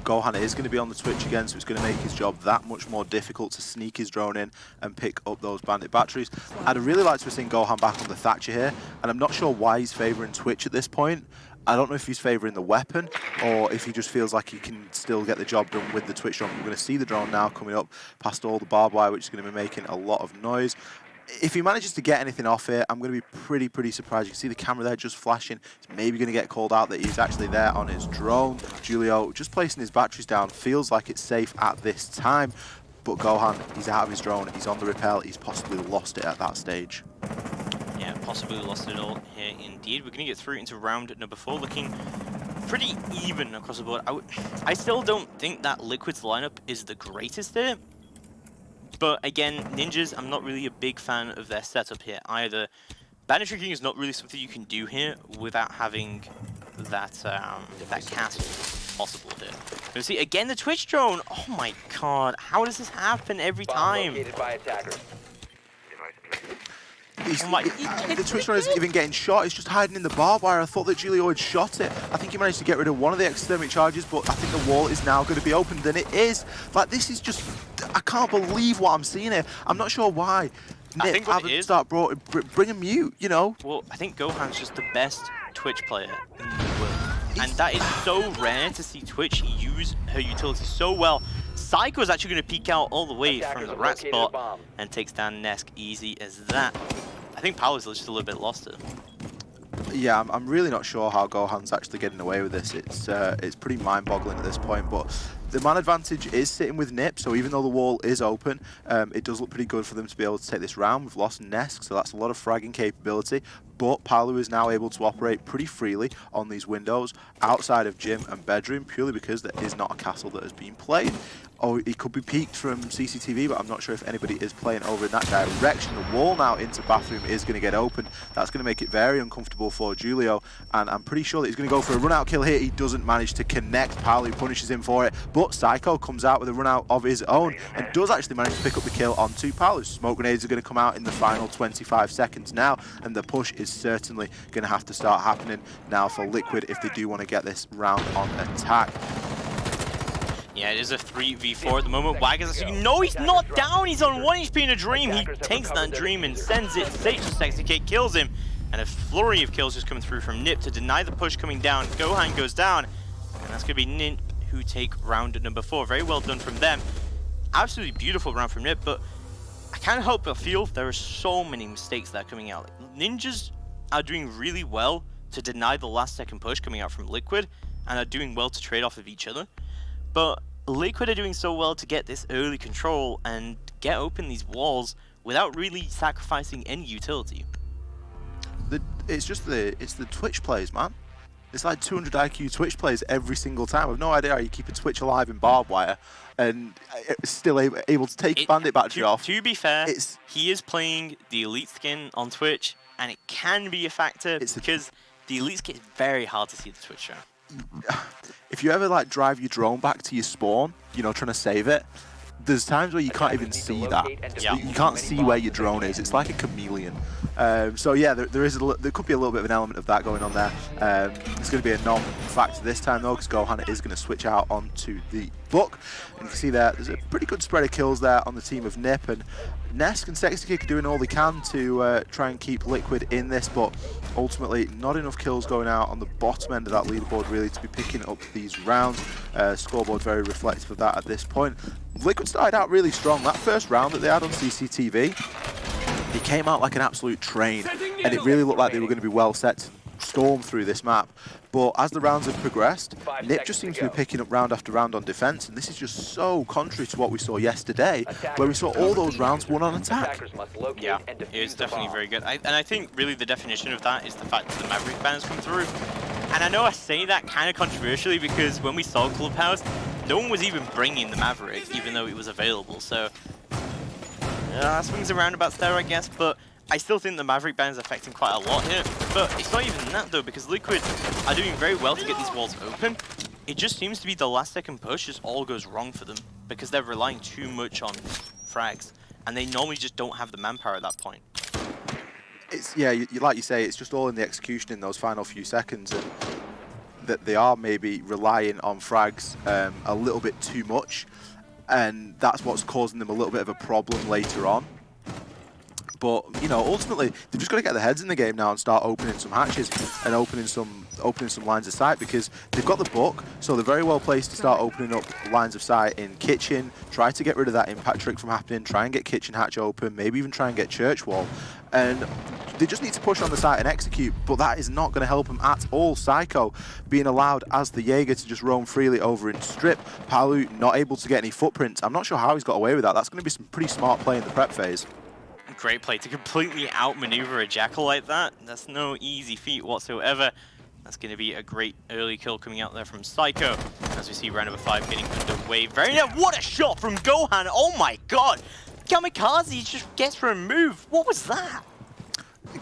Gohan is going to be on the Twitch again, so it's going to make his job that much more difficult to sneak his drone in and pick up those bandit batteries. I'd really like to have seen Gohan back on the Thatcher here, and I'm not sure why he's favouring Twitch at this point. I don't know if he's favouring the weapon or if he just feels like he can still get the job done with the Twitch drone. We're going to see the drone now coming up past all the barbed wire, which is going to be making a lot of noise. If he manages to get anything off it, I'm going to be pretty surprised. You can see the camera there just flashing. He's maybe going to get called out that he's actually there on his drone. Julio just placing his batteries down. Feels like it's safe at this time. But Gohan, he's out of his drone. He's on the rappel. He's possibly lost it at that stage. Yeah, possibly lost it all here indeed. We're going to get through into round number 4, looking pretty even across the board. I still don't think that Liquid's lineup is the greatest here. But again, Ninjas, I'm not really a big fan of their setup here either. Bandit tricking is not really something you can do here without having that that castle possible here. You see, again, the Twitch drone. Oh my god, how does this happen every time? The Twitch drone isn't even getting shot, it's just hiding in the barbed wire. I thought that Julio had shot it. I think he managed to get rid of one of the exthermic charges, but I think the wall is now going to be opened, and it is. Like, this is just, I can't believe what I'm seeing here. I'm not sure why. I think what it is, bring a mute, you know? Well, I think Gohan's just the best Twitch player in the world. And that is so rare to see Twitch use her utility so well. Psycho is actually going to peek out all the way from Attackers the have rat located a spot bomb. and takes down Nesk easy as that. I think Paolo's just a little bit lost it. Yeah, I'm really not sure how Gohan's actually getting away with this. It's pretty mind-boggling at this point, but the man advantage is sitting with Nip, so even though the wall is open, it does look pretty good for them to be able to take this round. We've lost Nesk, so that's a lot of fragging capability, but Paolo is now able to operate pretty freely on these windows outside of gym and bedroom, purely because there is not a castle that has been played. Oh, he could be peeked from CCTV, but I'm not sure if anybody is playing over in that direction. The wall now into bathroom is going to get opened. That's going to make it very uncomfortable for Julio, and I'm pretty sure that he's going to go for a run-out kill here. He doesn't manage to connect. Paolo punishes him for it, but Psycho comes out with a run-out of his own and does actually manage to pick up the kill onto Paolo. Smoke grenades are going to come out in the final 25 seconds now, and the push is certainly going to have to start happening now for Liquid if they do want to get this round on attack. Yeah, it is a 3v4 at the moment. Waggers, no, he's not down. He's on 1 HP in a dream. He takes that dream and sends it. Sage execute, kills him. And a flurry of kills just coming through from Nip to deny the push coming down. Gohan goes down. And that's going to be Nip who take round number 4. Very well done from them. Absolutely beautiful round from Nip, but I can't help but feel there are so many mistakes that are coming out. Ninjas are doing really well to deny the last second push coming out from Liquid and are doing well to trade off of each other. But Liquid are doing so well to get this early control and get open these walls without really sacrificing any utility. It's the Twitch plays, man. It's like 200 IQ Twitch plays every single time. I've no idea how you keep a Twitch alive in barbed wire and still able to take Bandit battery off. To be fair, he is playing the Elite skin on Twitch, and it can be a factor because the Elite skin is very hard to see the Twitch show. If you ever like drive your drone back to your spawn, you know, trying to save it, there's times where you can't even see that. Yeah. You can't see where your drone is. It's like a chameleon. So yeah, there could be a little bit of an element of that going on there. It's going to be a non-factor this time though, because Gohan is going to switch out onto the book. And you can see there's a pretty good spread of kills there on the team of Nip, and Nesk and Sexy are doing all they can to try and keep Liquid in this, but ultimately not enough kills going out on the bottom end of that leaderboard really to be picking up these rounds. Scoreboard very reflective of that at this point. Liquid started out really strong. That first round that they had on CCTV, it came out like an absolute train, and it really looked like they were going to be well set to storm through this map. But as the rounds have progressed, Nip just seems to be picking up round after round on defense, and this is just so contrary to what we saw yesterday, where we saw all those rounds won on attack. Yeah, it is definitely very good. And I think really the definition of that is the fact that the Maverick bans come through. And I know I say that kind of controversially because when we saw Clubhouse, no one was even bringing the Maverick, even though it was available. So, swings and roundabouts there, I guess, but I still think the Maverick ban is affecting quite a lot here. But it's not even that, though, because Liquid are doing very well to get these walls open. It just seems to be the last second push just all goes wrong for them because they're relying too much on frags, and they normally just don't have the manpower at that point. It's like you say, it's just all in the execution in those final few seconds, and that they are maybe relying on frags a little bit too much, and that's what's causing them a little bit of a problem later on. But you know, ultimately, they've just got to get their heads in the game now and start opening some hatches and opening some lines of sight, because they've got the book, so they're very well placed to start opening up lines of sight in kitchen. Try to get rid of that impact trick from happening. Try and get kitchen hatch open. Maybe even try and get church wall. And they just need to push on the site and execute, but that is not going to help them at all. Psycho being allowed as the Jaeger to just roam freely over in strip. Palu not able to get any footprints. I'm not sure how he's got away with that. That's going to be some pretty smart play in the prep phase. Great play to completely outmaneuver a Jackal like that. That's no easy feat whatsoever. That's going to be a great early kill coming out there from Psycho. As we see round number 5 getting underway. What a shot from Gohan! Oh my god! Kamikaze just gets removed. What was that?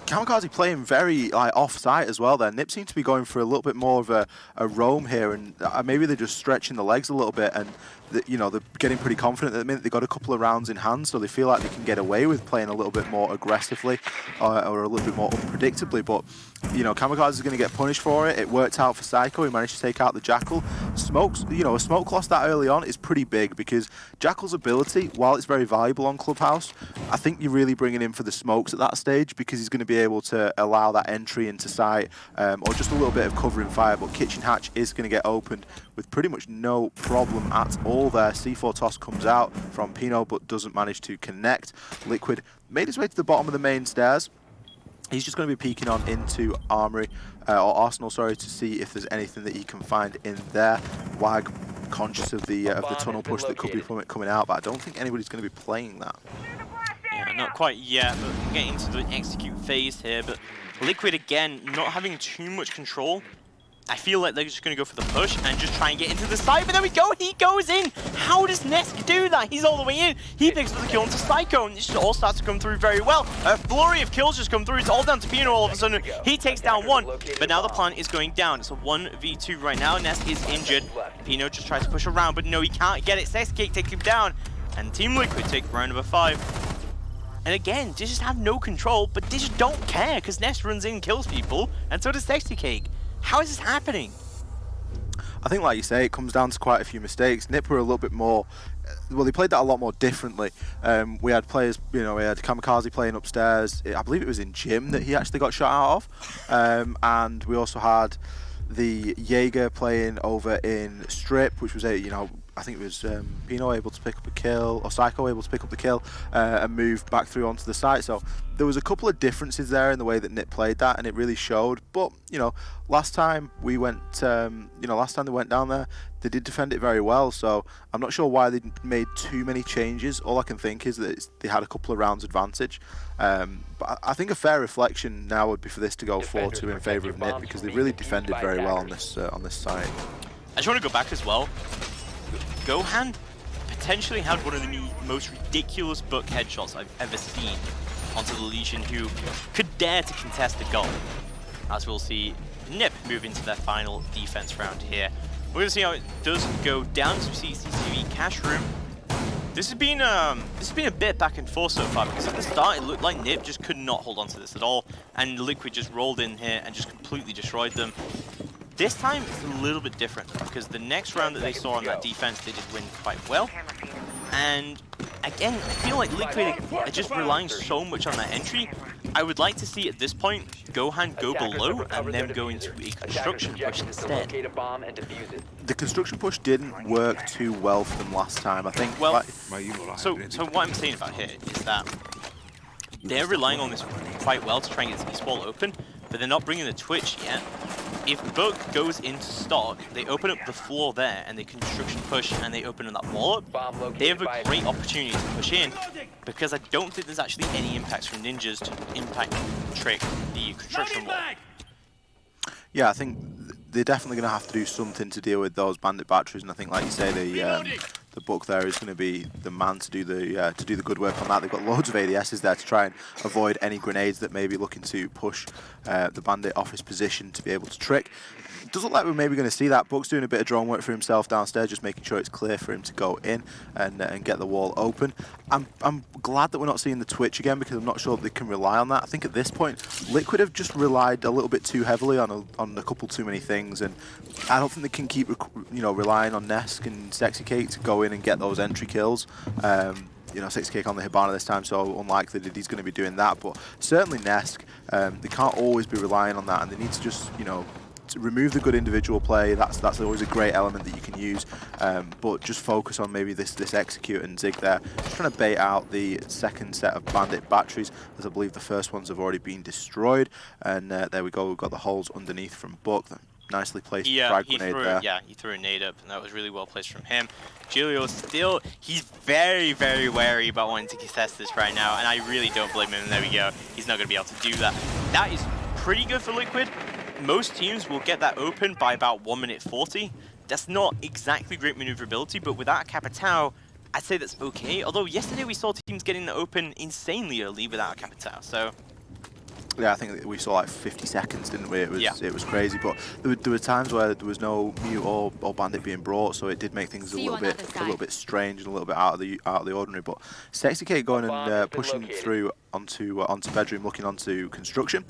Kamikaze playing very off-site as well there. Nip seems to be going for a little bit more of a roam here, and maybe they're just stretching the legs a little bit, and they're getting pretty confident at the minute. They've got a couple of rounds in hand, so they feel like they can get away with playing a little bit more aggressively or a little bit more unpredictably. But Kamikaze is going to get punished for it. It worked out for Psycho. He managed to take out the Jackal. Smokes, a smoke loss that early on is pretty big, because Jackal's ability, while it's very valuable on Clubhouse, I think you're really bringing him for the smokes at that stage, because he's going to be able to allow that entry into sight or just a little bit of covering fire. But kitchen hatch is going to get opened with pretty much no problem at all. wall there. C4 toss comes out from Pino, but doesn't manage to connect. Liquid made his way to the bottom of the main stairs. He's just going to be peeking on into Armory, or Arsenal, sorry, to see if there's anything that he can find in there. Wag, conscious of the tunnel push that could be coming out, but I don't think anybody's going to be playing that. Yeah, not quite yet, but getting into the execute phase here. But Liquid, again, not having too much control. I feel like they're just going to go for the push and just try and get into the side, but there we go, he goes in! How does Nesk do that? He's all the way in, he picks up the kill into Psycho, and this all starts to come through very well. A flurry of kills just come through, it's all down to Pino all of a sudden. He takes down one, but now the plant is going down. It's a 1v2 right now, Nesk is injured. Pino just tries to push around, but no, he can't get it. Sexcake takes him down, and Team Liquid take round number 5. And again, they just have no control, but they just don't care, because Nesk runs in, kills people, and so does Sexcake. How is this happening? I think, like you say, it comes down to quite a few mistakes. Nip were a little bit more, well, they played that a lot more differently. We had players, you know, we had Kamikaze playing upstairs. I believe it was in gym that he actually got shot out of. And we also had the Jaeger playing over in Strip, which was you know, I think it was Pino able to pick up a kill, or Psycho able to pick up the kill and move back through onto the site. So there was a couple of differences there in the way that Nip played that, and it really showed. But you know, last time we went, last time they went down there, they did defend it very well. So I'm not sure why they made too many changes. All I can think is that they had a couple of rounds advantage. But I think a fair reflection now would be for this to go 4-2 in favour of Nip, because they really defended very well on this site. I just want to go back as well. Gohan potentially had one of the most ridiculous book headshots I've ever seen onto the Legion, who could dare to contest the goal. As we'll see Nip move into their final defense round here. We're going to see how it does go down to CCTV cash room. This has been a bit back and forth so far, because at the start it looked like Nip just could not hold on to this at all, and Liquid just rolled in here and just completely destroyed them. This time, it's a little bit different, because the next round that they saw on that defense, they did win quite well. And again, I feel like Liquid are just relying so much on that entry. I would like to see at this point, Gohan go below and then go into a construction push instead. The construction push didn't work too well for them last time, I think. Well, so what I'm saying about here is that they're relying on this quite well to try and get this wall open, but they're not bringing the Twitch yet. If Book goes into stock, they open up the floor there and they construction push and they open that wall up, they have a great opportunity to push in, because I don't think there's actually any impacts from ninjas to impact trick the construction wall. Yeah, I think they're definitely going to have to do something to deal with those bandit batteries, and I think, like you say, the Book there is going to be the man to do the good work on that. They've got loads of ADSs there to try and avoid any grenades that may be looking to push the bandit off his position to be able to trick. It does look like we're maybe going to see that. Book's doing a bit of drone work for himself downstairs, just making sure it's clear for him to go in and get the wall open. I'm glad that we're not seeing the Twitch again, because I'm not sure that they can rely on that. I think at this point, Liquid have just relied a little bit too heavily on a couple too many things, and I don't think they can keep relying on Nesk and Sexcake to go in and get those entry kills. Sexcake on the Hibana this time, so unlikely that he's going to be doing that. But certainly Nesk, they can't always be relying on that, and they need to just to remove the good individual play. That's always a great element that you can use, but just focus on maybe this execute and Zig there. Just trying to bait out the second set of bandit batteries, as I believe the first ones have already been destroyed. And there we go. We've got the holes underneath from Book. Nicely placed frag grenade there. Yeah, he threw a nade up, and that was really well placed from him. Julio still, he's very, very wary about wanting to contest this right now, and I really don't blame him. And there we go. He's not going to be able to do that. That is pretty good for Liquid. Most teams will get that open by about 1 minute 40. That's not exactly great maneuverability, but without a Capitao, I'd say that's okay. Although yesterday we saw teams getting the open insanely early without a Capitao, so... Yeah, I think we saw like 50 seconds, didn't we? It was crazy, but there were times where there was no mute or bandit being brought, so it did make things a little bit strange and a little bit out of the ordinary. But Sexcake going and pushing through onto bedroom, looking onto construction.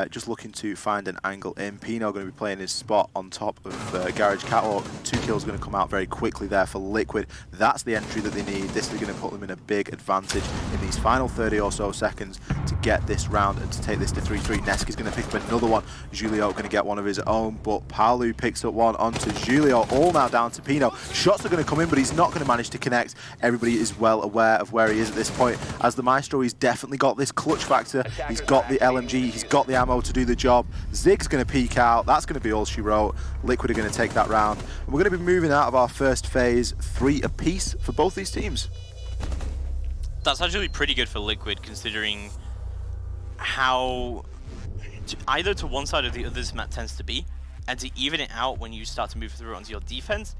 Just looking to find an angle in. Pino going to be playing his spot on top of Garage Catwalk. 2 kills going to come out very quickly there for Liquid. That's the entry that they need. This is going to put them in a big advantage in these final 30 or so seconds to get this round and to take this to 3-3. Nesk is going to pick up another one. Julio going to get one of his own, but Palu picks up one onto Julio. All now down to Pino. Shots are going to come in, but he's not going to manage to connect. Everybody is well aware of where he is at this point. As the Maestro, he's definitely got this clutch factor. He's got the LMG. He's got the ammo to do the job. Zig's going to peek out. That's going to be all she wrote. Liquid are going to take that round. And we're going to be moving out of our first phase 3 apiece for both these teams. That's actually pretty good for Liquid, considering how either to one side or the other this map tends to be, and to even it out when you start to move through onto your defense.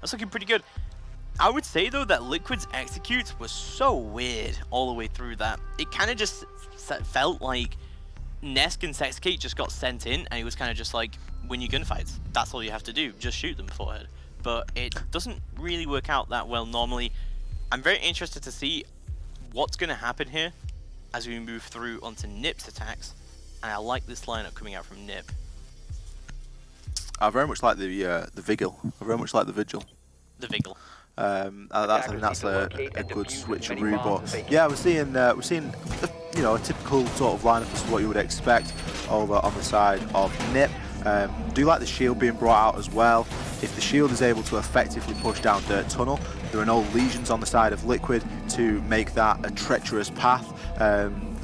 That's looking pretty good. I would say though that Liquid's executes was so weird all the way through that it kind of just felt like Nesk and Sexcate just got sent in, and it was kind of just like, win your gunfights. That's all you have to do, just shoot them forehead. But it doesn't really work out that well normally. I'm very interested to see what's going to happen here as we move through onto Nip's attacks, and I like this lineup coming out from Nip. I very much like the Vigil. I very much like the Vigil. The Vigil. I think that's a good switcheroo, but yeah, we're seeing you know, a typical sort of lineup as to what you would expect over on the side of Nip. Do like the shield being brought out as well. If the shield is able to effectively push down Dirt Tunnel, there are no legions on the side of Liquid to make that a treacherous path.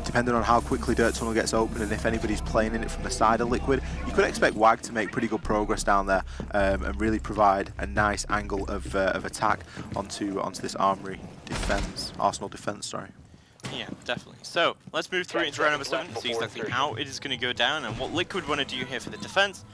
Depending on how quickly Dirt Tunnel gets open and if anybody's playing in it from the side of Liquid, you could expect WAG to make pretty good progress down there and really provide a nice angle of attack onto this Arsenal defense, sorry. Yeah, definitely. So let's move through into round number 7 and see exactly how it is going to go down and what Liquid want to do here for the defense.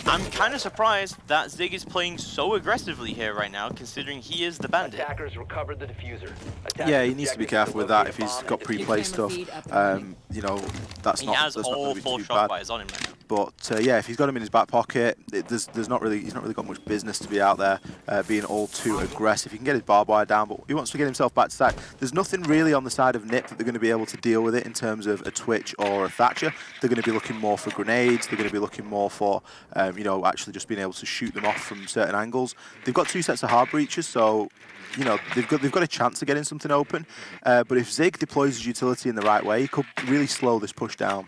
I'm kind of surprised that Zig is playing so aggressively here right now, considering he is the bandit. Attackers recovered the diffuser. Yeah, he needs to be careful with that if he's got pre-play stuff. You know, that's not. He has that's all not 4 too shot bad. fires on him right now. But yeah, if he's got him in his back pocket, he's not really got much business to be out there being all too aggressive. He can get his barbed wire down, but he wants to get himself back to side. There's nothing really on the side of Nip that they're going to be able to deal with it in terms of a Twitch or a Thatcher. They're going to be looking more for grenades. They're going to be looking more for you know, actually just being able to shoot them off from certain angles. They've got 2 sets of hard breaches, so you know, they've got a chance of getting something open. But if Zig deploys his utility in the right way, he could really slow this push down.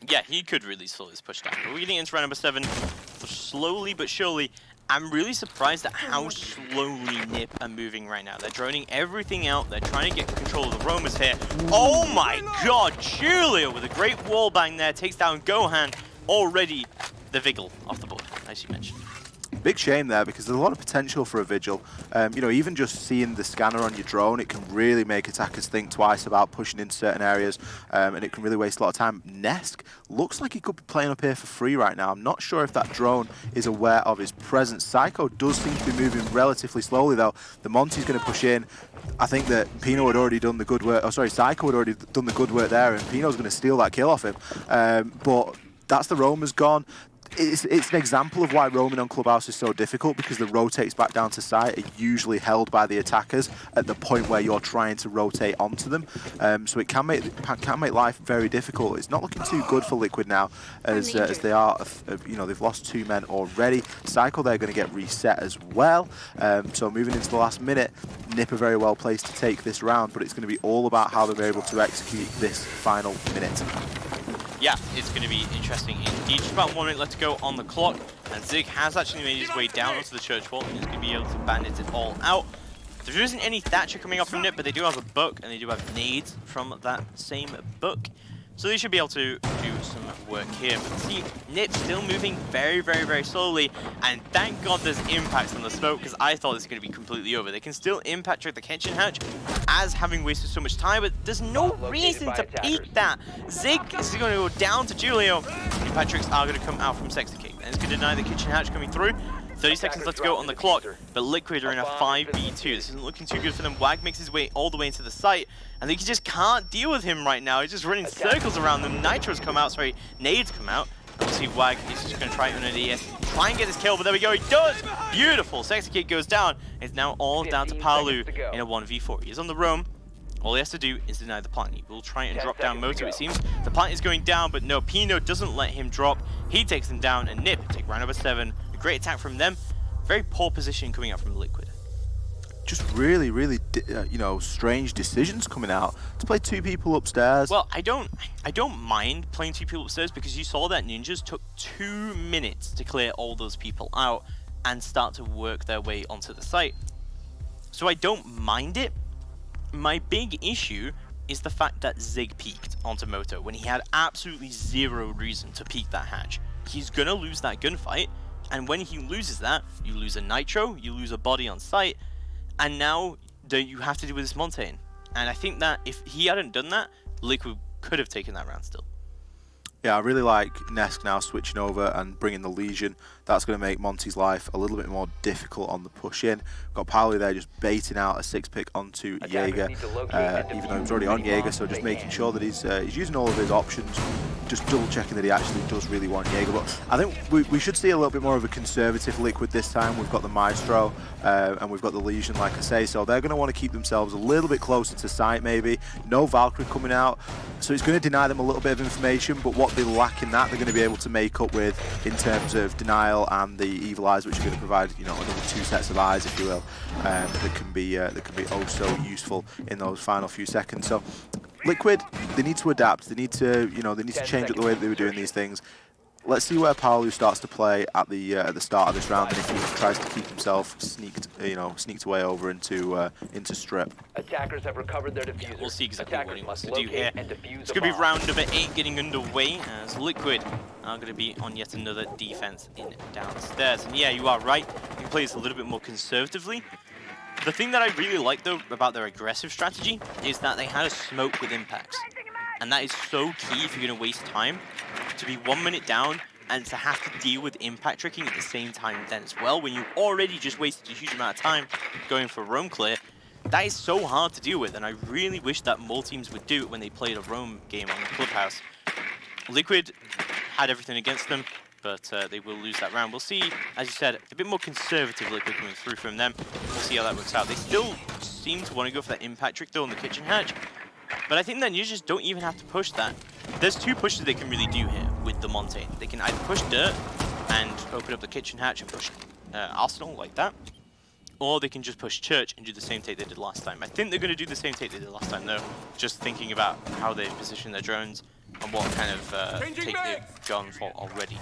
Yeah, he could really slow this push down. But we're getting into round number 7 slowly but surely. I'm really surprised at how slowly Nip are moving right now. They're droning everything out. They're trying to get control of the roamers here. Oh my god, Julio with a great wall bang there takes down Gohan. Already the Vigil off the board, as you mentioned. Big shame there, because there's a lot of potential for a Vigil. You know, even just seeing the scanner on your drone, it can really make attackers think twice about pushing into certain areas, and it can really waste a lot of time. Nesk looks like he could be playing up here for free right now. I'm not sure if that drone is aware of his presence. Psycho does seem to be moving relatively slowly, though. The Monty's going to push in. I think that Pino had already done the good work. Oh, sorry, Psycho had already done the good work there, and Pino's going to steal that kill off him. But that's the roamers gone. It's an example of why roaming on Clubhouse is so difficult, because the rotates back down to site are usually held by the attackers at the point where you're trying to rotate onto them. So it can make life very difficult. It's not looking too good for Liquid now, as they are, you know, they've lost 2 men already. Cycle, they're going to get reset as well. So moving into the last minute, Nip are very well placed to take this round, but it's going to be all about how they're able to execute this final minute. Yeah, it's going to be interesting indeed. Just about 1 minute left to go on the clock, and Zig has actually made his way down onto the church wall, and he's going to be able to bandit it all out. There isn't any Thatcher coming up from Nip, but they do have a book, and they do have nades from that same book. So they should be able to do some work here. But see, Nip's still moving very, very, very slowly. And thank God there's impacts on the smoke, because I thought this was going to be completely over. They can still impact the kitchen hatch as having wasted so much time, but there's no reason to peek that. Zig is going to go down to Julio. Patricks are going to come out from Sexticate. And it's going to deny the kitchen hatch coming through. 30 seconds left to go on the clock, but Liquid are in a 5v2. This isn't looking too good for them. WAG makes his way all the way into the site, and they just can't deal with him right now. He's just running circles around them. Nitros come out, sorry, nades come out. And we'll see WAG is just going to try it on an ES, try and get this kill, but there we go, he does! Beautiful, Sexy Kid goes down. It's now all down to Palu in a 1v4. He is on the roam. All he has to do is deny the plant. He will try and 10 drop down seconds to Moto, it go. seems. The plant is going down, but no, Pino doesn't let him drop. He takes him down, and Nip take round number 7. A great attack from them. Very poor position coming out from Liquid. Just really, really, you know, strange decisions coming out to play 2 people upstairs. Well, I don't mind playing 2 people upstairs because you saw that ninjas took 2 minutes to clear all those people out and start to work their way onto the site. So I don't mind it. My big issue is the fact that Zig peeked onto Moto when he had absolutely zero reason to peek that hatch. He's gonna lose that gunfight, and when he loses that, you lose a nitro, you lose a body on site, and now you have to deal with this Montaigne. And I think that if he hadn't done that, Liquid could have taken that round still. Yeah, I really like Nesk now switching over and bringing the Legion. That's going to make Monty's life a little bit more difficult on the push in. We've got Paolo there just baiting out a 6-pick onto Jaeger, even though he was already on Jaeger, so just making sure that he's using all of his options, just double checking that he actually does really want Jaeger. But I think we should see a little bit more of a conservative Liquid this time. We've got the Maestro and we've got the Legion, like I say, so they're going to want to keep themselves a little bit closer to site maybe. No Valkyrie coming out, so it's going to deny them a little bit of information, but what they lack in that, they're going to be able to make up with in terms of denial and the evil eyes, which are going to provide, you know, another 2 sets of eyes, if you will, that can be oh so useful in those final few seconds. So Liquid, they need to adapt. They need to, you know, they need to change up the way that they were doing these things. Let's see where Paolo starts to play at the start of this round, and if he tries to keep himself sneaked away over into strip. Attackers have recovered their diffuser. We'll see exactly what he wants to do locate here. and defuse It's the going to be bomb. round number 8 getting underway as Liquid are going to be on yet another defense in downstairs. And yeah, you are right. You can play this a little bit more conservatively. The thing that I really like though about their aggressive strategy is that they had a smoke with impacts. And that is so key if you're going to waste time. To be 1 minute down and to have to deal with impact tricking at the same time then as well, when you already just wasted a huge amount of time going for roam clear, that is so hard to deal with, and I really wish that more teams would do it when they played a roam game on the Clubhouse. Liquid had everything against them, but they will lose that round. We'll see, as you said, a bit more conservative Liquid coming through from them. We'll see how that works out. They still seem to want to go for that impact trick though on the kitchen hatch, but I think that you just don't even have to push that. There's 2 pushes they can really do here with the Montaigne. They can either push dirt and open up the kitchen hatch and push Arsenal like that, or they can just push Church and do the same take they did last time. I think they're going to do the same take they did last time though, just thinking about how they position their drones and what kind of take they've gone for already.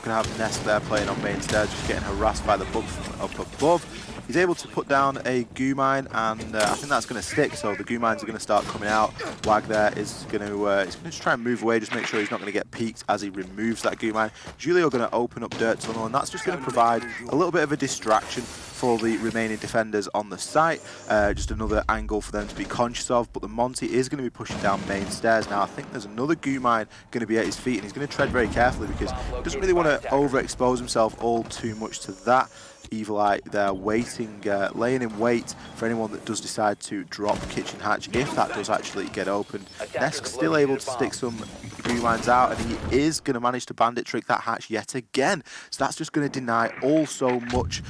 Going to have Nest there playing on main stairs, just getting harassed by the bug from up above. He's able to put down a goo mine, and I think that's going to stick, so the goo mines are going to start coming out. Wag there is going to just try and move away, just make sure he's not going to get peeked as he removes that goo mine. Julio going to open up dirt tunnel, and that's just going to provide a little bit of a distraction for the remaining defenders on the site. Just another angle for them to be conscious of, but the Monty is going to be pushing down main stairs. Now I think there's another goo mine going to be at his feet, and he's going to tread very carefully because he doesn't really want to overexpose himself all too much to that. Evil Eye there waiting, laying in wait for anyone that does decide to drop kitchen hatch if that does actually get opened. Nesk still able to stick some green lines out, and he is going to manage to bandit trick that hatch yet again. So that's just going to deny all so much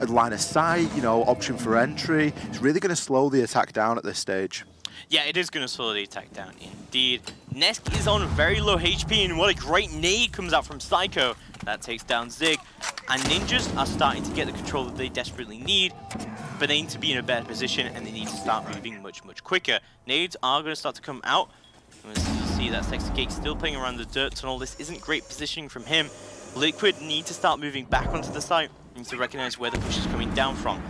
line of sight, you know, option for entry. It's really going to slow the attack down at this stage. Yeah, it is going to slow the attack down indeed. Nesk is on very low HP, and what a great nade comes out from Psycho. That takes down Zig. And Ninjas are starting to get the control that they desperately need, but they need to be in a better position, and they need to start moving much, much quicker. Nades are going to start to come out. We'll see that Sexy Cake still playing around the dirt tunnel. This isn't great positioning from him. Liquid need to start moving back onto the site. Need to recognize where the push is coming down from.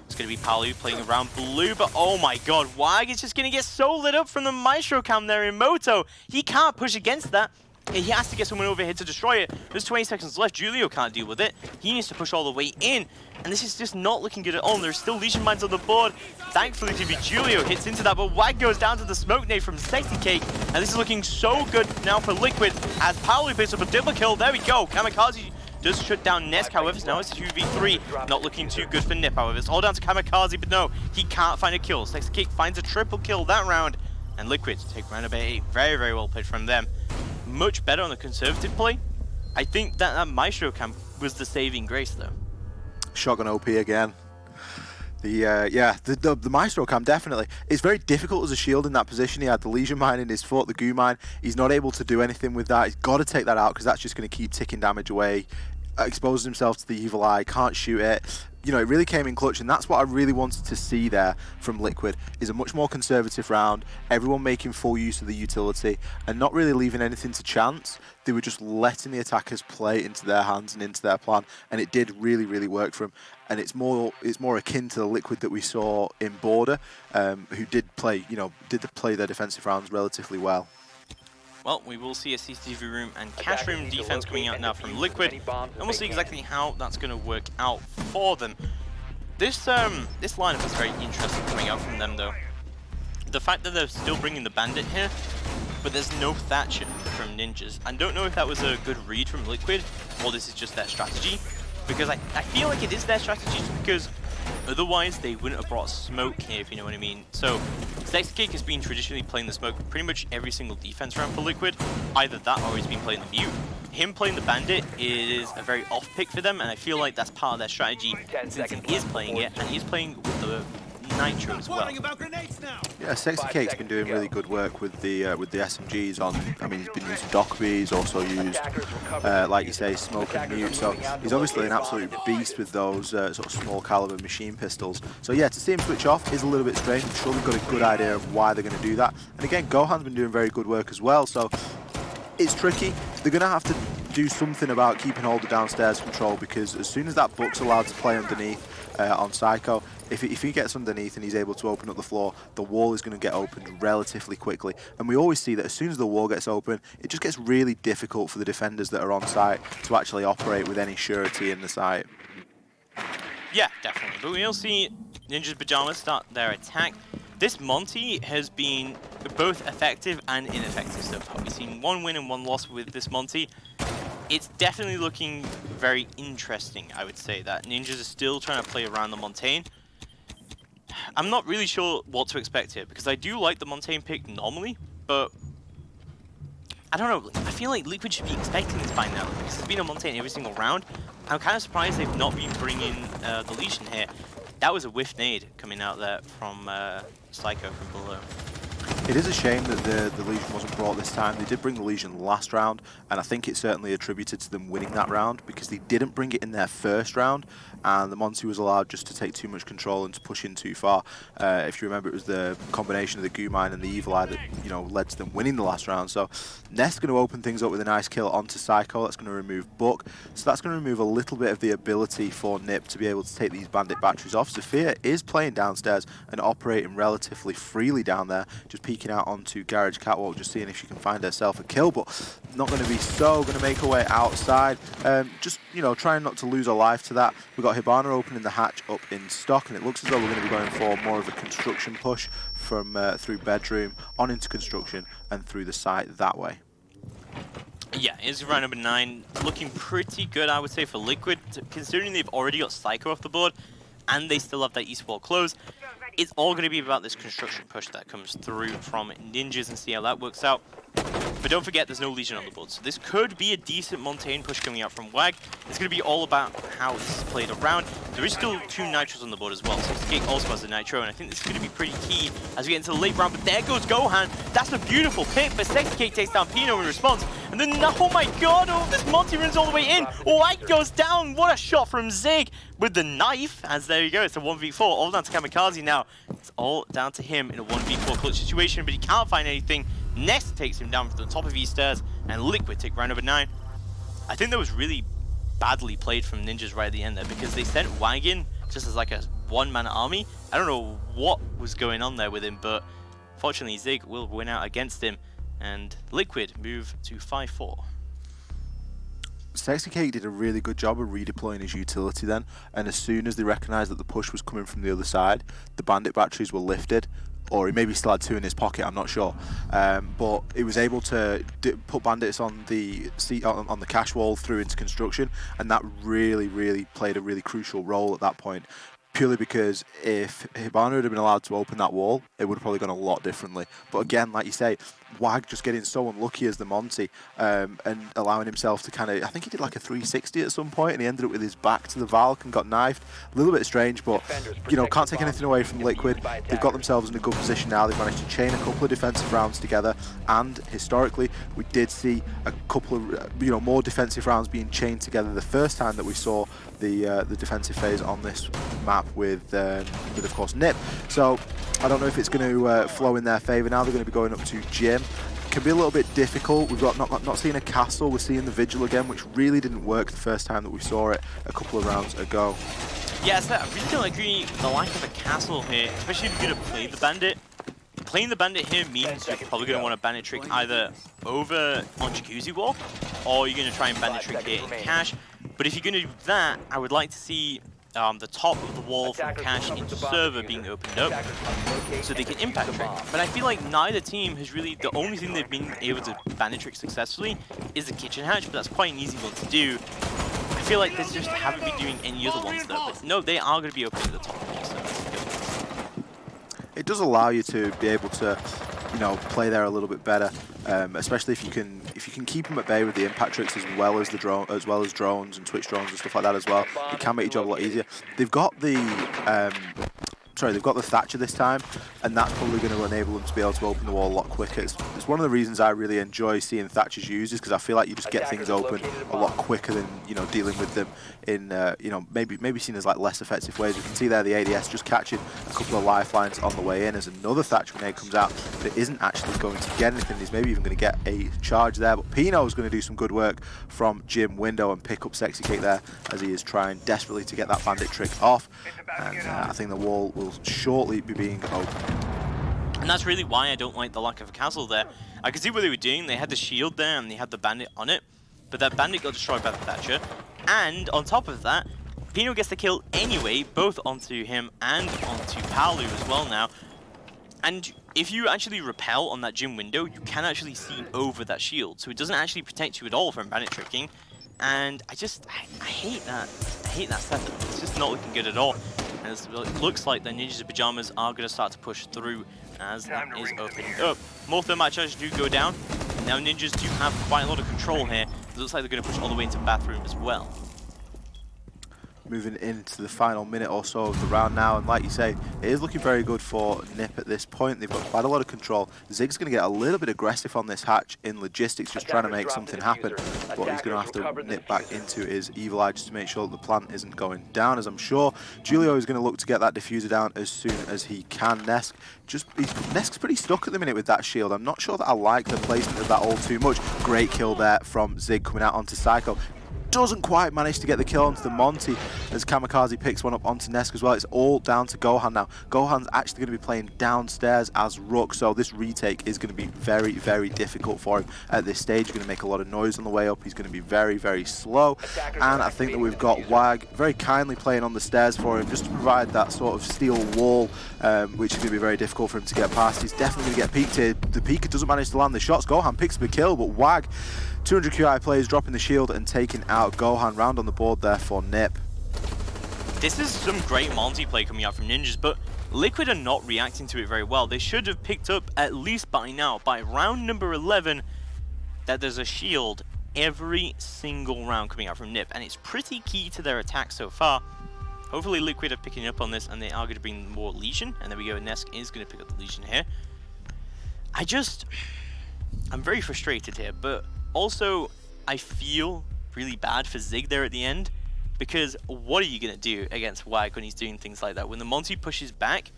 It's going to be Palu playing around blue, but oh my god, Wag is just going to get so lit up from the Maestro cam there in Moto. He can't push against that. He has to get someone over here to destroy it. There's 20 seconds left. Julio can't deal with it. He needs to push all the way in. And this is just not looking good at all. And there's still Legion Mines on the board. Thankfully, TV Julio hits into that, but Wag goes down to the smoke nade from Sexy Cake. And this is looking so good now for Liquid as Palu picks up a double kill. There we go. Kamikaze does shut down Nesk, however, so now it's 2v3. Not looking too good for Nip, however. It's all down to Kamikaze, but no, he can't find a kill. Sexy Cake finds a triple kill that round. And Liquid take round number 8. Very, very well played from them. Much better on the conservative play. I think that Maestro camp was the saving grace, though. Shotgun OP again. The Maestro cam, definitely. It's very difficult as a shield in that position. He had the Legion Mine in his foot, the Goo Mine. He's not able to do anything with that. He's got to take that out because that's just going to keep ticking damage away. Exposes himself to the Evil Eye, can't shoot it. You know, it really came in clutch, and that's what I really wanted to see there from Liquid, is a much more conservative round, everyone making full use of the utility, and not really leaving anything to chance. They were just letting the attackers play into their hands and into their plan, and it did really, really work for them. And it's more akin to the Liquid that we saw in Border, who did play their defensive rounds relatively well. Well, we will see a CCTV room and cash room defense coming out now from Liquid, and we'll see exactly how that's going to work out for them. This lineup is very interesting coming out from them, though. The fact that they're still bringing the Bandit here, but there's no Thatcher from Ninjas. I don't know if that was a good read from Liquid, or this is just their strategy, because I feel like it is their strategy, just because otherwise they wouldn't have brought smoke here, if you know what I mean. So Sexcake has been traditionally playing the smoke pretty much every single defense round for Liquid. Either that or he's been playing the View. Him playing the Bandit is a very off pick for them, and I feel like that's part of their strategy since he is playing it, and he's playing with the Nitro as well. Yeah, Sexcake's been doing really good work with the SMGs on. I mean, he's been using Dockerbee, he's also used, like you say, Smoke and Mute. So he's obviously an absolute beast with those sort of small caliber machine pistols. So yeah, to see him switch off is a little bit strange. I'm sure they've got a good idea of why they're going to do that. And again, Gohan's been doing very good work as well. So it's tricky. They're going to have to do something about keeping hold of downstairs control, because as soon as that Buck's allowed to play underneath on Psycho, if he gets underneath and he's able to open up the floor, the wall is going to get opened relatively quickly. And we always see that as soon as the wall gets open, it just gets really difficult for the defenders that are on site to actually operate with any surety in the site. Yeah, definitely. But we'll see Ninja's Pyjamas start their attack. This Monty has been both effective and ineffective so far. We've seen one win and one loss with this Monty. It's definitely looking very interesting, I would say, that Ninjas are still trying to play around the Montaigne. I'm not really sure what to expect here, because I do like the Montaigne pick normally, but I don't know, I feel like Liquid should be expecting this by now, because there's been a Montaigne every single round. I'm kind of surprised they've not been bringing the Legion here. That was a whiff nade coming out there from Psycho from below. It is a shame that the Legion wasn't brought this time. They did bring the Legion last round, and I think it's certainly attributed to them winning that round, because they didn't bring it in their first round, and the Monty was allowed just to take too much control and to push in too far. If you remember, it was the combination of the Goo Mine and the Evil Eye that, you know, led to them winning the last round. So Nest's going to open things up with a nice kill onto Psycho. That's going to remove Buck. So that's going to remove a little bit of the ability for Nip to be able to take these Bandit batteries off. Sophia is playing downstairs and operating relatively freely down there, just peeking out onto Garage Catwalk, just seeing if she can find herself a kill, but not going to be so. Going to make her way outside, just, you know, trying not to lose her life to that. We've got Hibana opening the hatch up in stock, and it looks as though we're going to be going for more of a construction push from through bedroom on into construction and through the site that way. Yeah, it's round number 9, looking pretty good, I would say, for Liquid, considering they've already got Psycho off the board and they still have that east wall closed. It's all going to be about this construction push that comes through from Ninjas and see how that works out. But don't forget, there's no Legion on the board, so this could be a decent Montaigne push coming out from WAG. It's going to be all about how this is played around. There is still 2 Nitros on the board as well, so Skate also has a Nitro, and I think this is going to be pretty key as we get into the late round. But there goes Gohan. That's a beautiful pick, but Sexcake takes down Pino in response. And then, oh my god, oh, this Monty runs all the way in. WAG goes down. What a shot from Zig with the knife, as there you go. It's a 1v4, all down to Kamikaze now. It's all down to him in a 1v4 clutch situation, but he can't find anything. Nest takes him down from the top of East Stairs, and Liquid take round number 9. I think that was really badly played from Ninjas right at the end there, because they sent WAG in just as like a one-man army. I don't know what was going on there with him, but fortunately Zig will win out against him, and Liquid move to 5-4. Sexcake did a really good job of redeploying his utility then, and as soon as they recognised that the push was coming from the other side, the Bandit batteries were lifted. Or he maybe still had 2 in his pocket, I'm not sure. But he was able to put bandits on the on the cash wall through into construction, and that really played a really crucial role at that point. Purely because if Hibana had been allowed to open that wall, it would have probably gone a lot differently. But again, like you say, Wag just getting so unlucky as the Monty and allowing himself to kind of, I think he did like a 360 at some point, and he ended up with his back to the Valk and got knifed. A little bit strange, but you know, can't take anything away from Liquid. They've got themselves in a good position now. They've managed to chain a couple of defensive rounds together, and historically we did see a couple of more defensive rounds being chained together the first time that we saw the defensive phase on this map with of course Nip. So I don't know if it's going to flow in their favour now. They're going to be going up to Jim. Can be a little bit difficult. We've got not seeing a castle. We're seeing the Vigil again, which really didn't work the first time that we saw it a couple of rounds ago. Yeah, so I really don't agree with the lack of a castle here, especially if you're going to play the Bandit. Playing the Bandit here means you're probably going to want to Bandit trick either over on Jacuzzi Wall, or you're going to try and Bandit trick here in Cash. But if you're going to do that, I would like to see the top of the wall from Cash into server being opened up so they can impact trick. But I feel like neither team has really, the only thing they've been able to Bandit trick successfully is the kitchen hatch, but that's quite an easy one to do. I feel like they just haven't been doing any other ones though, but no, they are going to be opening at the top of the so it does allow you to be able to, play there a little bit better, especially if you can keep them at bay with the impact tricks as well as drones and Twitch drones and stuff like that as well. It can make your job a lot easier. They've got the Thatcher this time, and that's probably going to enable them to be able to open the wall a lot quicker. It's one of the reasons I really enjoy seeing Thatchers used, is because I feel like you just get things open a lot quicker than dealing with them in maybe seen as like less effective ways. We can see there the ADS just catching a couple of lifelines on the way in as another Thatcher grenade comes out, but it isn't actually going to get anything. He's maybe even going to get a charge there, but Pino is going to do some good work from Jim Window and pick up Sexy Cake there as he is trying desperately to get that bandit trick off, and I think the wall will shortly be being opened. And that's really why I don't like the lack of a castle there. I could see what they were doing. They had the shield there and they had the bandit on it, but that bandit got destroyed by the Thatcher. And on top of that, Pino gets the kill anyway, both onto him and onto Palu as well now. And if you actually repel on that gym window, you can actually see over that shield, so it doesn't actually protect you at all from bandit tricking. And I hate that. I hate that setup. It's just not looking good at all. And it looks like the Ninjas of Pyjamas are going to start to push through as that is opening up. More thermite charges do go down. Now Ninjas do have quite a lot of control here. It looks like they're going to push all the way into bathroom as well. Moving into the final minute or so of the round now, and like you say, it is looking very good for Nip at this point. They've got quite a lot of control. Zig's going to get a little bit aggressive on this hatch in logistics, just trying to make something happen, but he's going to have to nip back into his Evil Eye just to make sure that the plant isn't going down, as I'm sure Julio is going to look to get that diffuser down as soon as he can. Nesk's pretty stuck at the minute with that shield. I'm not sure that I like the placement of that all too much. Great kill there from Zig coming out onto Psycho. Doesn't quite manage to get the kill onto the Monty as Kamikaze picks one up onto Nesk as well. It's all down to Gohan now. Gohan's actually going to be playing downstairs as Rook, so this retake is going to be very, very difficult for him at this stage. He's going to make a lot of noise on the way up. He's going to be very, very slow. And I think that we've got Wag very kindly playing on the stairs for him, just to provide that sort of steel wall, which is going to be very difficult for him to get past. He's definitely going to get peeked here. The Pika doesn't manage to land the shots. Gohan picks up a kill, but Wag, 200 QI plays, dropping the shield and taking out Gohan. Round on the board there for Nip. This is some great multiplay coming out from Ninjas, but Liquid are not reacting to it very well. They should have picked up, at least by now, by round number 11, that there's a shield every single round coming out from Nip, and it's pretty key to their attack so far. Hopefully Liquid are picking up on this and they are going to bring more Legion, and there we go, Nesk is going to pick up the Legion here. I'm very frustrated here, but also I feel really bad for Zig there at the end, because what are you going to do against Wag when he's doing things like that? When the Monty pushes back,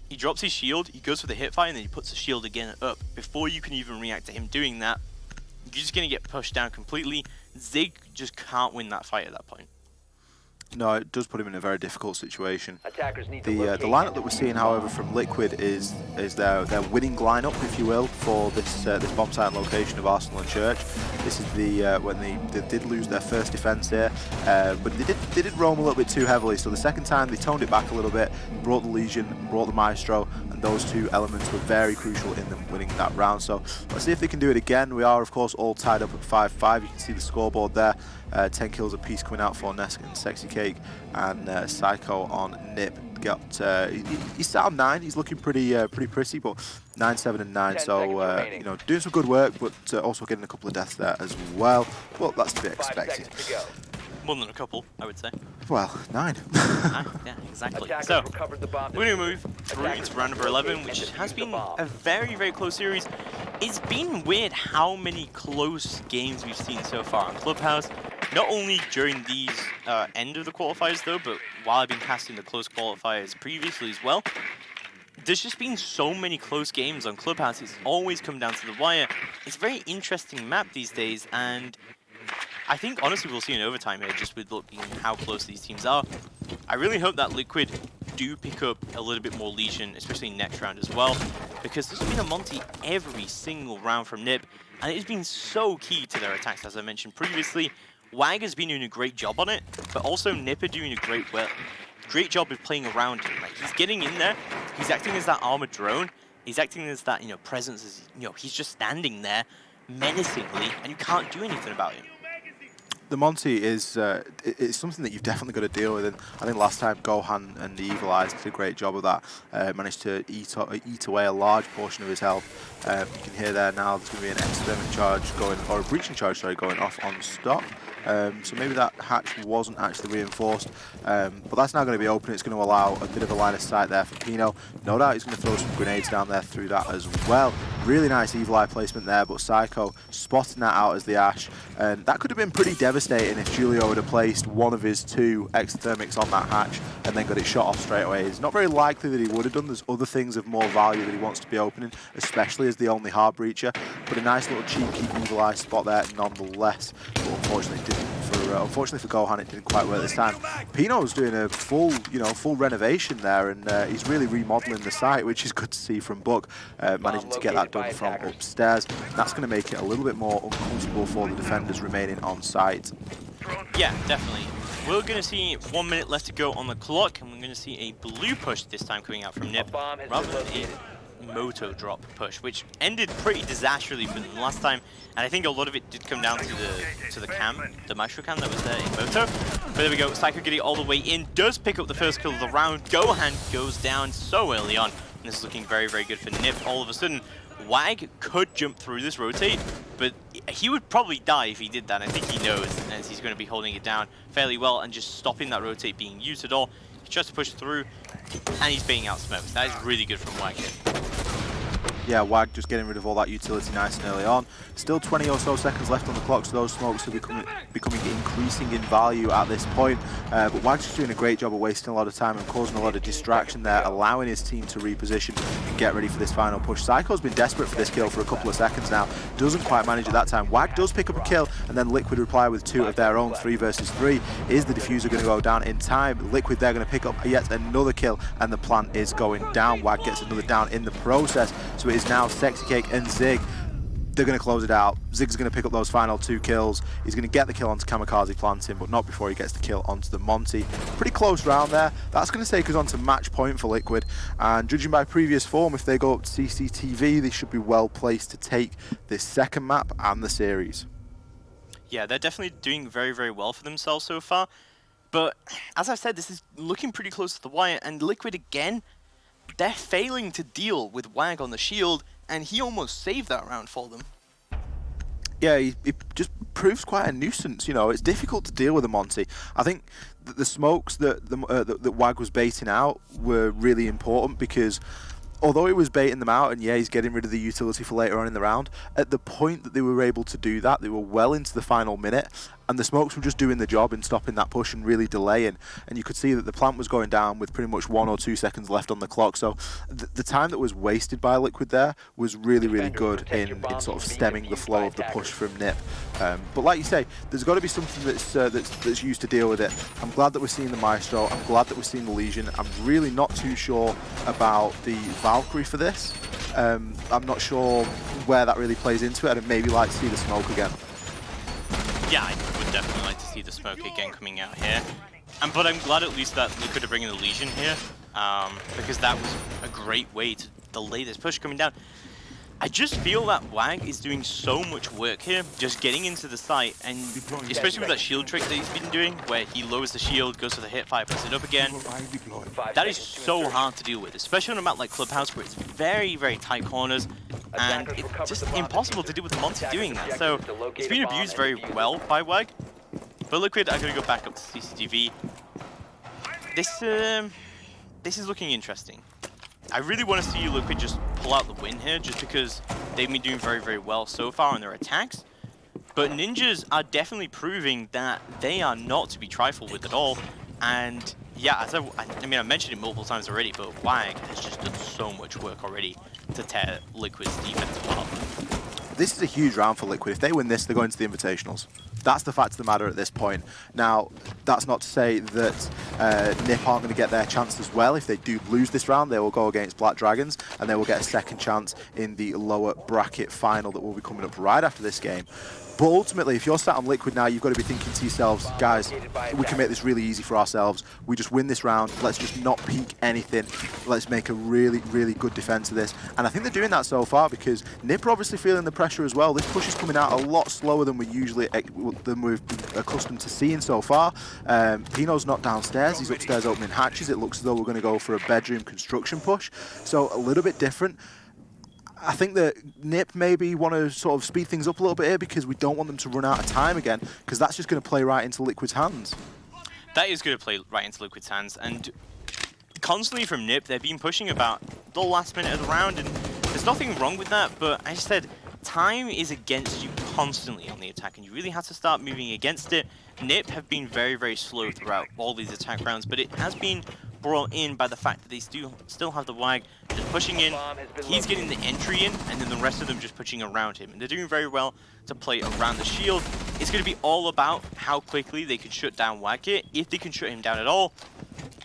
he drops his shield, he goes for the hipfire, and then he puts the shield again up. Before you can even react to him doing that, you're just going to get pushed down completely. Zig just can't win that fight at that point. No, it does put him in a very difficult situation. The lineup that we're seeing, however, from Liquid is their winning lineup, if you will, for this bomb site location of Arsenal and Church. This is the when they did lose their first defense here, but they did roam a little bit too heavily. So the second time they toned it back a little bit, brought the Legion, brought the Maestro, and those two elements were very crucial in them winning that round. So let's see if they can do it again. We are, of course, all tied up at 5-5. You can see the scoreboard there. 10 kills apiece coming out for Nesk and Sexy Cake, and Psycho on Nip got he's sat on 9. He's looking pretty pretty, but 9, 7, and 9. 10 So seconds remaining. you know, doing some good work, but also getting a couple of deaths there as well. But that's to be 5 expected. seconds to go. More than a couple, I would say. Well, 9. Yeah, exactly. Attackers So, recovered the bomb. we're going to move through Attackers into round number locate 11, and which defuse has the been bomb. a very, very close series. It's been weird how many close games we've seen so far on Clubhouse. Not only during these end of the qualifiers, though, but while I've been casting the close qualifiers previously as well. There's just been so many close games on Clubhouse. It's always come down to the wire. It's a very interesting map these days, and I think, honestly, we'll see an overtime here just with looking at how close these teams are. I really hope that Liquid do pick up a little bit more legion, especially next round as well, because there's been a Monty every single round from Nip, and it's been so key to their attacks, as I mentioned previously. Wag has been doing a great job on it, but also Nip are doing a great job of playing around him. Like, he's getting in there, he's acting as that armored drone, he's acting as that, presence, as, he's just standing there menacingly, and you can't do anything about him. The Monty is it's something that you've definitely got to deal with, and I think last time Gohan and the Evil Eyes did a great job of that. Managed to eat away a large portion of his health. You can hear there now there's going to be an experiment charge going, or a breaching charge, sorry, going off on stop. So maybe that hatch wasn't actually reinforced, but that's now going to be open. It's going to allow a bit of a line of sight there for Pino. No doubt he's going to throw some grenades down there through that as well. Really nice Evil Eye placement there, but Psycho spotting that out as the Ash. And that could have been pretty devastating if Julio would have placed one of his 2 exothermics on that hatch and then got it shot off straight away. It's not very likely that he would have done. There's other things of more value that he wants to be opening, especially as the only hard breacher. But a nice little cheeky Evil Eye spot there nonetheless. But unfortunately, it didn't. Unfortunately for Gohan, it didn't quite work this time. Pino's doing a full renovation there, and he's really remodeling the site, which is good to see from Buck, managing to get that done from upstairs. That's going to make it a little bit more uncomfortable for the defenders remaining on site. Yeah, definitely. We're going to see 1 minute left to go on the clock, and we're going to see a blue push this time coming out from Nip, rather than a moto drop push, which ended pretty disastrously for them last time, and I think a lot of it did come down to the cam, the maestro cam that was there in moto. But there we go, Psycho getting all the way in, does pick up the first kill of the round. Gohan goes down so early on, and this is looking very, very good for Nip. All of a sudden, Wag could jump through this rotate, but he would probably die if he did that. I think he knows, as he's going to be holding it down fairly well and just stopping that rotate being used at all. He tries to push through, and he's being outsmoked. That is really good from Wag here. Yeah, Wag just getting rid of all that utility nice and early on. Still 20 or so seconds left on the clock, so those smokes are becoming increasing in value at this point. But Wag's just doing a great job of wasting a lot of time and causing a lot of distraction there, allowing his team to reposition and get ready for this final push. Psycho's been desperate for this kill for a couple of seconds now. Doesn't quite manage it that time. Wag does pick up a kill, and then Liquid reply with 2 of their own. 3 versus 3. Is the diffuser going to go down in time? Liquid, they're going to pick up yet another kill, and the plant is going down. Wag gets another down in the process, so it is now Sexy Cake and Zig. They're going to close it out. Zig's going to pick up those final 2 kills. He's going to get the kill onto Kamikaze Planting, but not before he gets the kill onto the Monty. Pretty close round there. That's going to take us on to match point for Liquid. And judging by previous form, if they go up to CCTV, they should be well placed to take this second map and the series. Yeah, they're definitely doing very, very well for themselves so far. But as I said, this is looking pretty close to the wire. And Liquid, again, they're failing to deal with Wag on the shield, and he almost saved that round for them. Yeah, he just proves quite a nuisance. It's difficult to deal with a Monty. I think the smokes that Wag was baiting out were really important, because although he was baiting them out, and yeah, he's getting rid of the utility for later on in the round, at the point that they were able to do that, they were well into the final minute, and the smokes were just doing the job in stopping that push and really delaying. And you could see that the plant was going down with pretty much 1 or 2 seconds left on the clock. So the time that was wasted by Liquid there was really, really good in sort of stemming the flow of the push from Nip. But like you say, there's got to be something that's used to deal with it. I'm glad that we're seeing the Maestro. I'm glad that we're seeing the Legion. I'm really not too sure about the Valkyrie for this. I'm not sure where that really plays into it. I'd maybe like to see the smoke again. Yeah, I would definitely like to see the smoke again coming out here. But I'm glad at least that Liquid are bringing the Legion here, because that was a great way to delay this push coming down. I just feel that Wag is doing so much work here, just getting into the site, and especially with that shield trick that he's been doing, where he lowers the shield, goes for the hit fire, puts it up again. That is so hard to deal with, especially on a map like Clubhouse, where it's very, very tight corners, and it's just impossible to deal with Monty doing that. So it's been abused very well by Wag. But Liquid are going to go back up to CCTV. This is looking interesting. I really want to see Liquid just pull out the win here, just because they've been doing very, very well so far on their attacks. But Ninjas are definitely proving that they are not to be trifled with at all. And yeah, as I mean, I mentioned it multiple times already, but Wag has just done so much work already to tear Liquid's defense apart. This is a huge round for Liquid. If they win this, they're going to the Invitationals. That's the fact of the matter at this point. Now, that's not to say that NiP aren't going to get their chance as well. If they do lose this round, they will go against Black Dragons, and they will get a second chance in the lower bracket final that will be coming up right after this game. But ultimately, if you're sat on Liquid now, you've got to be thinking to yourselves, guys, we can make this really easy for ourselves. We just win this round. Let's just not peek anything. Let's make a really, really good defense of this. And I think they're doing that so far, because NiP are obviously feeling the pressure as well. This push is coming out a lot slower than we've been accustomed to seeing so far. Pino's not downstairs. He's upstairs opening hatches. It looks as though we're going to go for a bedroom construction push. So a little bit different. I think that NiP maybe want to sort of speed things up a little bit here, because we don't want them to run out of time again, because that's just going to play right into Liquid's hands. That is going to play right into Liquid's hands, and constantly from NiP, they've been pushing about the last minute of the round, and there's nothing wrong with that, but I said, time is against you constantly on the attack, and you really have to start moving against it. NiP have been very, very slow throughout all these attack rounds, but it has been brought in by the fact that they still have the Wag just pushing in. He's getting the entry in, and then the rest of them just pushing around him. And they're doing very well to play around the shield. It's going to be all about how quickly they can shut down Wagkit, if they can shut him down at all.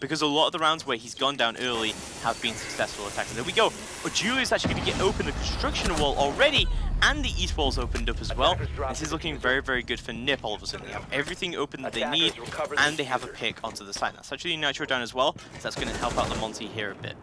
Because a lot of the rounds where he's gone down early have been successful attacks. There we go. But Julia's actually going to get open the construction wall already, and the east wall's opened up as well. This is looking very, very good for NiP all of a sudden. They have everything open that they need, and they have a pick onto the side. That's actually Nitro down as well, so that's going to help out the Monty here a bit.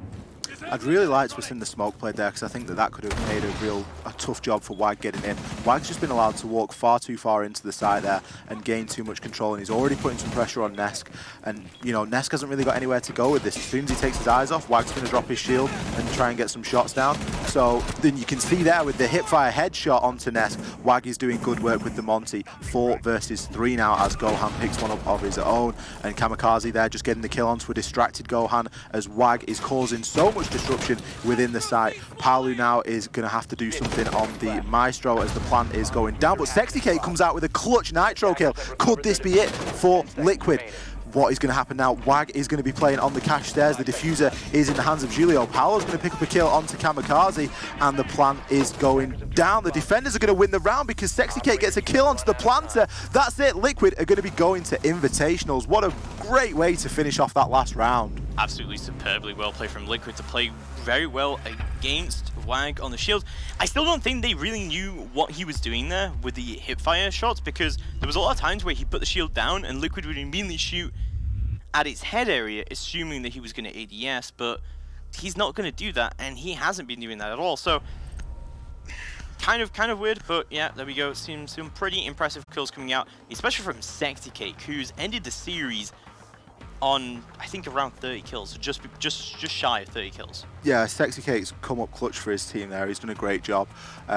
I'd really like to have seen the smoke played there, because I think that could have made a tough job for Wag getting in. Wag's just been allowed to walk far too far into the site there and gain too much control, and he's already putting some pressure on Nesk. And, you know, Nesk hasn't really got anywhere to go with this. As soon as he takes his eyes off, Wag's going to drop his shield and try and get some shots down. So then you can see there with the hipfire headshot onto Nesk, Wag is doing good work with the Monty. 4 versus 3 now as Gohan picks one up of his own, and Kamikaze there just getting the kill onto a distracted Gohan as Wag is causing so much disruption within the site. Palu now is going to have to do something on the Maestro as the plant is going down, but Sexy Kate comes out with a clutch Nitro kill. Could this be it for Liquid? What is going to happen now? Wag is going to be playing on the cache stairs. The diffuser is in the hands of Julio. Paolo's going to pick up a kill onto Kamikaze, and the plant is going down. The defenders are going to win the round because Sexy Kate gets a kill onto the planter. That's it. Liquid are going to be going to Invitationals. What a great way to finish off that last round. Absolutely superbly well played from Liquid to play very well against Wag on the shield. I still don't think they really knew what he was doing there with the hipfire shots, because there was a lot of times where he put the shield down and Liquid would immediately shoot at its head area, assuming that he was going to ADS, but he's not going to do that, and he hasn't been doing that at all. So kind of weird, but yeah, there we go. Some pretty impressive kills coming out, especially from Sexy Cake, who's ended the series on, I think, around 30 kills, so just shy of 30 kills. Yeah, Sexy Cake's come up clutch for his team there. He's done a great job.